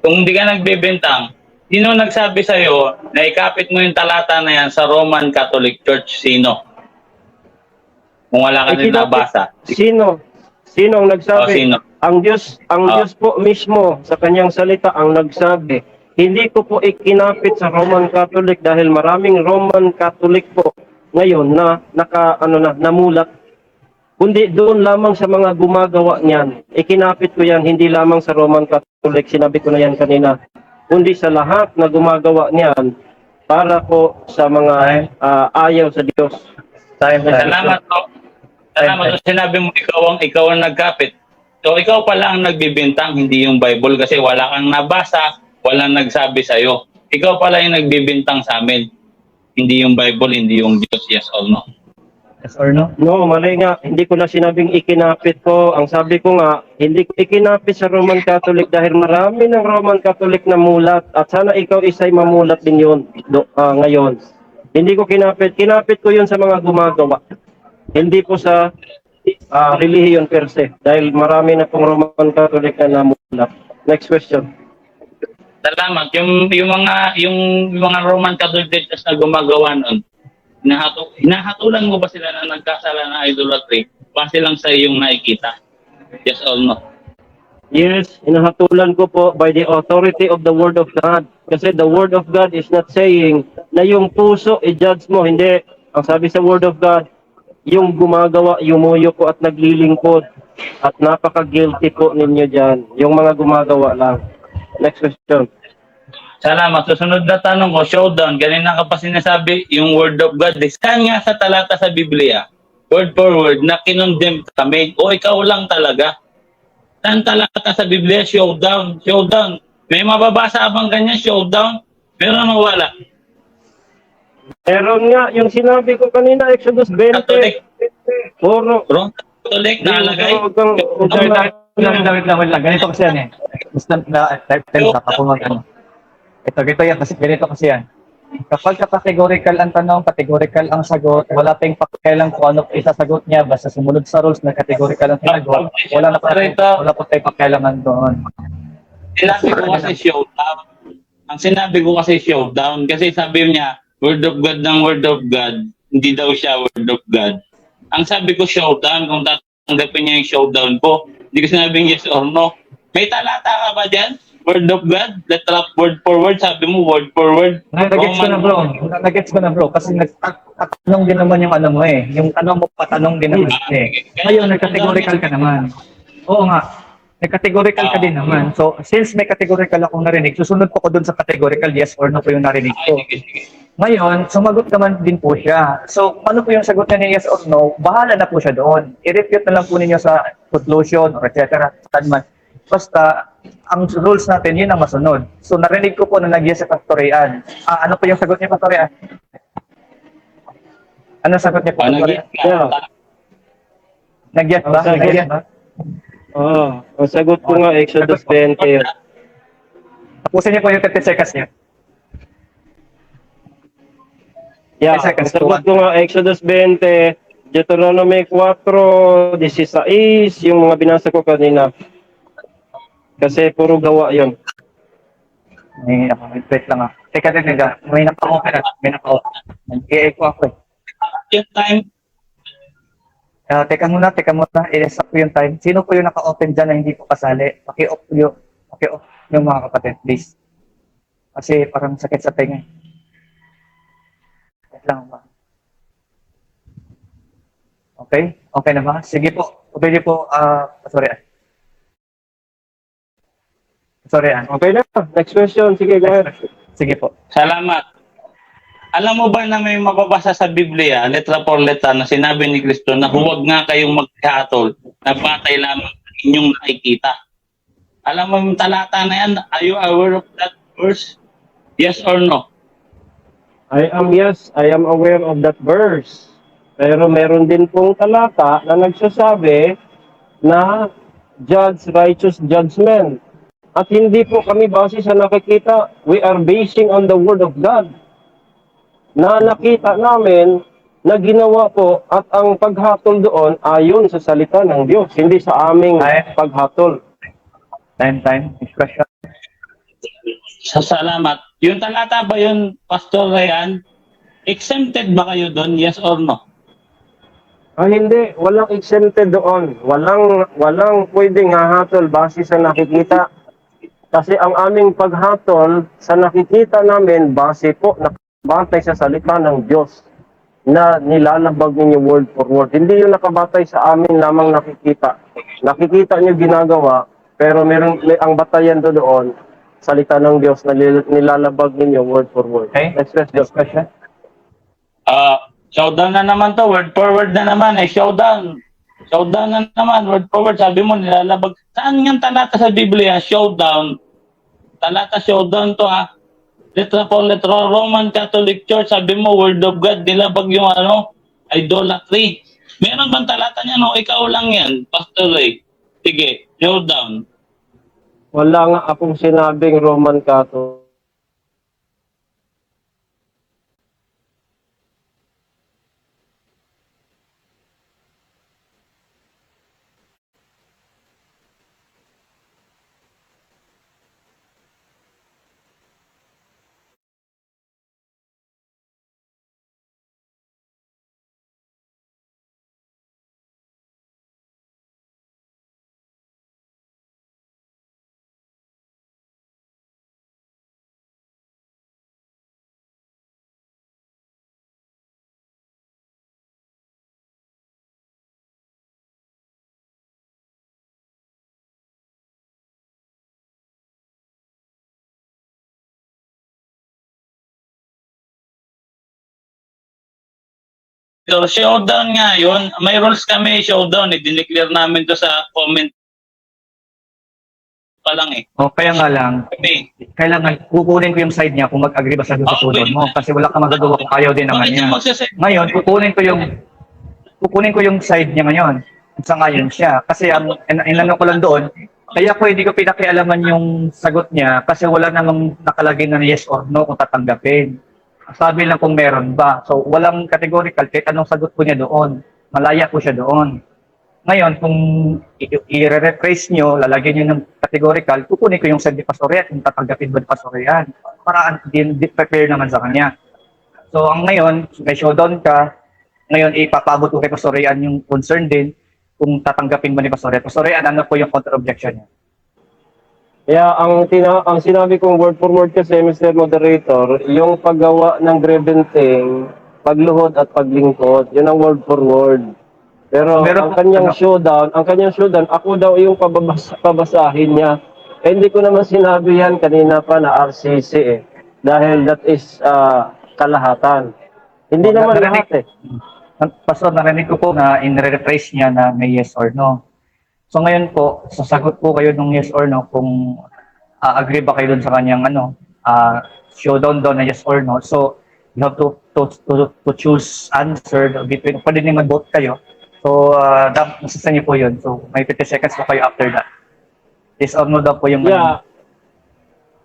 Kung hindi ka nagbibintang, sino nagsabi sa'yo na ikapit mo yung talata na yan sa Roman Catholic Church? Sino? Kung wala ka rin nabasa. Sino ang O nagsabi? sino? Ang Diyos po mismo sa kanyang salita ang nagsabi. Hindi ko po ikinapit sa Roman Catholic dahil maraming Roman Catholic po ngayon na namulat. Kundi doon lamang sa mga gumagawa niyan. Ikinapit ko yan hindi lamang sa Roman Catholic, sinabi ko na yan kanina. Kundi sa lahat na gumagawa niyan para po sa mga ayaw sa Diyos. Salamat po. Salamat. Sinabi mo ikaw ang nagkapit. So ikaw pala ang nagbibintang, hindi yung Bible kasi wala kang nabasa, walang nagsabi sa'yo. Ikaw pala yung nagbibintang sa amin. Hindi yung Bible, hindi yung Diyos, yes or no. Yes or no? No, mali nga. Hindi ko na sinabing ikinapit ko. Ang sabi ko nga, hindi ko ikinapit sa Roman Catholic dahil marami ng Roman Catholic na mulat at sana ikaw isa'y mamulat din yun ngayon. Hindi ko kinapit. Kinapit ko yun sa mga gumagawa. Hindi po sa relihiyon per se. Dahil marami na pong Roman Catholic na namulat. Next question. Salamat. Yung mga Roman Catholic na gumagawa noon, hinahatulan mo ba sila na nagkasala ng idolatry? Base lang sa iyong nakikita. Yes or no? Yes, hinahatulan ko po by the authority of the Word of God. Kasi the Word of God is not saying na yung puso i-judge mo. Hindi. Ang sabi sa Word of God, yung gumagawa, yumuyo po at naglilingkod. At napaka-guilty po ninyo dyan. Yung mga gumagawa lang. Next question. Salamat. Susunod na tanong ko, showdown. Ganina ka pa sinasabi, yung word of God. Saan nga sa talata sa Biblia, word for word, na kinondemn kami? O ikaw lang talaga? Saan talata sa Biblia, showdown? Showdown. May mababasa bang ganyan, showdown? Meron o wala? Meron nga, yung sinabi ko kanina, Exodus 20. Catholic. Puro. Bro, Catholic nalagay. Wait lang. Ganito kasi yan eh. Basta lifetime sa kapungan ano. Ganito kasi yan. Kapag categorical ang tanong, categorical ang sagot, wala tayong pakialam kung ano isasagot niya, basta sumunod sa rules na categorical ang sinagot, wala po tayong pakialaman doon. Sinabi ko kasi showdown. Ang sinabi ko kasi showdown. Kasi sabi niya, word of God ng word of God, hindi daw siya word of God. Ang sabi ko showdown, kung tatanggapin niya yung showdown ko, hindi ko sinabing yes or no. May talata ka ba dyan? Word of God? Letra word for word? Sabi mo word for word? Nagets ko na bro. Kasi nagtatanong din naman yung ano mo eh. Yung tanong mo patanong din naman eh. Ngayon, nag-categorical ka naman. Oo nga. Nag-categorical ka din naman. So, since may categorical akong narinig, susunod ko doon sa categorical yes or no po yung narinig ko. Sige. Ngayon, sumagot naman din po siya. So, ano po yung sagot niya ni yes or no, bahala na po siya doon. I-refute na lang po ninyo sa conclusion or etc. Basta, ang rules natin, yun ang masunod. So, narinig ko po na nag-yes sa Pastorian. Ano po yung sagot niya, Pastorian? Ano sagot niya, Pastorian? Nag-yes ba? Nag-yes ba? Ang sagot ko nga, Exodus 20. Tapusin niyo po yung 30 seconds niya. Yeah, ang sagot ko nga, Exodus 20, Deuteronomy 4, 16, yung mga binasa ko kanina. Kasi puro gawa yun. Wait lang ah. Teka. May naka-open na. Nag-i-echo ako eh. Yung time, Teka muna. I-reset ko yung time. Sino po yung naka-open dyan na hindi po kasali? Paki-off yung mga kapatid, please. Kasi parang sakit sa tenga. Wait lang ba? Okay? Okay na ba? Sige po. Pwede po, sorry. Okay na. Next question. Sige, go ahead. Sige po. salamat. Alam mo ba na may mababasa sa Biblia, letra por letra, na sinabi ni Kristo na huwag nga kayong magkatol na batay lamang sa inyong nakikita? Alam mo yung talata na yan? Are you aware of that verse? Yes or no? I am aware of that verse. Pero meron din pong talata na nagsasabi na judge righteous judgment. At hindi po kami base sa nakikita. We are basing on the Word of God. Na nakita namin na ginawa po at ang paghatol doon ayon sa salita ng Diyos, hindi sa aming paghatol. Time. Question. Salamat. Yung talata ba yun, Pastor Ryan? Exempted ba kayo doon? Yes or no? Hindi, walang exempted doon. Walang pwedeng hahatol base sa nakikita. Kasi ang aming paghatol sa nakikita namin base po nakabatay sa salita ng Diyos na nilalabag ninyo word for word. Hindi yung nakabatay sa amin lamang nakikita. Nakikita nyo ginagawa, pero ang batayan doon, salita ng Diyos na nilalabag ninyo word for word. Okay? Next question. Next question. Showdown na naman to, word for word na naman, showdown. Showdown na naman, word for word. Sabi mo, nilalabag. Saan yung talata sa Biblia? Showdown. Talata showdown to Letra po, letra Roman Catholic Church. Sabi mo, word of God, nilabag yung idolatry. Meron bang talata niya? No, ikaw lang yan, Pastor Ray. Sige, showdown. Wala nga akong sinabing Roman Catholic. So, showdown nga yun. May rules kami, showdown. Dineclare namin to sa comment pa lang O kaya nga lang, Okay. kailangan kukunin ko yung side niya kung mag-agree ba sa susunod mo. Kasi wala kang magagawa kung ayaw din naman Bakit niya. yung magsasay? Ngayon, kukunin ko yung side niya ngayon. Sa ngayon siya. Kasi ang inano ko lang doon, kaya ko hindi ko pinakialaman yung sagot niya kasi wala namang nakalagay na yes or no kung tatanggapin. Sabi lang kung meron ba. So, walang categorical kahit anong sagot ko niya doon. Malaya ko siya doon. Ngayon, kung i-rephrase nyo, lalagyan nyo ng categorical, kukunin ko yung side ni Pastorian kung tatanggapin ba ni Pastorian. Para prepare naman sa kanya. So, ang ngayon, may showdown ka, ngayon ipapabot ko kay Pastorian yung concern din kung tatanggapin ba ni Pastorian. Pastorian, ano po yung counter-objection niya? Kaya ang sinabi kong word for word kasi, Mr. Moderator, yung paggawa ng grebenting, pagluhod at paglingkod, yun ang word for word. Pero Meron ang po- kanyang ano? showdown, ako daw yung pabasahin niya. Eh, hindi ko naman sinabi yan kanina pa na RCC eh. Dahil that is kalahatan. Hindi naman lahat eh. Pastor, narinig ko po na in-rephrase niya na may yes or no. So ngayon po, sasagot po kayo ng yes or no kung agree ba kayo dun sa kanyang showdown doon na yes or no. So you have to choose answer between, pwede din mag-vote kayo. So nasa niyo po yun. So may 50 seconds po kayo after that. Yes or no daw po yung Yeah.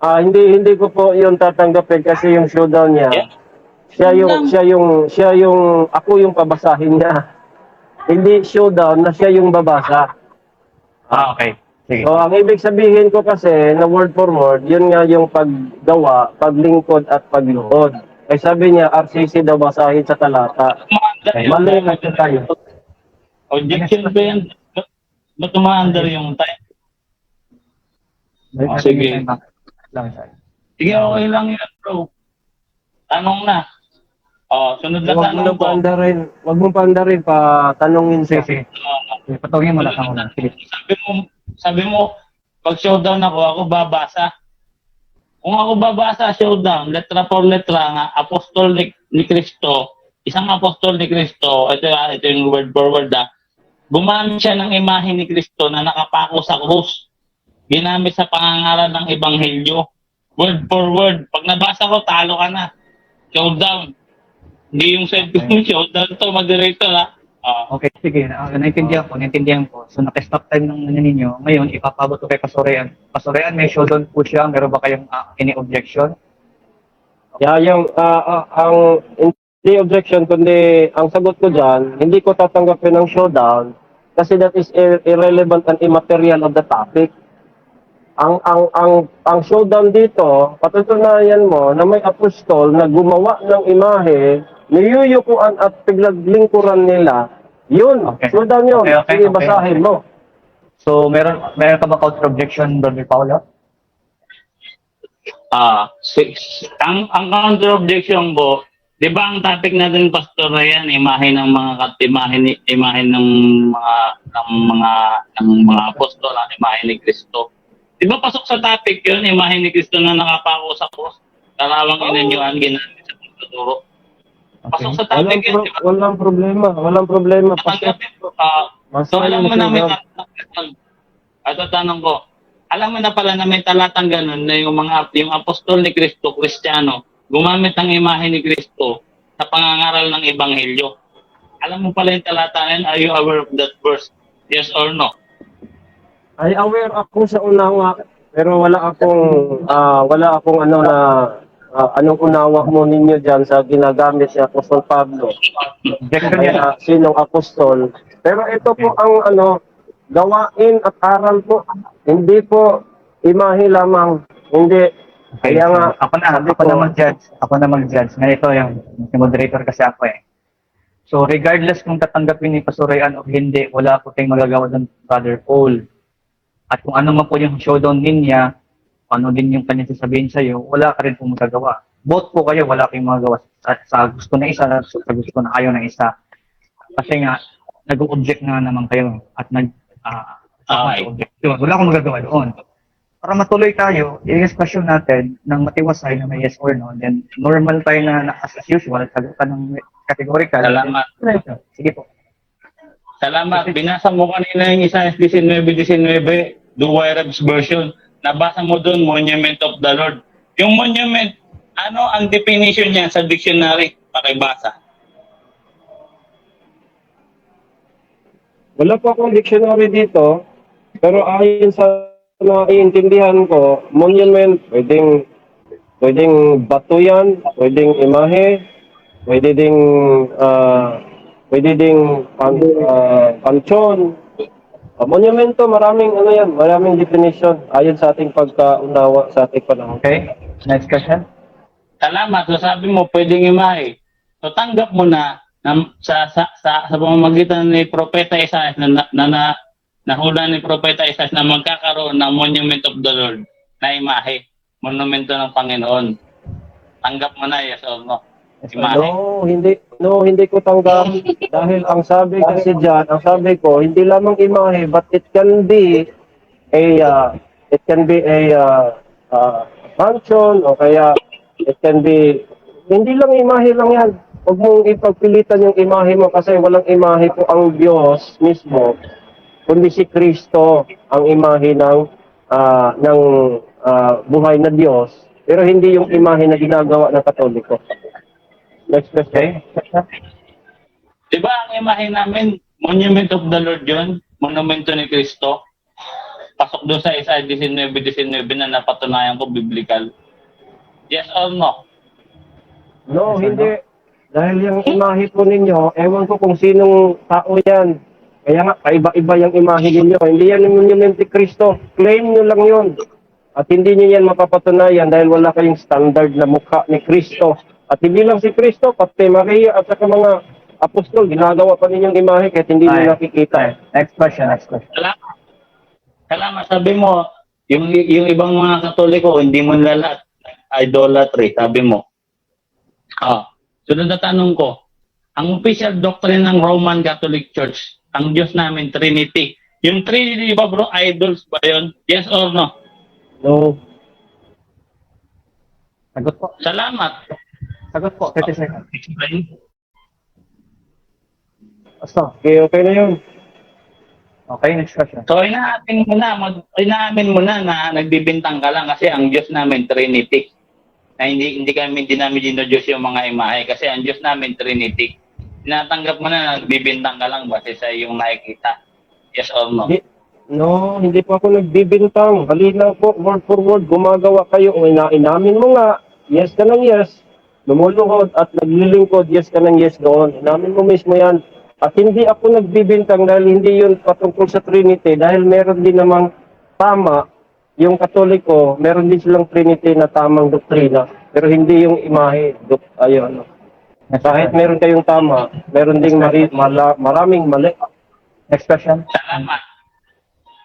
Hindi ko po yung tatanggapin kasi yung showdown niya. Siya yung ako yung pabasahin niya. Hindi showdown na siya yung babasa. okay. Sige. So, ang ibig sabihin ko kasi na word for word, yun nga yung paggawa, paglingkod at pagluhod. Eh sabi niya, RCC daw basahin sa talata. Mali na tayo. Objection ba yan? Ba't umaandar yung time? Sige. Sige, okay lang yan, bro. Tanong na. Sunod na tanong ko. Wag mo paandarin, patanungin siya. Sige. Patungin mo lang ako na. Sige. Sabi mo, pag showdown ako babasa. Kung ako babasa, showdown, letra por letra nga, apostol ni Cristo, isang apostol ni Cristo, ito yung word for word gumamit siya ng imahe ni Cristo na nakapako sa krus. Ginamit sa pangangaral ng ebanghelyo. Word for word. Pag nabasa ko, talo ka na. Showdown. Hindi yung side ko yung showdown to, moderator Okay, sige. Naintindihan ko. So, naka-stop time ng ninyo. Ngayon, ipapabot ko kay Pastorian. Pastorian, may showdown po siya. Meron ba kayong any objection? Ang hindi objection, kundi ang sagot ko dyan, hindi ko tatanggapin ng showdown kasi that is irrelevant and immaterial of the topic. Ang showdown dito, patutunayan mo na may apostol na gumawa ng imahe, niyuyukuan at pinaglingkuran nila Yun, Okay. sundan yun. Okay, okay, Sige, okay. basahin mo. So, meron ka ba counter objection, Brother Paolo? Ang counter objection ko, 'di ba ang topic natin pastor na yan, imahe ng mga imahe ng mga apostol, ang imahe ni Kristo. 'Di ba pasok sa topic 'yun, imahe ni Kristo na nakapako sa cross, karawang inanyuan ginamit sa pagtuturo. Pasok sa topic 'yun, 'di ba? Walang problema. Walang problema. Natanggapin ko. So Basahin alam mo mo na may siya. talatang, at tanong ko, alam mo na pala na may talatang ganun na yung apostol ni Kristo, Kristiyano, gumamit ng imahe ni Kristo sa pangangaral ng ebanghelyo. Alam mo pala yung talata na yun, are you aware of that verse? Yes or no? Ay aware ako sa unawa, pero wala akong ano na anong unawa mo ninyo diyan sa ginagamit ni Apostol Pablo. Objection yan. Kaya sinong apostol. Pero ito po ang gawain at aral po. Hindi po imahe lamang. Hindi. Okay, Kaya so, nga, ako na mag-judge. Ako na mag-judge. Ganito yung moderator kasi ako eh. So, regardless kung tatanggapin ni Pastor Ryan o hindi, wala po tayong magagawa doon, Brother Paul. At kung ano man po yung showdown niya, ano din yung kanyang sasabihin sa'yo, wala ka rin po magagawa. Both po kayo, wala kayong magagawa. At sa gusto na isa, sa gusto na ayaw na isa. Kasi nga, nag-object na naman kayo. At Okay. objection. Wala akong magagawa doon. Para matuloy tayo, i-discussion natin ng matiwasay na may yes or no. Then, normal tayo na as usual, sagutan ng categorical. Salamat. Sige po. Salamat. Binasa mo kanina yung Isaiah 19:19, Duwayreb's version. Nabasa mo doon, Monument of the Lord. Yung monument, ano ang definition niya sa dictionary? Pakibasa. wala po akong dictionary dito, pero ayon sa naiintindihan ko, monument, pwedeng bato yan, pwedeng imahe, pwede ding pansyon. Monumento, maraming definition ayon sa ating pagkaunawa sa ating panahon. Okay? Next question. Salamat. So sabi mo, pwedeng imahe. So tanggap mo na sa pamamagitan ni Propeta Isaiah nahula ni Propeta Isaiah na magkakaroon ng Monument of the Lord na imahe. Monumento ng Panginoon. Tanggap mo na, yes or no? Imahe. Hindi ko tanggap dahil ang sabi kasi diyan, ang sabi ko, hindi lamang imahe but it can be a function o kaya it can be hindi lang imahe lang yan. Huwag mong ipagpilitan yung imahe mo kasi walang imahe po ang Diyos mismo, kundi si Kristo ang imahe ng buhay na Diyos, pero hindi yung imahe na ginagawa ng Katoliko. Next question. Di ba ang imahe namin, Monument of the Lord yun? Monumento ni Kristo? Pasok doon sa Isaiah 19:19 na napatunayan ko biblical. Yes or no? No, hindi. Dahil yung imahe po ninyo, ewan ko kung sinong tao yan. Kaya nga, kaiba-iba yung imahe ninyo. Hindi yan yung monument ni Kristo. Claim nyo lang yun. At hindi nyo yan mapapatunayan dahil wala kayong standard na mukha ni Kristo. At hindi lang si Kristo, pati Maria at saka mga apostol, ginagawa pa ninyong imahe kahit hindi nyo nakikita. Next question. Salamat. Salamat. Sabi mo, yung ibang mga Katoliko, hindi mo nila idolatry, sabi mo. Sunod na tanong ko, ang official doctrine ng Roman Catholic Church, ang Diyos namin, Trinity. Yung Trinity ba bro, idols ba yun? Yes or no? No. Sagot po. Salamat. Sagot po. 30 seconds. Explain. Basta. Okay na yun. Okay, next question. So inaamin mo na na nagbibintang ka lang kasi ang Diyos namin, Trinity. Na hindi namin dinodiyos yung mga imahe kasi ang Diyos namin, Trinity. Tinatanggap mo na nagbibintang ka lang base sa iyong nakikita. Yes or no? Hindi po ako nagbibintang. Halina po, word for word, gumagawa kayo. Inamin mo nga, yes ka ng yes. Lumuluhod at naglilingkod, yes ka ng yes doon. Inamin mo mismo yan. At hindi ako nagbibintang dahil hindi yun patungkol sa Trinity. Dahil meron din namang tama, yung Katoliko, meron din silang Trinity na tamang doktrina. Pero hindi yung imahe. Ayun. Next Kahit question. meron kayong tama, meron ding maraming mali. Next question. Salamat.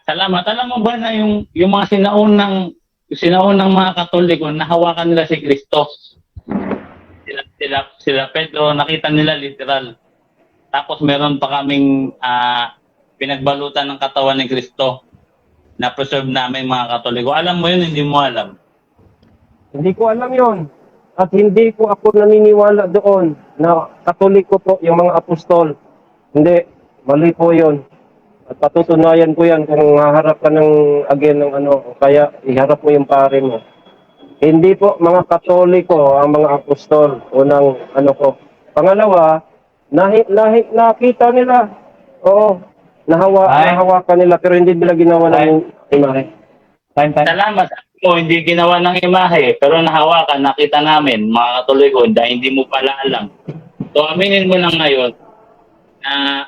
Salamat. Alam mo ba na yung mga sinaunang mga Katoliko, nahawakan nila si Kristo. Sila Pedro, nakita nila literal. Tapos meron pa kaming pinagbalutan ng katawan ni Kristo na preserve namin mga Katoliko. Alam mo yun, hindi mo alam. Hindi ko alam yon. At hindi ko ako naniniwala doon na Katoliko po yung mga apostol. Hindi, mali po yon. At patutunayan ko yan kung haharap ka again ng kaya iharap mo yung pare mo. Hindi po mga Katoliko ang mga apostol. Unang ko. Pangalawa, nakita nila. Oo, nahawakan nila pero hindi nila ginawa ng imahe. Time. Salamat. Mo hindi ginawa ng imahe, pero nahawakan, nakita namin, mga Katoliko, dahil hindi mo pala alam. So, aminin mo lang ngayon na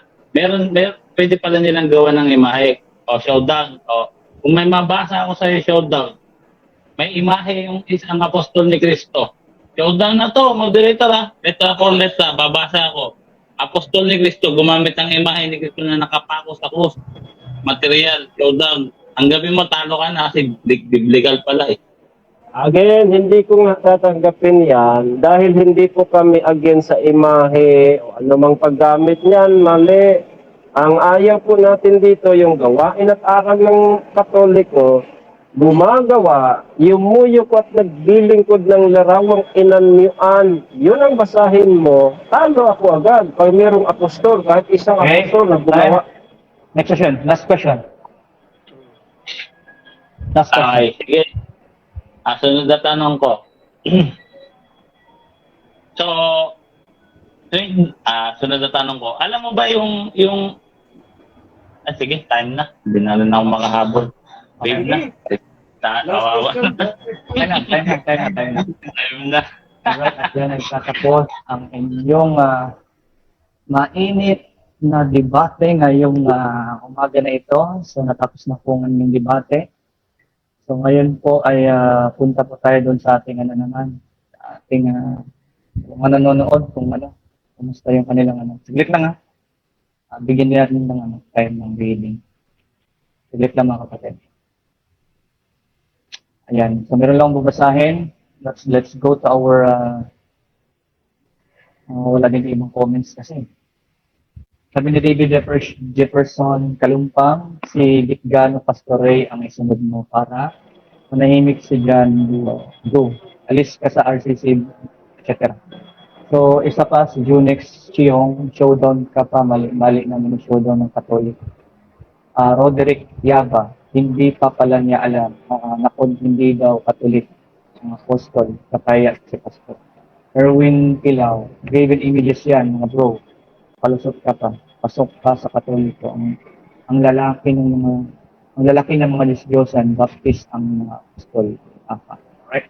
pwede pala nilang gawa ng imahe. O, showdown. O, kung may mabasa ako sa'yo, showdown, may imahe yung isang apostol ni Kristo. Showdown na to, moderator ha. Letra for letra, babasa ako. Apostol ni Kristo, gumamit ng imahe ni Kristo na nakapako sa krus. Material, showdown. Ang gabi mo, talo ka na kasi biblical pala eh. Again, hindi ko nga tatanggapin yan dahil hindi po kami against sa imahe o anumang paggamit niyan, mali. Ang ayaw po natin dito yung gawain at aral ng Katoliko, gumagawa, yumuyok at nagbilingkod ng larawang inanyuan. Yun ang basahin mo, talo ako agad. Pag mayroong apostol, kahit isang Okay. apostol na gumawa. Next question. Last question. Last question. Okay, sige. Sunod na tanong ko. So, sunod na tanong ko. Alam mo ba sige, time na. Hindi na rin ako makahabol. Wave na. Kawawa. Time na. Time na. Alright, at yan nagtatapos ang inyong mainit na debate ngayong umaga na ito. So natapos na po ang inyong debate. So ngayon po ay punta po tayo doon sa ating ating kung nanonood, kumusta yung kanilang Siglit lang bigyan din natin ng time ng reading. Siglit lang mga kapatid. Ayan, so meron lang babasahin. Let's go to our wala din ibang comments kasi. Sabi ni David Jefferson Kalumpang, si Gitgano Pastor Ray ang isunod mo para manahimik si John Go. Alis ka sa RCC, etc. So, isa pa si Junex Chiong, showdown ka pa, mali naman yung showdown ng Katolik. Roderick Yaba, hindi pa pala niya alam na kung hindi daw Katolik ang apostol, kapaya si Pastor. Erwin Pilaw, graven images yan, mga bro. Palusot ka pa, pasok ka sa Katoliko. Ang lalaki ng mga Diyos-Diyosan, Baptist ang mga apostol. Right?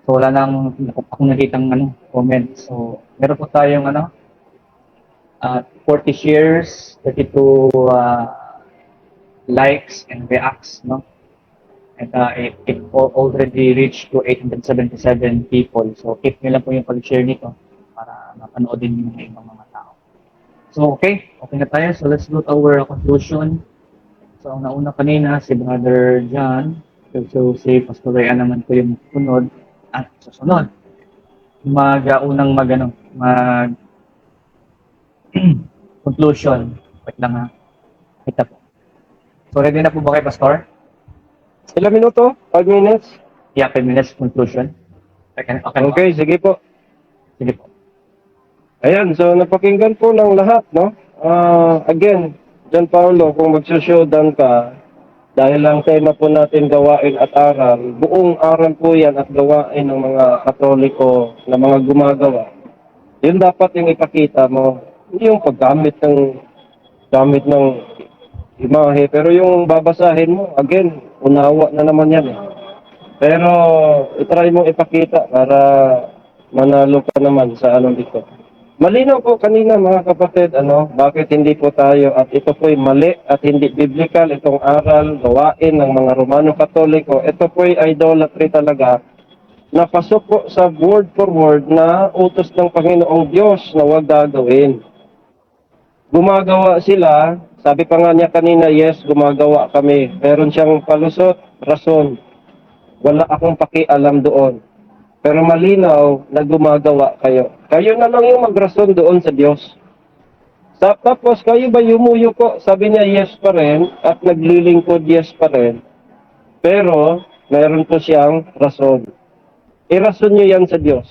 So wala nang akong nakitang comment. So meron po tayong 40 shares, 32 likes and reacts, no? And it already reached to 877 people. So keep nyo lang po yung pag-share nito para mapanood din yung ibang mga tao. So okay na tayo. So let's go to our conclusion. So ang nauna kanina si Brother John. So si Pastor Ray naman po yung sunod at susunod. Mag conclusion. Wait lang Ito po. So ready na po ba kayo, Pastor? Ilang minuto? 5 minutes? Yeah, 5 minutes conclusion. Okay, sige po. Sige po. Ayan, so napakinggan po ng lahat, no? Again, John Paulo, kung magsushowdown ka, dahil lang tema po natin gawain at aral, buong aral po yan at gawain ng mga Katoliko na mga gumagawa. Yun dapat yung ipakita mo. Hindi yung paggamit ng imahe, pero yung babasahin mo, again, unawa na naman yan eh. Pero itry mo ipakita para manalo ka naman sa dito. Malinaw po kanina mga kapatid, bakit hindi po tayo at ito po'y mali at hindi biblical itong aral, gawain ng mga Romano Katoliko. Ito po'y idolatry talaga napasok po sa word for word na utos ng Panginoong Diyos na huwag gagawin. Gumagawa sila, sabi pa nga niya kanina, yes, gumagawa kami. Meron siyang palusot, rason. Wala akong pakialam doon. Pero malinaw na gumagawa kayo. Kayo na lang yung magrason doon sa Diyos. Tapos kayo ba yumuyuko? Sabi niya yes pa rin at naglilingkod yes pa rin. Pero meron po siyang rason. Irason niyo yan sa Diyos.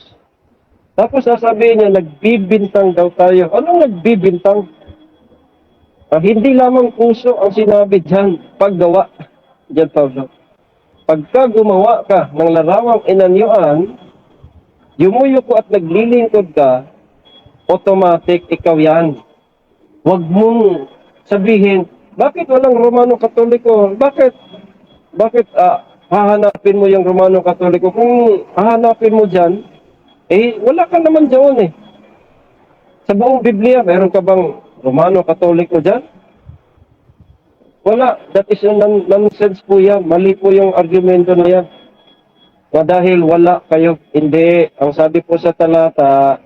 Tapos sasabihin niya, nagbibintang daw tayo. Anong nagbibintang? Hindi lamang puso ang sinabi dyan, paggawa. Diyan, Pablo. Pagka gumawa ka ng larawang inanyuan, yumuyuko at naglilingkod ka, automatic ikaw yan. Huwag mong sabihin, bakit walang Romano Katoliko? Bakit hahanapin mo yung Romano Katoliko? Kung hahanapin mo dyan, wala ka naman dyan eh. Sa buong Biblia, meron ka bang Romano Katoliko dyan? Wala. That is nonsense po yan. Mali po yung argumento na yan. Dahil wala kayo. Hindi. Ang sabi po sa talata,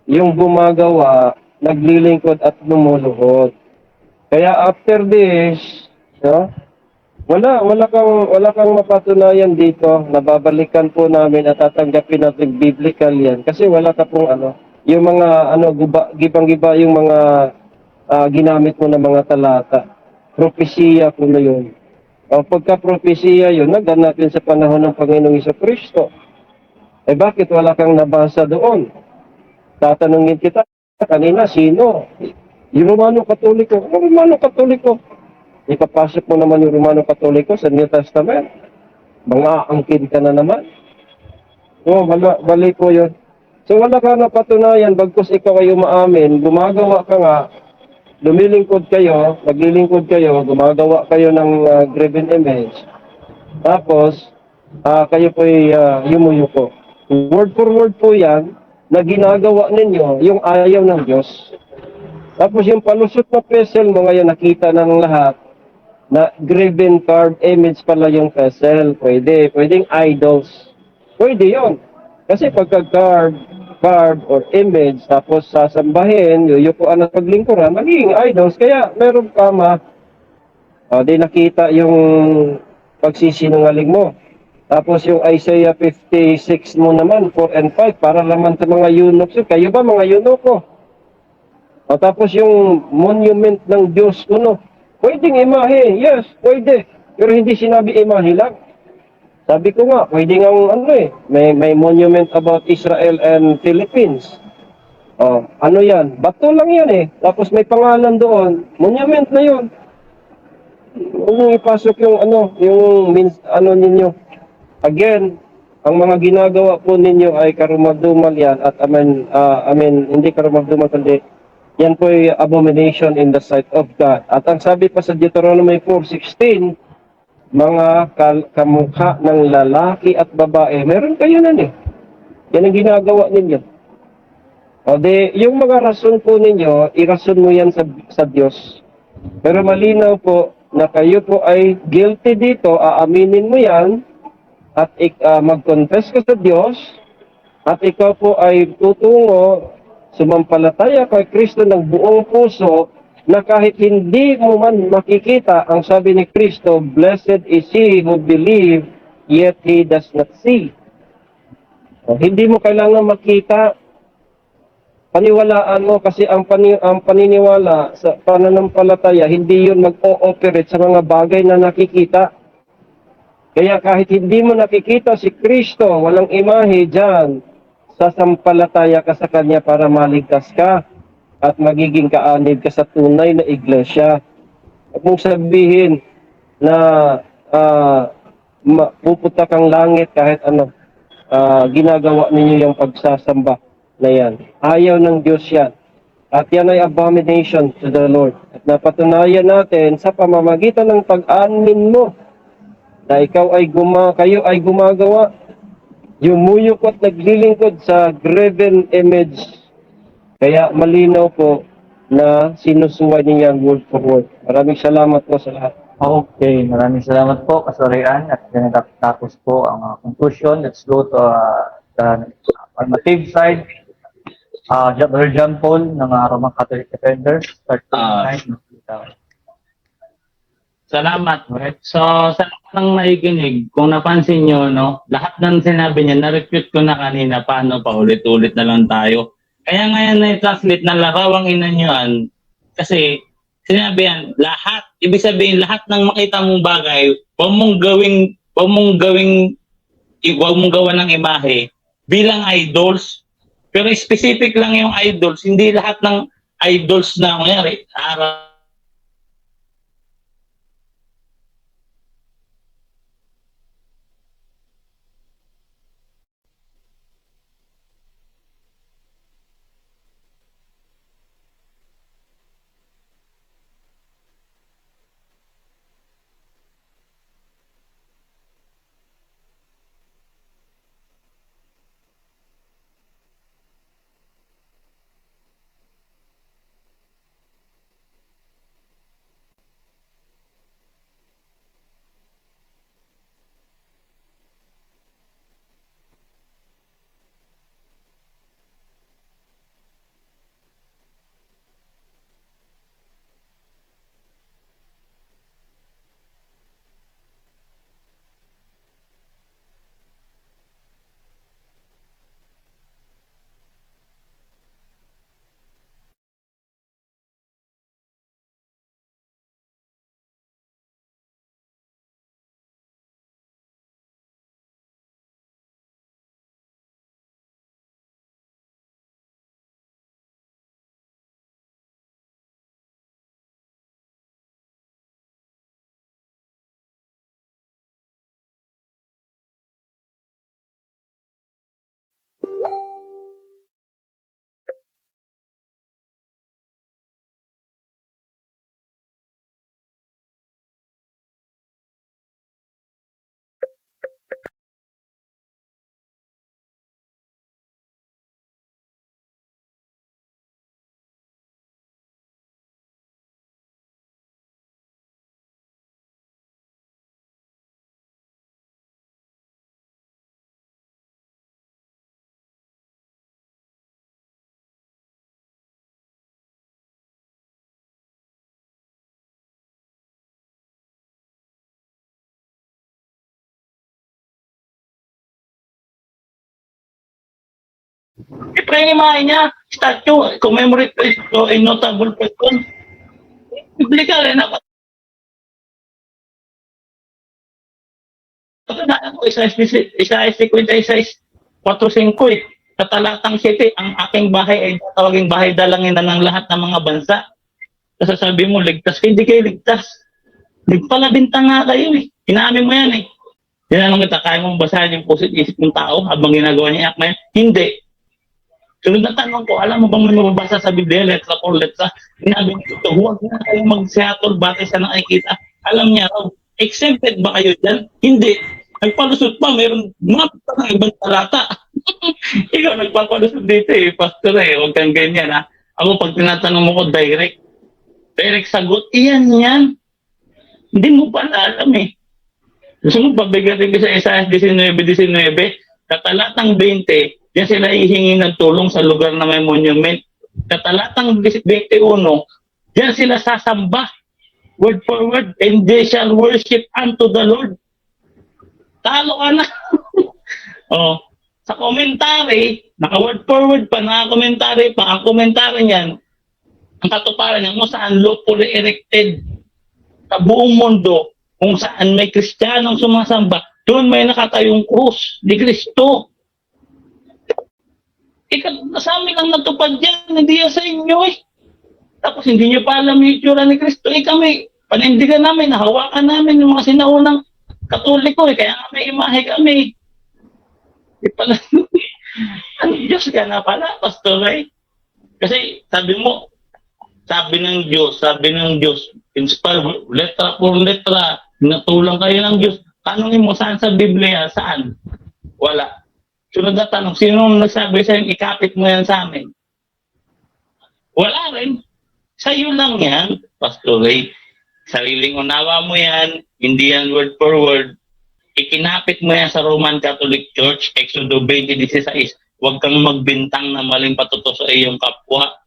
yung gumagawa, naglilingkod at lumuluhod. Kaya after this, no, wala kang mapatunayan dito. Nababalikan po namin at tatanggapin natin biblical yan. Kasi wala ka pong yung mga gibang-giba yung mga ginamit mo na mga talata. Propesiya po na yun. O pagka-propesiya yun, naganapin sa panahon ng Panginoong Jesucristo. Bakit wala kang nabasa doon? Tatanungin kita, kanina, sino? Yung Romano Katoliko. Ang Romano Katoliko. Ipapasok mo naman yung Romano Katoliko sa New Testament. Mga angkin ka na naman. Bali po yun. So wala ka na patunayan, bagkus ikaw ay umaamin, gumagawa ka nga, lumilingkod kayo, naglilingkod kayo, gumagawa kayo ng graven image. Tapos, kayo po ay yumuyuko. Word for word po yan, na ginagawa ninyo yung ayaw ng Diyos. Tapos yung palusot na pesel mo ngayon nakita ng lahat na graven carved image pala yung pesel. Pwedeng idols. Pwede yon. Kasi pagka carved or image tapos sasambahin, yuyukuan at paglingkuran, magiging idols. Kaya meron kama, di nakita yung pagsisinungaling mo. Tapos yung Isaiah 56 mo naman, 4 and 5, para naman sa mga eunuchs. Kayo ba mga eunucho? Tapos yung monument ng Diyos kuno. Pwedeng imahe, yes, pwede. Pero hindi sinabi imahe lang. Sabi ko nga, pwede nga may monument about Israel and Philippines. Ano yan? Bato lang yan eh. Tapos may pangalan doon. Monument na yun. Huwag mong ipasok yung ninyo. Again, ang mga ginagawa po ninyo ay karumal-dumal yan at hindi karumal-dumal kundi yan po ay abomination in the sight of God. At ang sabi pa sa Deuteronomy 4:16, mga kamukha ng lalaki at babae, meron kayo nan eh. Yan ang ginagawa ninyo. Yung mga rason po ninyo, irason mo yan sa Diyos. Pero malinaw po na kayo po ay guilty dito, aaminin mo yan, at mag-confess ka sa Diyos, at ikaw po ay tutungo, sumampalataya kay Kristo ng buong puso, na kahit hindi mo man makikita, ang sabi ni Kristo, blessed is he who believe, yet he does not see. Hindi mo kailangan makita, paniwalaan mo kasi ang paniniwala sa pananampalataya, hindi yun mag-ooperate sa mga bagay na nakikita. Kaya kahit hindi mo nakikita si Kristo, walang imahe dyan, sasampalataya ka sa Kanya para maligtas ka at magiging kaanib ka sa tunay na iglesia. Huwag mong sabihin na pupunta kang langit kahit ginagawa ninyo yung pagsasamba na yan. Ayaw ng Diyos yan. At yan ay abomination to the Lord. At napatunayan natin sa pamamagitan ng pag-amin mo na kayo ay gumagawa, yumuyok at naglilingkod sa graven image. Kaya malinaw po na sinusuway niya ang word for word. Maraming salamat po sa lahat. Okay, maraming salamat po, Kasorian. At yan natapos po ang conclusion. Let's go to the normative side. Brother John Paul ng Roman Catholic Defenders. Start to Ah. 9. Salamat. So, sa lahat ng nakikinig, kung napansin nyo, no, lahat ng sinabi niya, na-refute ko na kanina, paano pa ulit-ulit na lang tayo. Kaya ngayon na-translate na larawang inanyuan, kasi sinabi yan, lahat, ibig sabihin, lahat ng makita mong bagay, huwag mong gawa ng imahe bilang idols. Pero specific lang yung idols, hindi lahat ng idols na, kunyari, araw, ito yung imahe niya, statue, commemorate to a notable person. Biblikal eh, napatandaan ko, isa 56, eh. Sa talatang 7, ang aking bahay ay tawaging bahay dalangin na ng lahat ng mga bansa. Kasi sabi mo, ligtas, hindi kayo ligtas. Nagpalabinta nga kayo eh. Inamin mo yan eh. Tinanong kita, kaya mong basahin yung puso't isip ng tao habang ginagawa niya yung act na yan? Hindi. Sunod na tanong ko, alam mo bang may mababasa sa Biblia, letra por letra, sinabi niyo ito, huwag na kayong mag-seattle batay sa nakikita. Alam niya raw, exempted ba kayo dyan? Hindi. Nagpalusot pa, mayroon mga ibang talata. Ikaw nagpapalusot dito eh, pastor eh, huwag kang ganyan ha. Ako pag tinatanong mo ko, direct sagot, iyan yan. Hindi mo pa alam eh. Gusto mo pabigatin ko sa Isaiah 19:19, sa talatang 20, diyan sila hihingi ng tulong sa lugar na may monument. Sa talatang 21, diyan sila sasamba, word for word, and they shall worship unto the Lord. Talo ka na. Oh, sa commentary, naka-word for word pa, naka-commentary pa, ang commentary niyan, ang katuparan niyan kung saan lawfully erected sa buong mundo, kung saan may Kristiyanong sumasamba, doon may nakatayong krus ni Kristo. Sa amin ang natupad yan, hindi yan sa inyo eh. Tapos hindi nyo pa alam yung itsura ni Kristo. Kami, panindigan namin, nahawakan namin yung mga sinaunang Katoliko eh, kaya nga may imahe kami. Pala, ang Diyos ka na pala, Pastor Ray. Kasi sabi mo, sabi ng Diyos, inspire, letra por letra, natulong kayo ng Diyos. Tanongin mo saan sa Biblia, saan? Wala. Sunod na tanong, sino nagsabi sa'yo, ikapit mo yan sa amin? Wala rin. Sa'yo lang yan, Pastor Ray. Sariling unawa mo yan, hindi yan word for word. Ikinapit mo yan sa Roman Catholic Church, Exodo 20:16. Huwag kang magbintang na maling patuto sa iyong kapwa.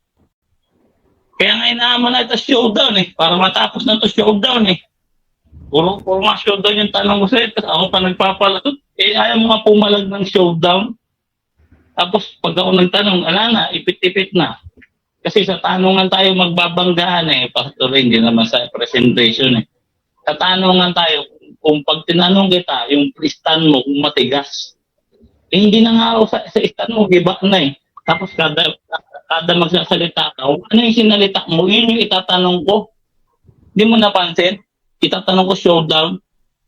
Kaya nga inaaman na ito showdown eh. Para matapos na ito showdown eh. Puro nga showdown yung tanong ko sa'yo. Tapos ako pa nagpapalagot. Eh ayaw mo nga pumalag ng showdown. Tapos pag ako nagtanong, ala na, ipit-ipit na. Kasi sa tanungan tayo magbabanggaan eh. Pastor, hindi naman sa presentation eh. Sa tanungan tayo, kung pag tinanong kita, yung stand mo, kung matigas, eh, hindi na nga ako sa stand mo, iba na eh. Tapos kada magsasalita ka, ano yung sinalita mo, yun yung itatanong ko. Hindi mo napansin? Itatanong ko showdown.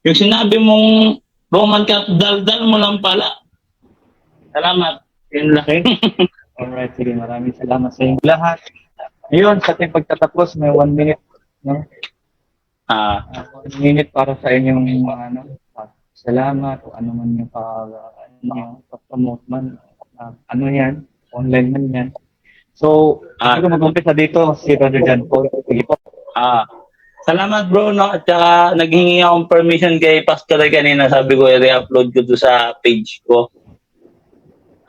Yung sinabi mong Roman Catholic, daldal mo lang pala. Salamat. Yun lang. Okay? Alright, sige, maraming salamat sa inyong lahat. Ngayon, sa ating pagtatapos, may 1 minute, no? 1 minute para sa inyong salamat o ano man yung pag-promote man. Ano yan? Online man yan. So, siguro mag-umpisa dito si Brother John Paul. Sige po. Salamat bro, no? At saka naghingi akong permission kay Pastor kanina. Sabi ko, i-upload ko to sa page ko.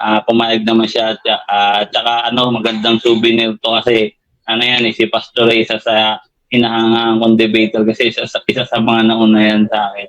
Pumayag naman siya. At saka magandang souvenir to kasi yan si Pastor isa sa hinahangaan kong debater kasi isa sa mga nauna yan sa akin.